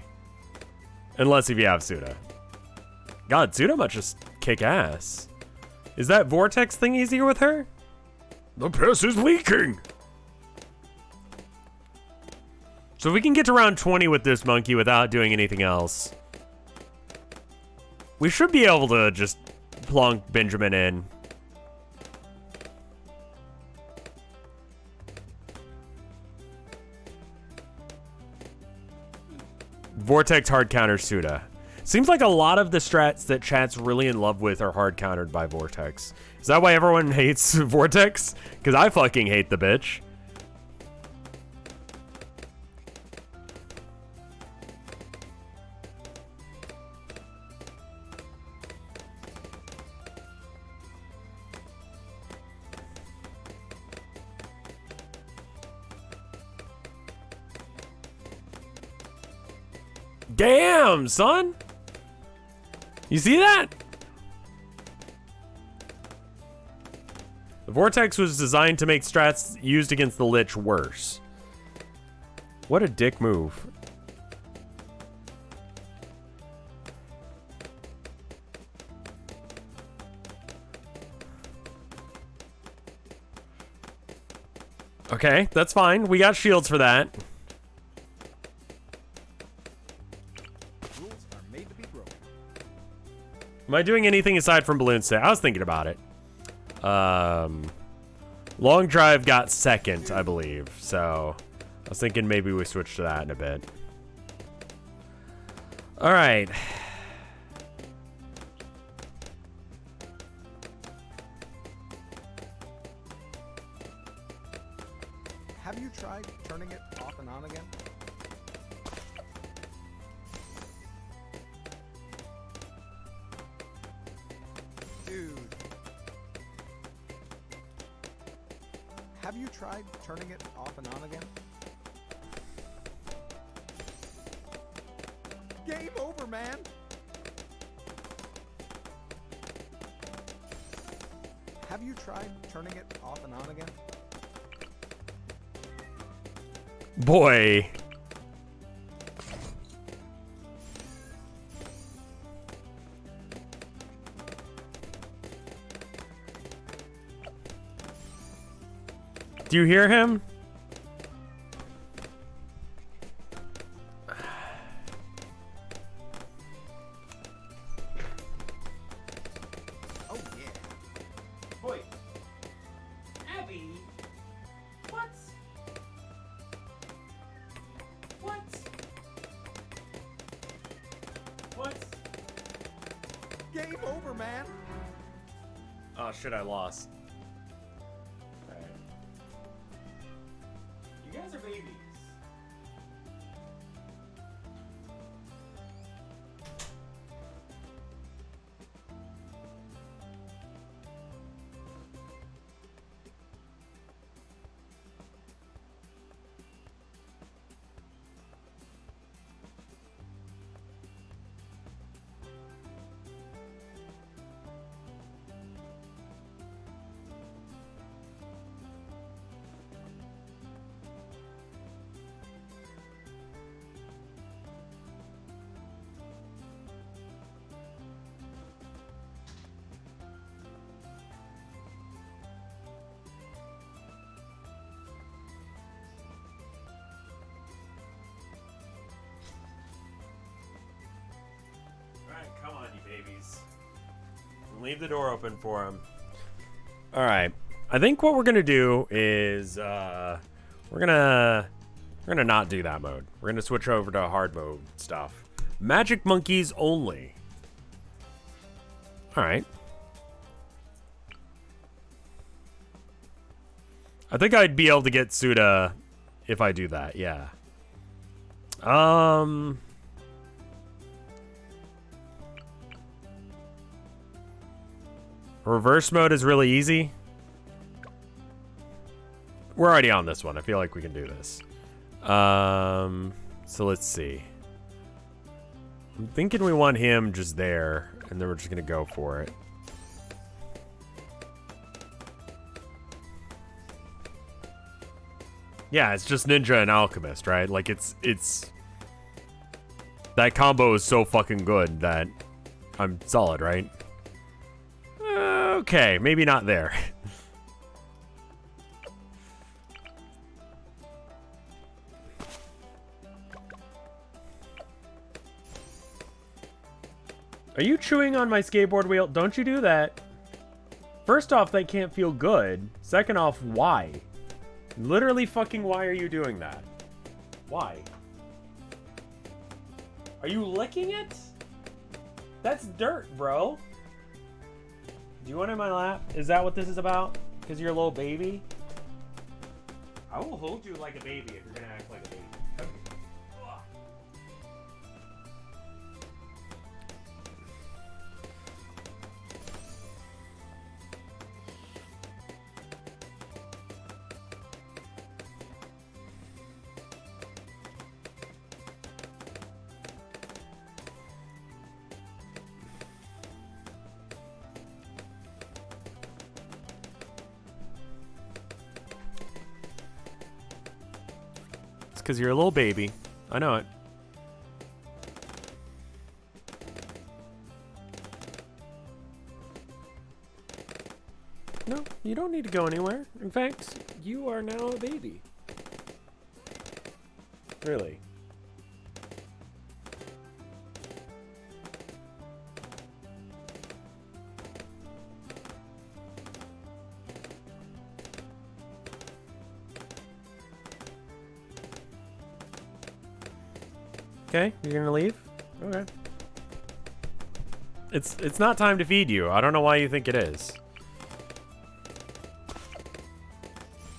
Unless if you have Suda. God, Suda must just kick ass. Is that vortex thing easier with her? The piss is leaking. So if we can get to round 20 with this monkey without doing anything else, we should be able to just plonk Benjamin in. Vortex hard counter Suda. Seems like a lot of the strats that chat's really in love with are hard countered by Vortex. Is that why everyone hates Vortex? Because I fucking hate the bitch. Damn, son! You see that? The Vortex was designed to make strats used against the Lich worse. What a dick move. Okay, that's fine. We got shields for that. Rules are made to be broken. Am I doing anything aside from Bloons TD? I was thinking about it. Long Drive got second, I believe. So I was thinking maybe we switch to that in a bit. All right. Have you tried turning it off and on again? Dude. Have you tried turning it off and on again? Game over, man! Have you tried turning it off and on again? Boy. Do you hear him? Oh yeah. Boy. Abby. What? What? What? Game over, man! Oh shit, I lost. Alright. You guys are babies. please. Leave the door open for him. All right. I think what we're gonna do is we're gonna not do that mode. We're gonna switch over to hard mode stuff. Magic monkeys only. All right. I think I'd be able to get Suda if I do that. Yeah. Reverse mode is really easy. We're already on this one. I feel like we can do this. So let's see. I'm thinking we want him just there, and then we're just gonna go for it. Yeah, it's just Ninja and Alchemist, right? Like it's that combo is so fucking good that I'm solid, right? Okay, maybe not there. Are you chewing on my skateboard wheel? Don't you do that. First off, that can't feel good. Second off, why? Literally fucking why are you doing that? Why? Are you licking it? That's dirt, bro. Do you want it in my lap? Is that what this is about? Because you're a little baby? I will hold you like a baby if you're gonna act like a baby. Okay. Because you're a little baby. I know it. No, you don't need to go anywhere. In fact, you are now a baby. Really. Okay, you're gonna leave? Okay. It's not time to feed you. I don't know why you think it is.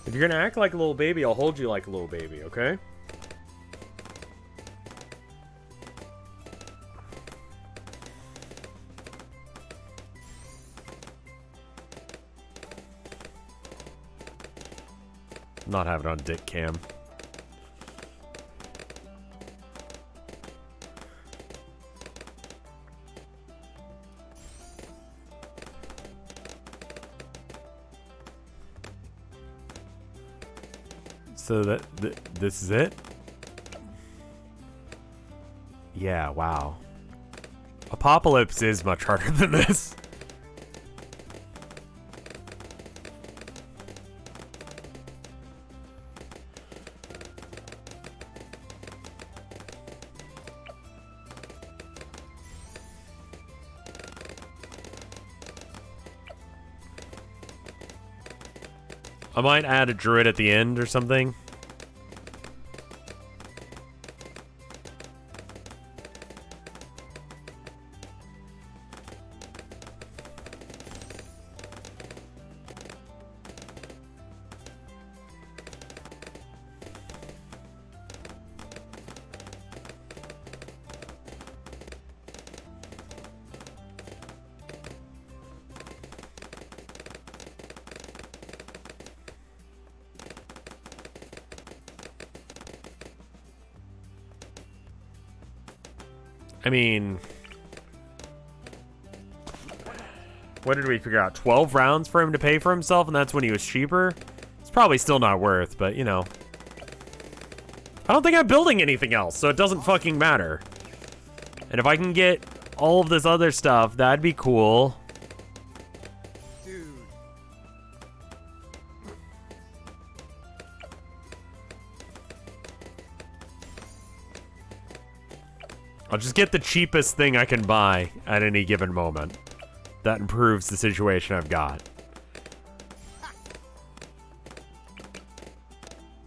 If you're gonna act like a little baby, I'll hold you like a little baby, okay? Not have it on dick cam. So this is it? Yeah, wow. Apocalypse is much harder than this. I might add a druid at the end or something. I mean, what did we figure out? 12 rounds for him to pay for himself, and that's when he was cheaper? It's probably still not worth, but, you know. I don't think I'm building anything else, so it doesn't fucking matter. And if I can get all of this other stuff, that'd be cool. Dude. I'll just get the cheapest thing I can buy at any given moment. That improves the situation I've got.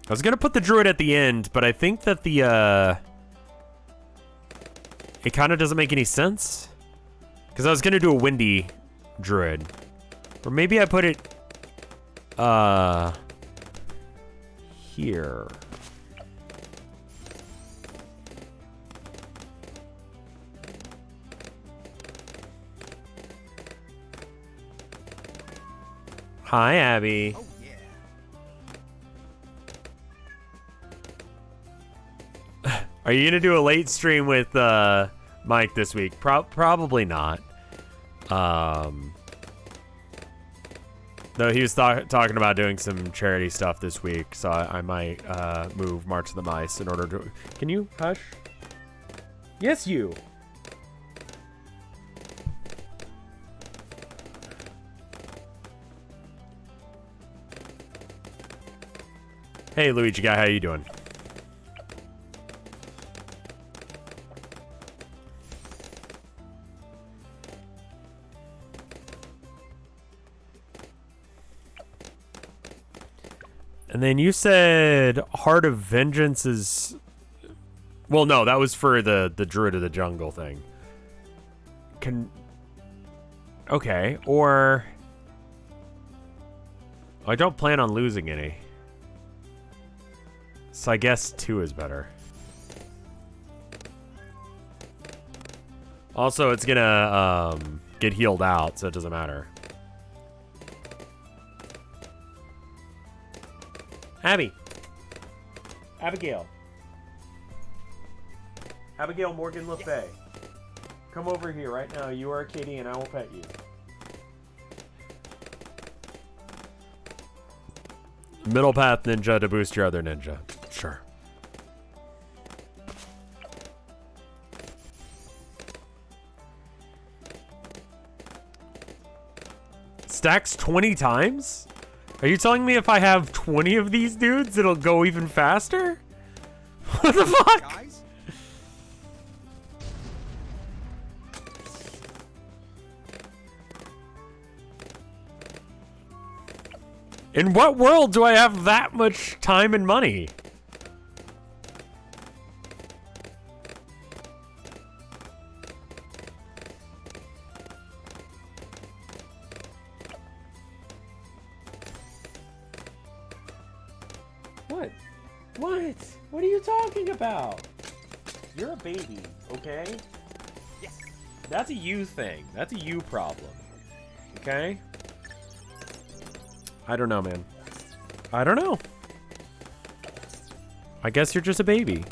I was gonna put the druid at the end, but I think that the, it kind of doesn't make any sense. Because I was gonna do a windy druid. Or maybe I put it, here. Hi, Abby. Oh yeah. Are you gonna do a late stream with Mike this week? Probably not. Though he was talking about doing some charity stuff this week, so I might move March of the Mice in order to. Can you hush? Yes, you. Hey, Luigi guy, how you doing? And then you said Heart of Vengeance is... Well, no, that was for the Druid of the Jungle thing. Okay, or... I don't plan on losing any. So I guess 2 is better. Also, it's gonna get healed out, so it doesn't matter. Abby. Abigail. Abigail Morgan Le Fay. Come over here right now. You are Katie and I will pet you. Middle path ninja to boost your other ninja. Sure. Stacks 20 times? Are you telling me if I have 20 of these dudes, it'll go even faster? What the fuck? Guys? In what world do I have that much time and money? What? What? What are you talking about? You're a baby, okay? Yes. That's a you thing. That's a you problem. Okay? I don't know, man. I don't know. I guess you're just a baby.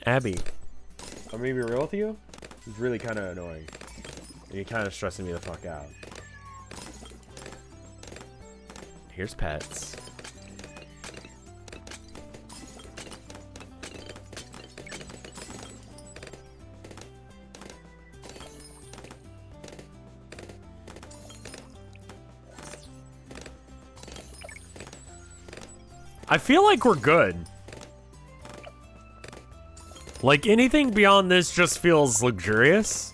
Abby, I'm gonna be real with you. It's really kind of annoying. And you're kind of stressing me the fuck out. Here's pets. I feel like we're good. Like, anything beyond this just feels luxurious.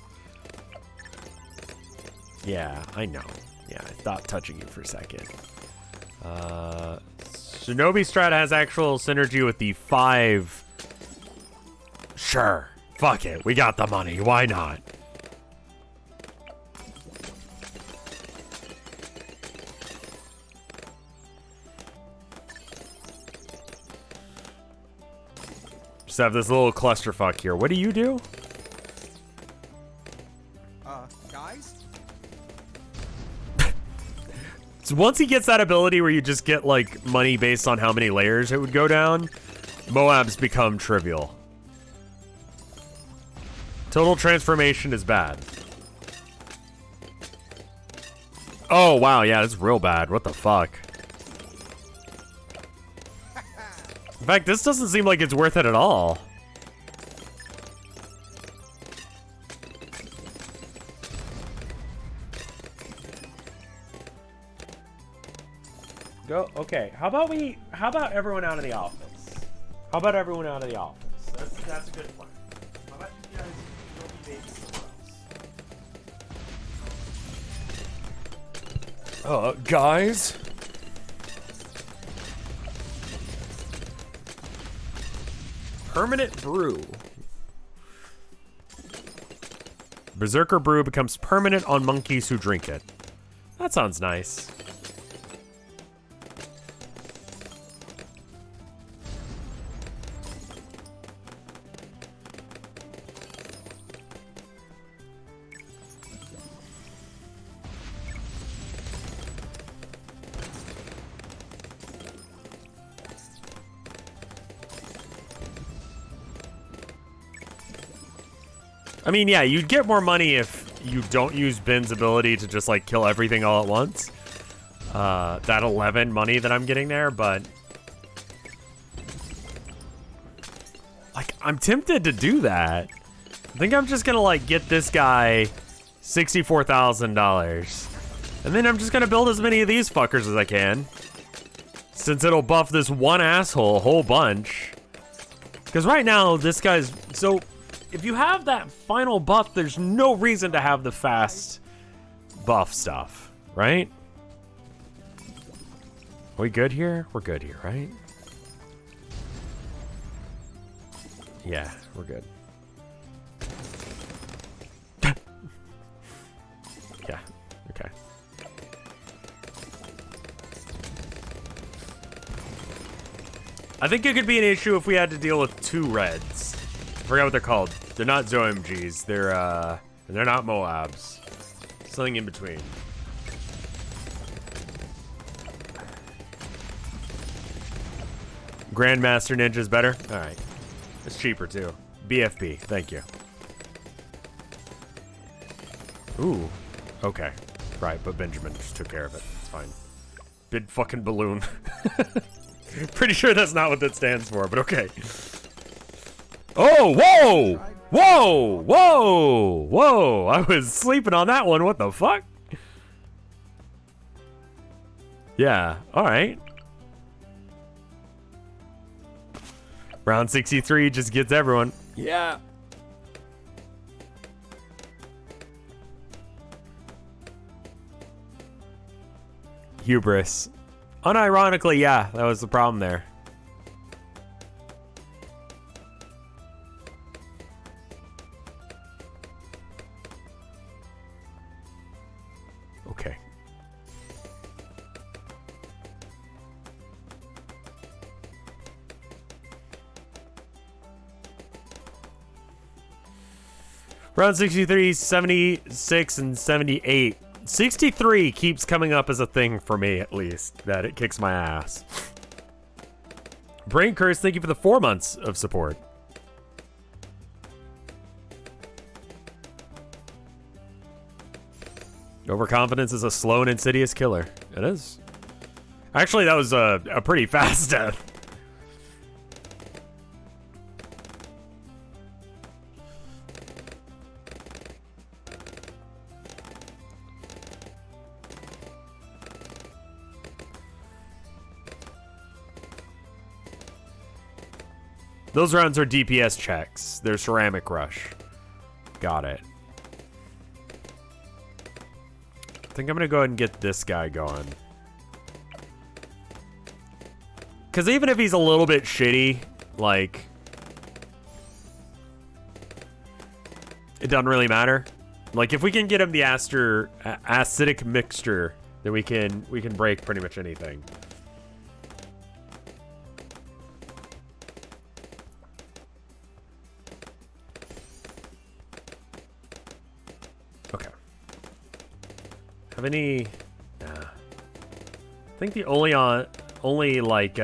Yeah, I know. Yeah, I stopped touching you for a second. Shinobi Strat has actual synergy with the 5. Sure. Fuck it. We got the money. Why not? Just have this little clusterfuck here. What do you do? Guys? So once he gets that ability where you just get, like, money based on how many layers it would go down, Moabs become trivial. Total transformation is bad. Oh, wow, yeah, that's real bad. What the fuck? In fact, this doesn't seem like it's worth it at all. Go. Okay. How about everyone out of the office? How about everyone out of the office? That's a good plan. How about you guys go be babies somewhere else? Guys. Permanent brew. Berserker brew becomes permanent on monkeys who drink it. That sounds nice. I mean, yeah, you'd get more money if you don't use Ben's ability to just, like, kill everything all at once. That 11 money that I'm getting there, but... like, I'm tempted to do that. I think I'm just gonna, like, get this guy $64,000. And then I'm just gonna build as many of these fuckers as I can. Since it'll buff this one asshole a whole bunch. Because right now, this guy's... so... if you have that final buff, there's no reason to have the fast buff stuff, right? Are we good here? We're good here, right? Yeah, we're good. Yeah, okay. I think it could be an issue if we had to deal with 2 reds. I forgot what they're called. They're not ZOMGs. They're not Moabs. Something in between. Grandmaster Ninja's better? Alright. It's cheaper too. BFB, thank you. Ooh. Okay. Right, but Benjamin just took care of it. It's fine. Big fucking balloon. Pretty sure that's not what that stands for, but okay. Oh, whoa! Whoa! Whoa! Whoa! I was sleeping on that one. What the fuck? Yeah. Alright. Round 63 just gets everyone. Yeah. Hubris. Unironically, yeah, that was the problem there. Okay. Round 63, 76, and 78. 63 keeps coming up as a thing for me, at least, that it kicks my ass. Brain Curse, thank you for the 4 months of support. Overconfidence is a slow and insidious killer. It is. Actually, that was a pretty fast death. Those rounds are DPS checks. They're Ceramic Rush. Got it. I think I'm gonna go ahead and get this guy going. Because even if he's a little bit shitty, like... it doesn't really matter. Like, if we can get him the acidic mixture, then we can break pretty much anything. Okay. Have any... nah. I think the only like,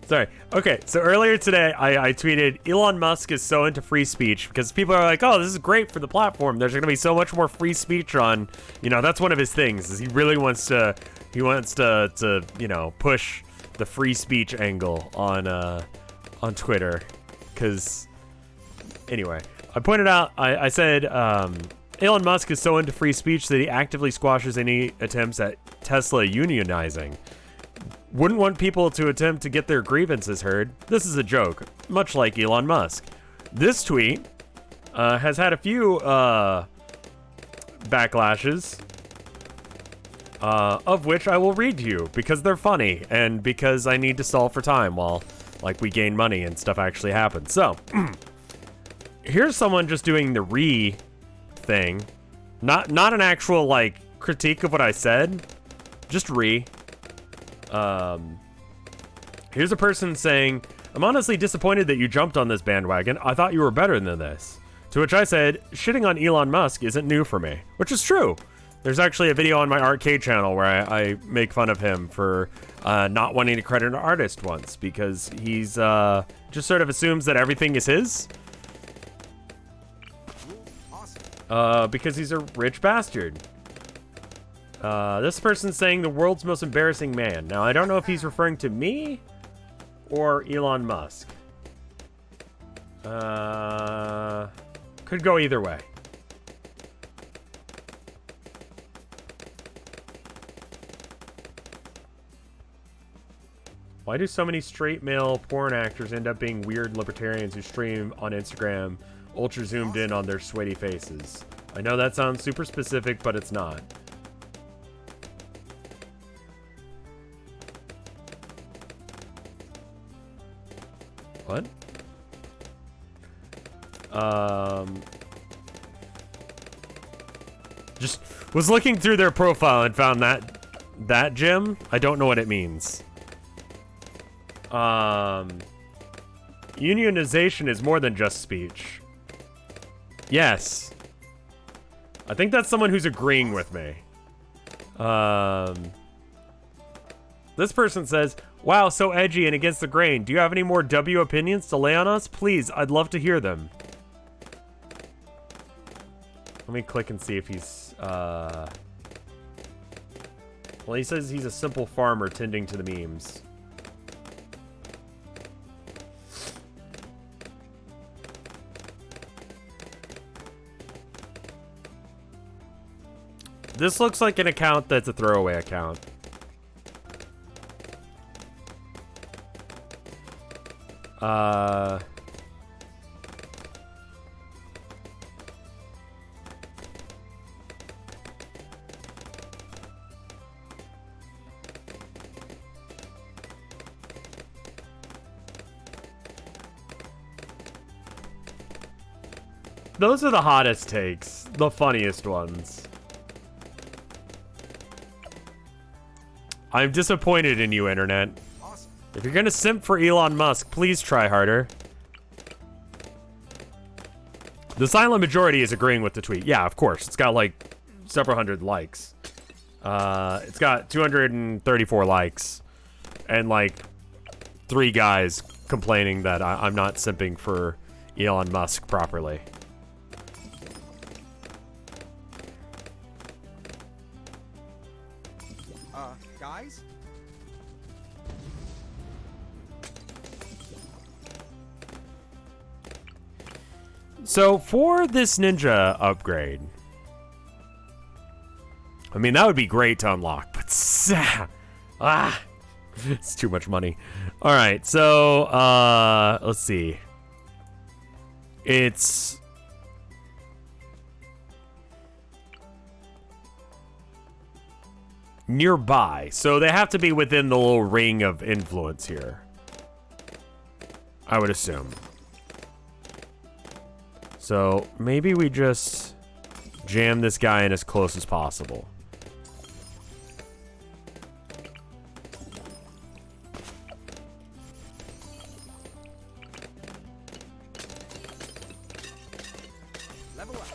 sorry. Okay, so earlier today, I tweeted, Elon Musk is so into free speech because people are like, oh, this is great for the platform. There's going to be so much more free speech on, you know, that's one of his things, is he really wants to, you know, push the free speech angle on Twitter. because anyway, I pointed out, I said Elon Musk is so into free speech that he actively squashes any attempts at Tesla unionizing. Wouldn't want people to attempt to get their grievances heard. This is a joke, much like Elon Musk. This tweet has had a few backlashes, of which I will read to you because they're funny and because I need to stall for time while like we gain money and stuff actually happens. So here's someone just doing the thing, not an actual like critique of what I said, just here's a person saying, I'm honestly disappointed that you jumped on this bandwagon. I thought you were better than this. To which I said, shitting on Elon Musk isn't new for me, which is true. There's actually a video on my arcade channel where I make fun of him for not wanting to credit an artist once because he's just sort of assumes that everything is his. Because he's a rich bastard. This person's saying the world's most embarrassing man. Now, I don't know if he's referring to me or Elon Musk. Could go either way. Why do so many straight male porn actors end up being weird libertarians who stream on Instagram, ultra zoomed in on their sweaty faces? I know that sounds super specific, but it's not. What? Just was looking through their profile and found that gym. I don't know what it means. Unionization is more than just speech. Yes. I think that's someone who's agreeing with me. This person says, wow, so edgy and against the grain. Do you have any more W opinions to lay on us? Please, I'd love to hear them. Let me click and see if he's, well, he says he's a simple farmer tending to the memes. This looks like an account that's a throwaway account. Those are the hottest takes, the funniest ones. I'm disappointed in you, internet. Awesome. If you're gonna simp for Elon Musk, please try harder. The silent majority is agreeing with the tweet. Yeah, of course. It's got like several hundred likes. It's got 234 likes. And like 3 guys complaining that I'm not simping for Elon Musk properly. Guys? So for this ninja upgrade, I mean, that would be great to unlock, but it's too much money. All right, so let's see. It's nearby, so they have to be within the little ring of influence here, I would assume. So maybe we just jam this guy in as close as possible. Level up.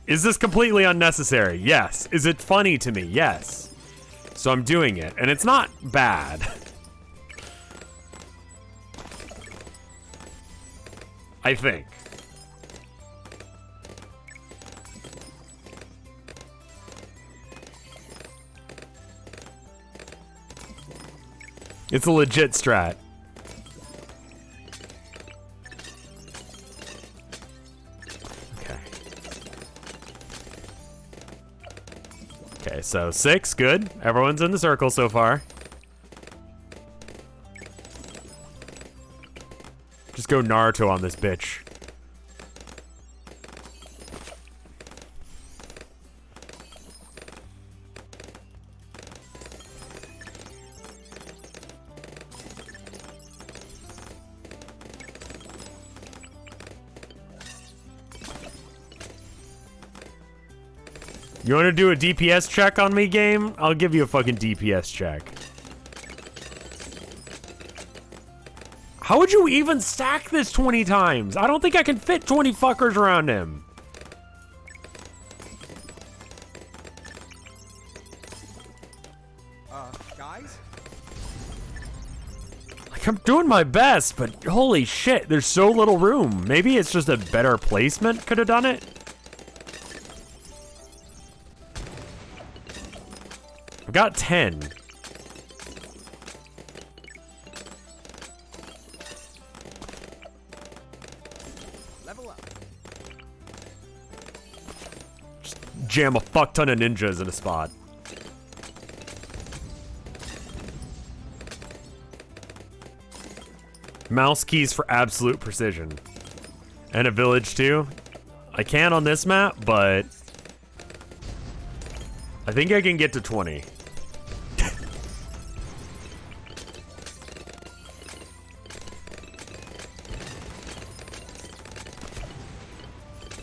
Is this completely unnecessary? Yes. Is it funny to me? Yes. So I'm doing it, and it's not bad. I think. It's a legit strat. Okay. Okay, so 6, good. Everyone's in the circle so far. Just go Naruto on this bitch. You want to do a DPS check on me, game? I'll give you a fucking DPS check. How would you even stack this 20 times? I don't think I can fit 20 fuckers around him. Guys? Like, I'm doing my best, but holy shit, there's so little room. Maybe it's just a better placement could have done it. I've got 10. Level up. Just jam a fuck ton of ninjas in a spot. Mouse keys for absolute precision. And a village too. I can on this map, but I think I can get to 20.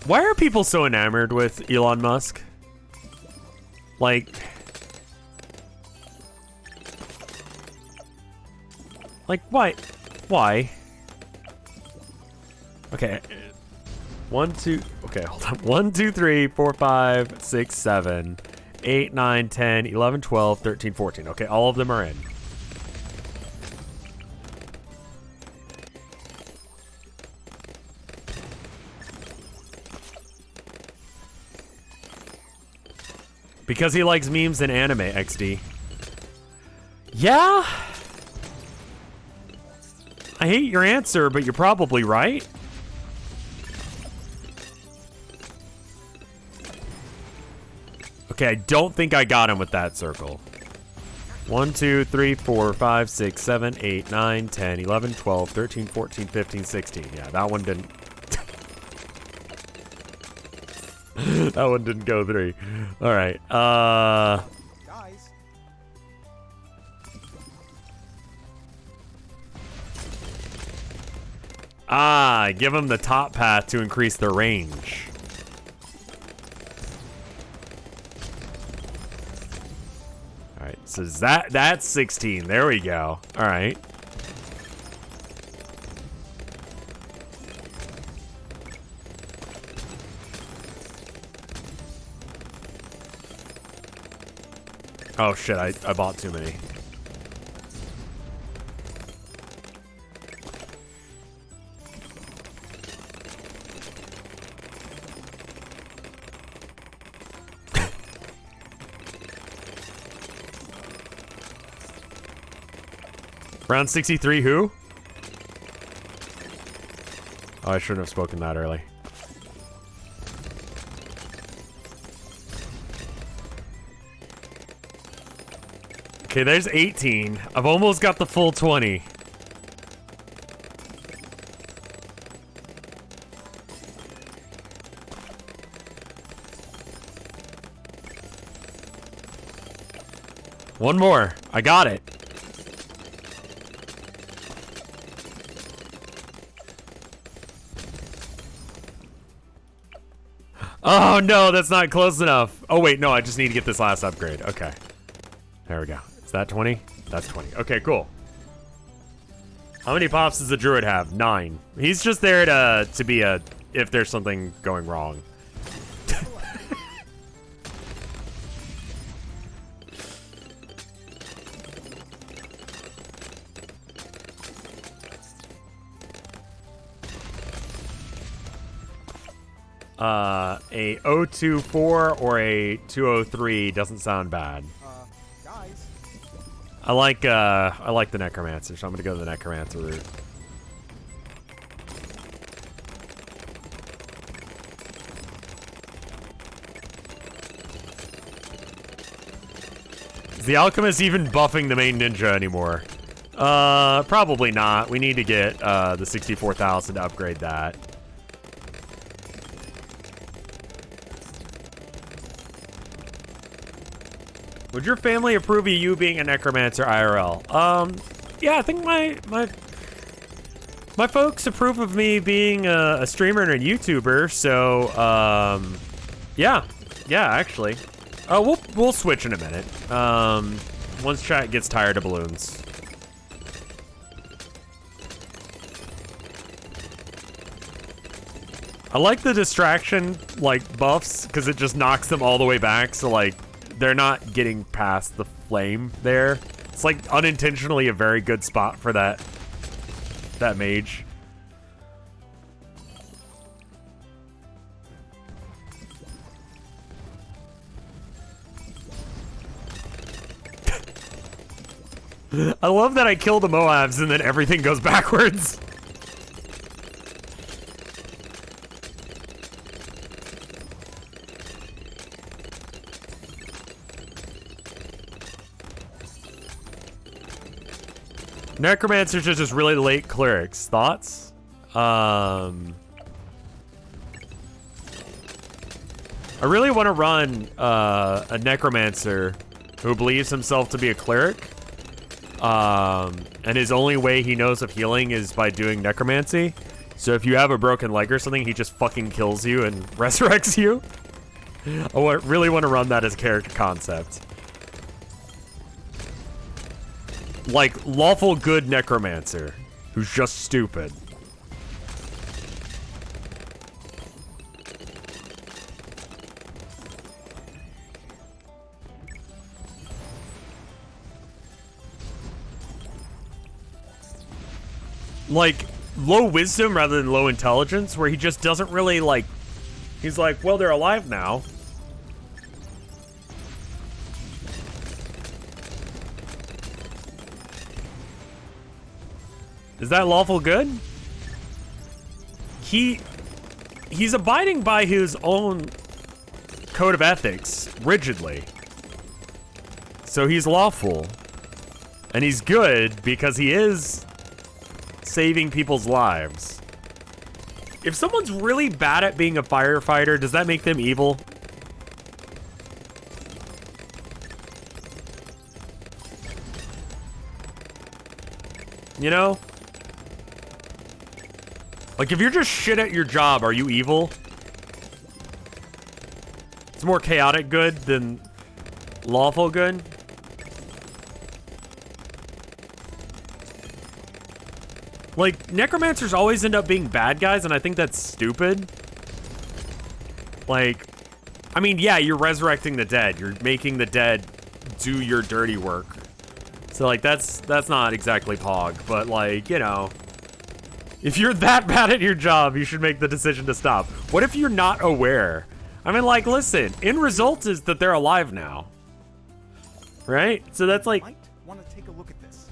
Why are people so enamored with Elon Musk? Like, why? Why? Okay. 1, 2, okay, hold on. 1, 2, 3, 4, 5, 6, 7, 8, 9, 10, 11, 12, 13, 14. Okay, all of them are in. Because he likes memes and anime, XD. Yeah? I hate your answer, but you're probably right. Okay, I don't think I got him with that circle. 1, 2, 3, 4, 5, 6, 7, 8, 9, 10, 11, 12, 13, 14, 15, 16. Yeah, that one didn't. That one didn't go through. All right. Guys. Give them the top path to increase their range. All right, so that's 16. There we go. All right. Oh shit, I bought too many. Round 63, who? Oh, I shouldn't have spoken that early. Okay, there's 18. I've almost got the full 20. One more. I got it. Oh no, that's not close enough. Oh wait, no, I just need to get this last upgrade. Okay. There we go. Is that 20? That's 20. Okay, cool. How many pops does the druid have? 9. He's just there to be a if there's something going wrong. A 024 or a 203 doesn't sound bad. Guys. I like the necromancer, so I'm gonna go to the necromancer route. Is the alchemist even buffing the main ninja anymore? Probably not. We need to get the 64,000 to upgrade that. Would your family approve of you being a necromancer IRL? Yeah, I think my folks approve of me being a streamer and a YouTuber. So, yeah, actually, we'll switch in a minute. Once chat gets tired of balloons. I like the distraction like buffs because it just knocks them all the way back. So like. They're not getting past the flame there. It's like unintentionally a very good spot for that mage. I love that I kill the Moabs and then everything goes backwards. Necromancers are just really late clerics. Thoughts? I really want to run a necromancer who believes himself to be a cleric. And his only way he knows of healing is by doing necromancy. So if you have a broken leg or something, he just fucking kills you and resurrects you. I really want to run that as a character concept. Like, lawful good necromancer, who's just stupid. Like, low wisdom rather than low intelligence, where he just doesn't really, like... He's like, well, they're alive now. Is that lawful good? He's abiding by his own code of ethics rigidly. So he's lawful. And he's good because he is saving people's lives. If someone's really bad at being a firefighter, does that make them evil? You know? Like, if you're just shit at your job, are you evil? It's more chaotic good than lawful good. Like, necromancers always end up being bad guys, and I think that's stupid. Like, I mean, yeah, you're resurrecting the dead. You're making the dead do your dirty work. So, like, that's not exactly pog, but, like, you know... If you're that bad at your job, you should make the decision to stop. What if you're not aware? I mean, like, listen, end result is that they're alive now. Right? So that's like... Might want to take a look at this.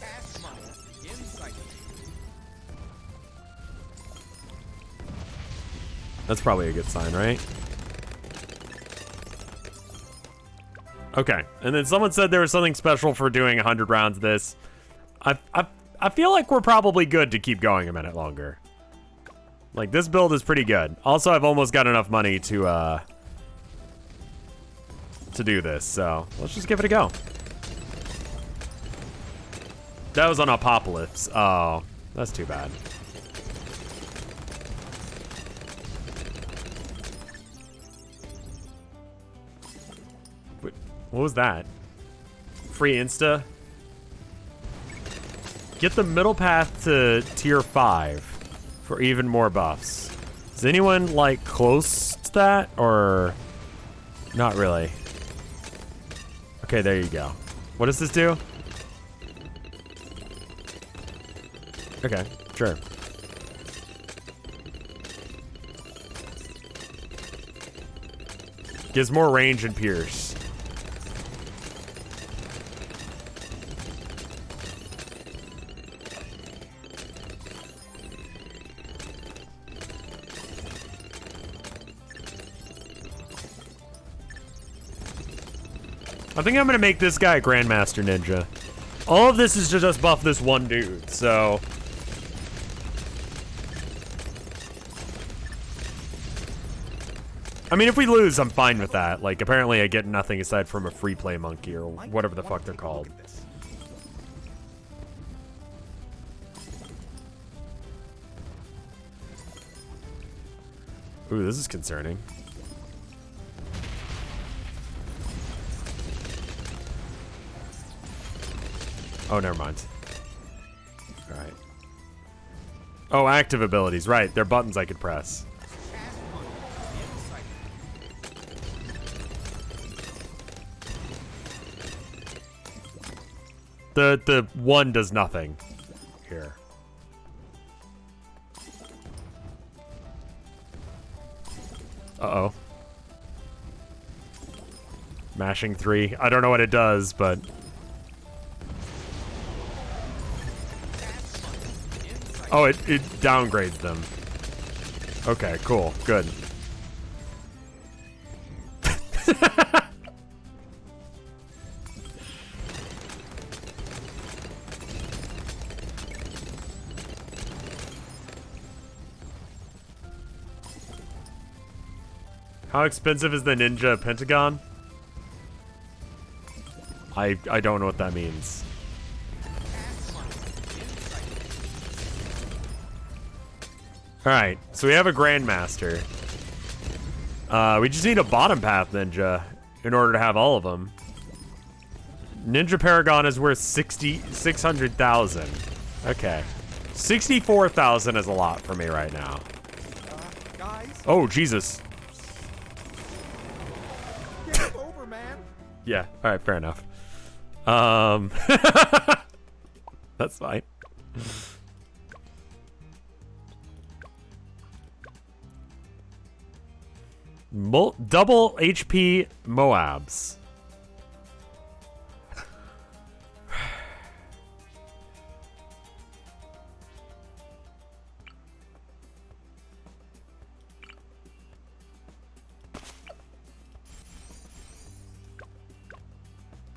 Cast my insight. That's probably a good sign, right? Okay, and then someone said there was something special for doing 100 rounds of this. I feel like we're probably good to keep going a minute longer. Like, this build is pretty good. Also, I've almost got enough money to do this, so let's just give it a go. That was on Apocalypse. Oh, that's too bad. What was that? Free Insta? Get the middle path to tier 5 for even more buffs. Is anyone, like, close to that? Or not really? Okay, there you go. What does this do? Okay, sure. Gives more range and pierce. I think I'm gonna make this guy a Grandmaster Ninja. All of this is to just buff this one dude, so... I mean, if we lose, I'm fine with that. Like, apparently I get nothing aside from a free play monkey or whatever the fuck they're called. Ooh, this is concerning. Oh, never mind. All right. Oh, active abilities. Right, they're buttons I could press. The one does nothing here. Uh-oh. Mashing 3. I don't know what it does, but... Oh, it downgrades them. Okay, cool. Good. How expensive is the Ninja Pentagon? I don't know what that means. Alright, so we have a Grandmaster. We just need a bottom path ninja in order to have all of them. Ninja Paragon is worth 600,000. Okay. 64,000 is a lot for me right now. Guys, Oh, Jesus. get him over, man. Yeah, alright, fair enough. That's fine. Double HP Moabs.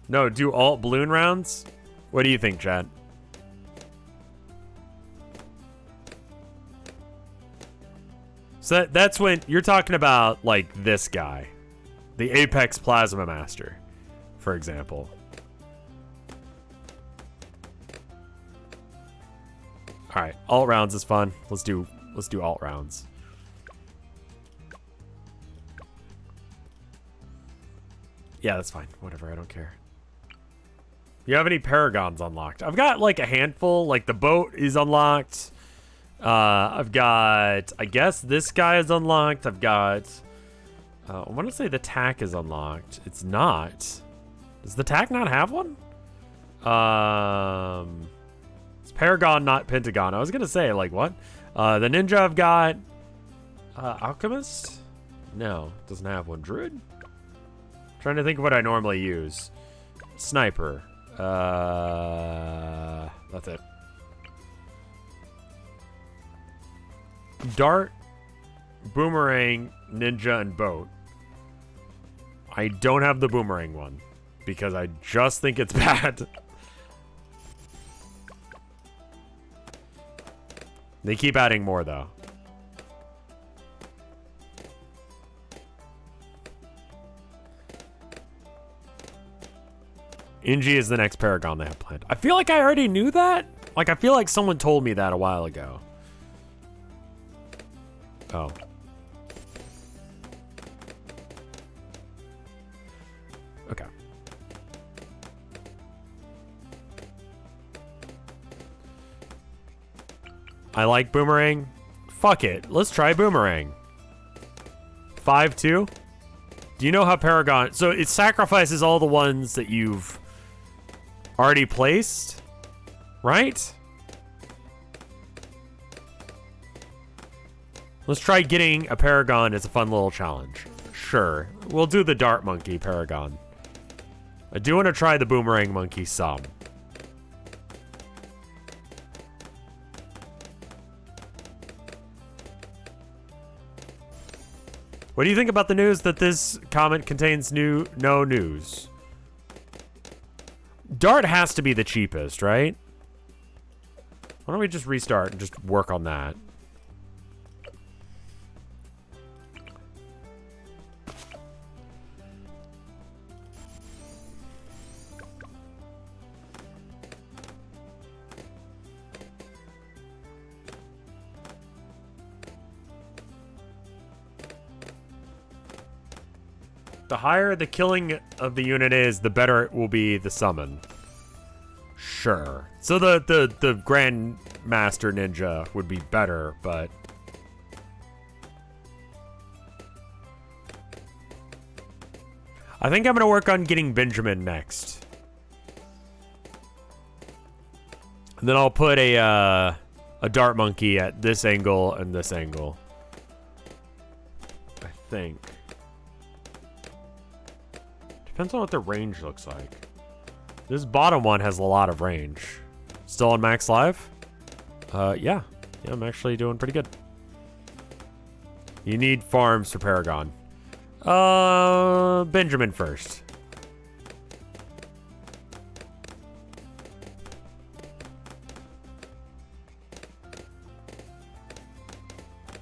No, do alt balloon rounds? What do you think, Chad? So that's when you're talking about, like, this guy. The Apex Plasma Master, for example. Alright, alt rounds is fun. Let's do alt rounds. Yeah, that's fine. Whatever, I don't care. You have any Paragons unlocked? I've got, like, a handful. Like, the boat is unlocked. I've got, I guess this guy is unlocked. I've got, I want to say the tack is unlocked. It's not. Does the tack not have one? It's Paragon, not Pentagon. I was going to say, like, what? The ninja I've got, Alchemist? No, doesn't have one. Druid? Trying to think of what I normally use. Sniper. That's it. Dart, Boomerang, Ninja, and Boat. I don't have the Boomerang one because I just think it's bad. They keep adding more, though. Inji is the next Paragon they have planned. I feel like I already knew that. Like, I feel like someone told me that a while ago. Oh. Okay. I like Boomerang. Fuck it. Let's try Boomerang. 5-2. Do you know how Paragon... So it sacrifices all the ones that you've already placed, right? Let's try getting a Paragon as a fun little challenge. Sure. We'll do the dart monkey, Paragon. I do want to try the boomerang monkey some. What do you think about the news that this comment contains no news? Dart has to be the cheapest, right? Why don't we just restart and just work on that? The higher the killing of the unit is, the better it will be the summon. Sure. So the Grandmaster Ninja would be better, but... I think I'm going to work on getting Benjamin next. And then I'll put a dart monkey at this angle and this angle. I think. Depends on what the range looks like. This bottom one has a lot of range. Still on max live? Yeah. Yeah, I'm actually doing pretty good. You need farms for Paragon. Benjamin first.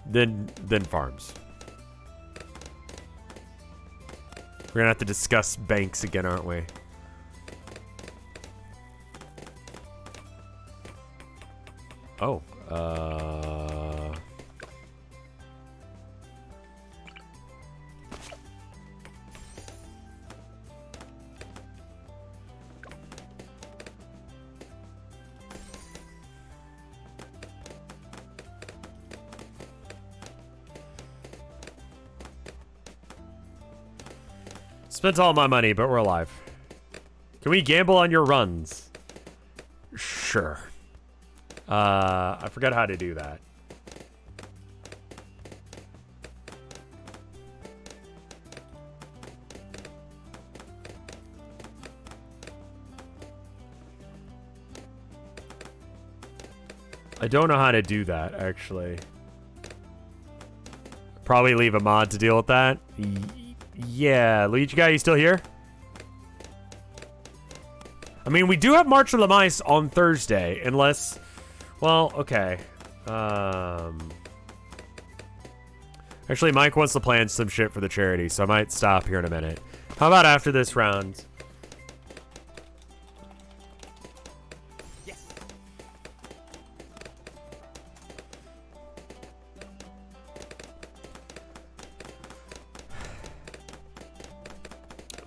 Then farms. We're gonna have to discuss banks again, aren't we? Oh, spent all my money, but we're alive. Can we gamble on your runs? Sure. I forgot how to do that. I don't know how to do that, actually. Probably leave a mod to deal with that. Yeah, Luigi guy, you still here? I mean, we do have March of the Mice on Thursday, unless... Well, okay. Actually, Mike wants to plan some shit for the charity, so I might stop here in a minute. How about after this round? Yes.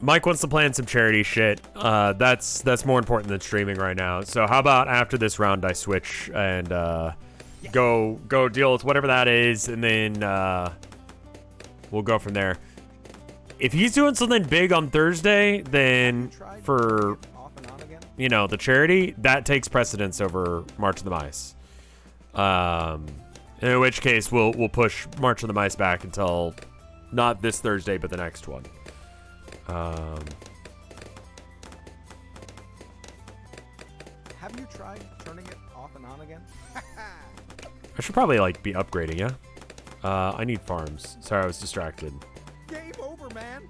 Mike wants to plan some charity shit. That's more important than streaming right now. So how about after this round I switch and go deal with whatever that is, and then we'll go from there. If he's doing something big on Thursday, then for the charity, that takes precedence over March of the Mice. In which case we'll push March of the Mice back until not this Thursday, but the next one. Have you tried turning it off and on again? I should probably be upgrading, yeah? I need farms. Sorry, I was distracted. Game over, man.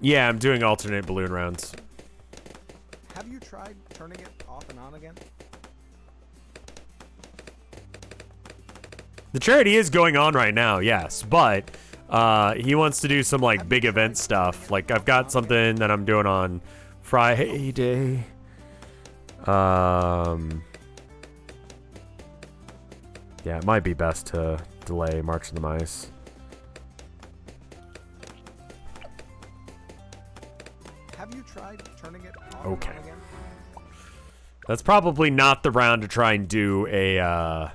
Yeah, I'm doing alternate balloon rounds. Have you tried turning it off and on again? The charity is going on right now, yes, but he wants to do some big event stuff. I've got something that I'm doing on Friday. Yeah, it might be best to delay March of the Mice. Have you tried turning it off Okay. and on again? That's probably not the round to try and do a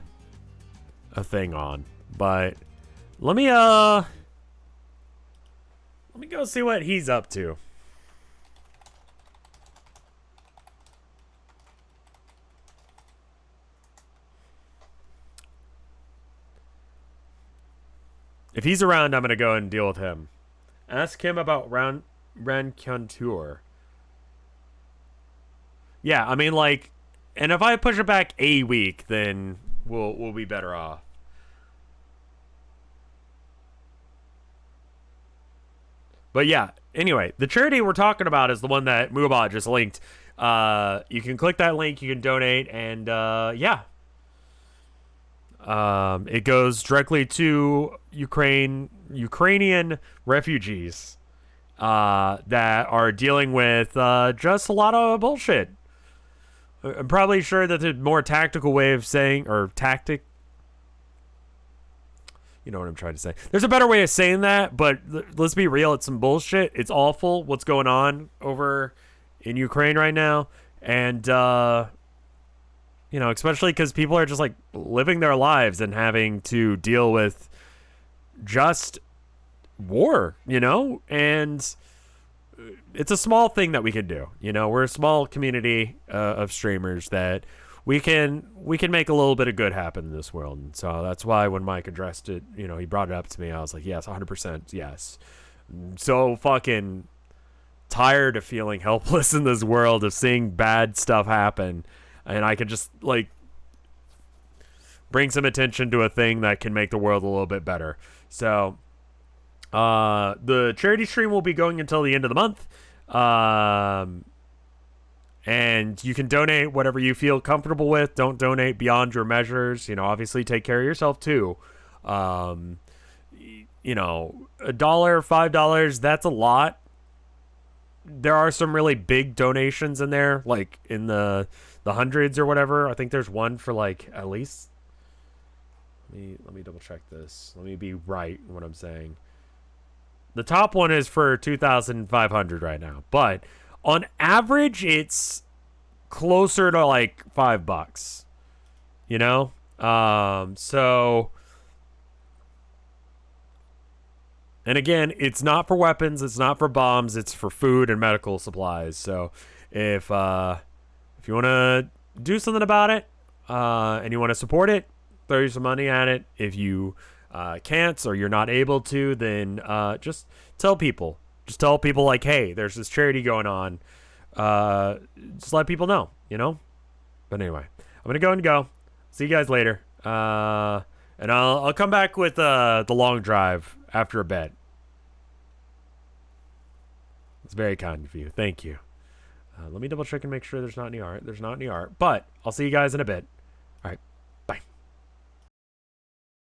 thing on, but Let me go see what he's up to. If he's around, I'm gonna go and deal with him. Ask him about Rencontour. Yeah, I mean, like, and if I push it back a week, then we'll be better off. But yeah, anyway, the charity we're talking about is the one that Muabot just linked. You can click that link, you can donate, and yeah. It goes directly to Ukrainian refugees that are dealing with just a lot of bullshit. I'm probably sure that the more tactical way of saying, or tactic, you know what I'm trying to say. There's a better way of saying that, but let's be real, it's some bullshit. It's awful what's going on over in Ukraine right now. And, you know, especially because people are just like living their lives and having to deal with just war, you know? And it's a small thing that we can do. You know, we're a small community of streamers that we can make a little bit of good happen in this world. And so that's why when Mike addressed it, you know, he brought it up to me. I was like, yes, 100%, yes. I'm so fucking tired of feeling helpless in this world, of seeing bad stuff happen. And I can just, like, bring some attention to a thing that can make the world a little bit better. So, the charity stream will be going until the end of the month. And you can donate whatever you feel comfortable with. Don't donate beyond your measures. You know, obviously take care of yourself too. You know, $1, $5, that's a lot. There are some really big donations in there, like in the hundreds or whatever. I think there's one for like at least. Let me double check this. Let me be right in what I'm saying. The top one is for 2,500 right now, but on average, it's closer to like $5, you know? So, and again, it's not for weapons, it's not for bombs, it's for food and medical supplies. So if you want to do something about it, and you want to support it, throw some money at it. If you can't, or you're not able to, then just tell people. Just tell people, like, hey, there's this charity going on. Just let people know, you know? But anyway, I'm going to go and go. See you guys later. And I'll come back with the long drive after a bit. It's very kind of you. Thank you. Let me double check and make sure there's not any art. There's not any art. But I'll see you guys in a bit. All right.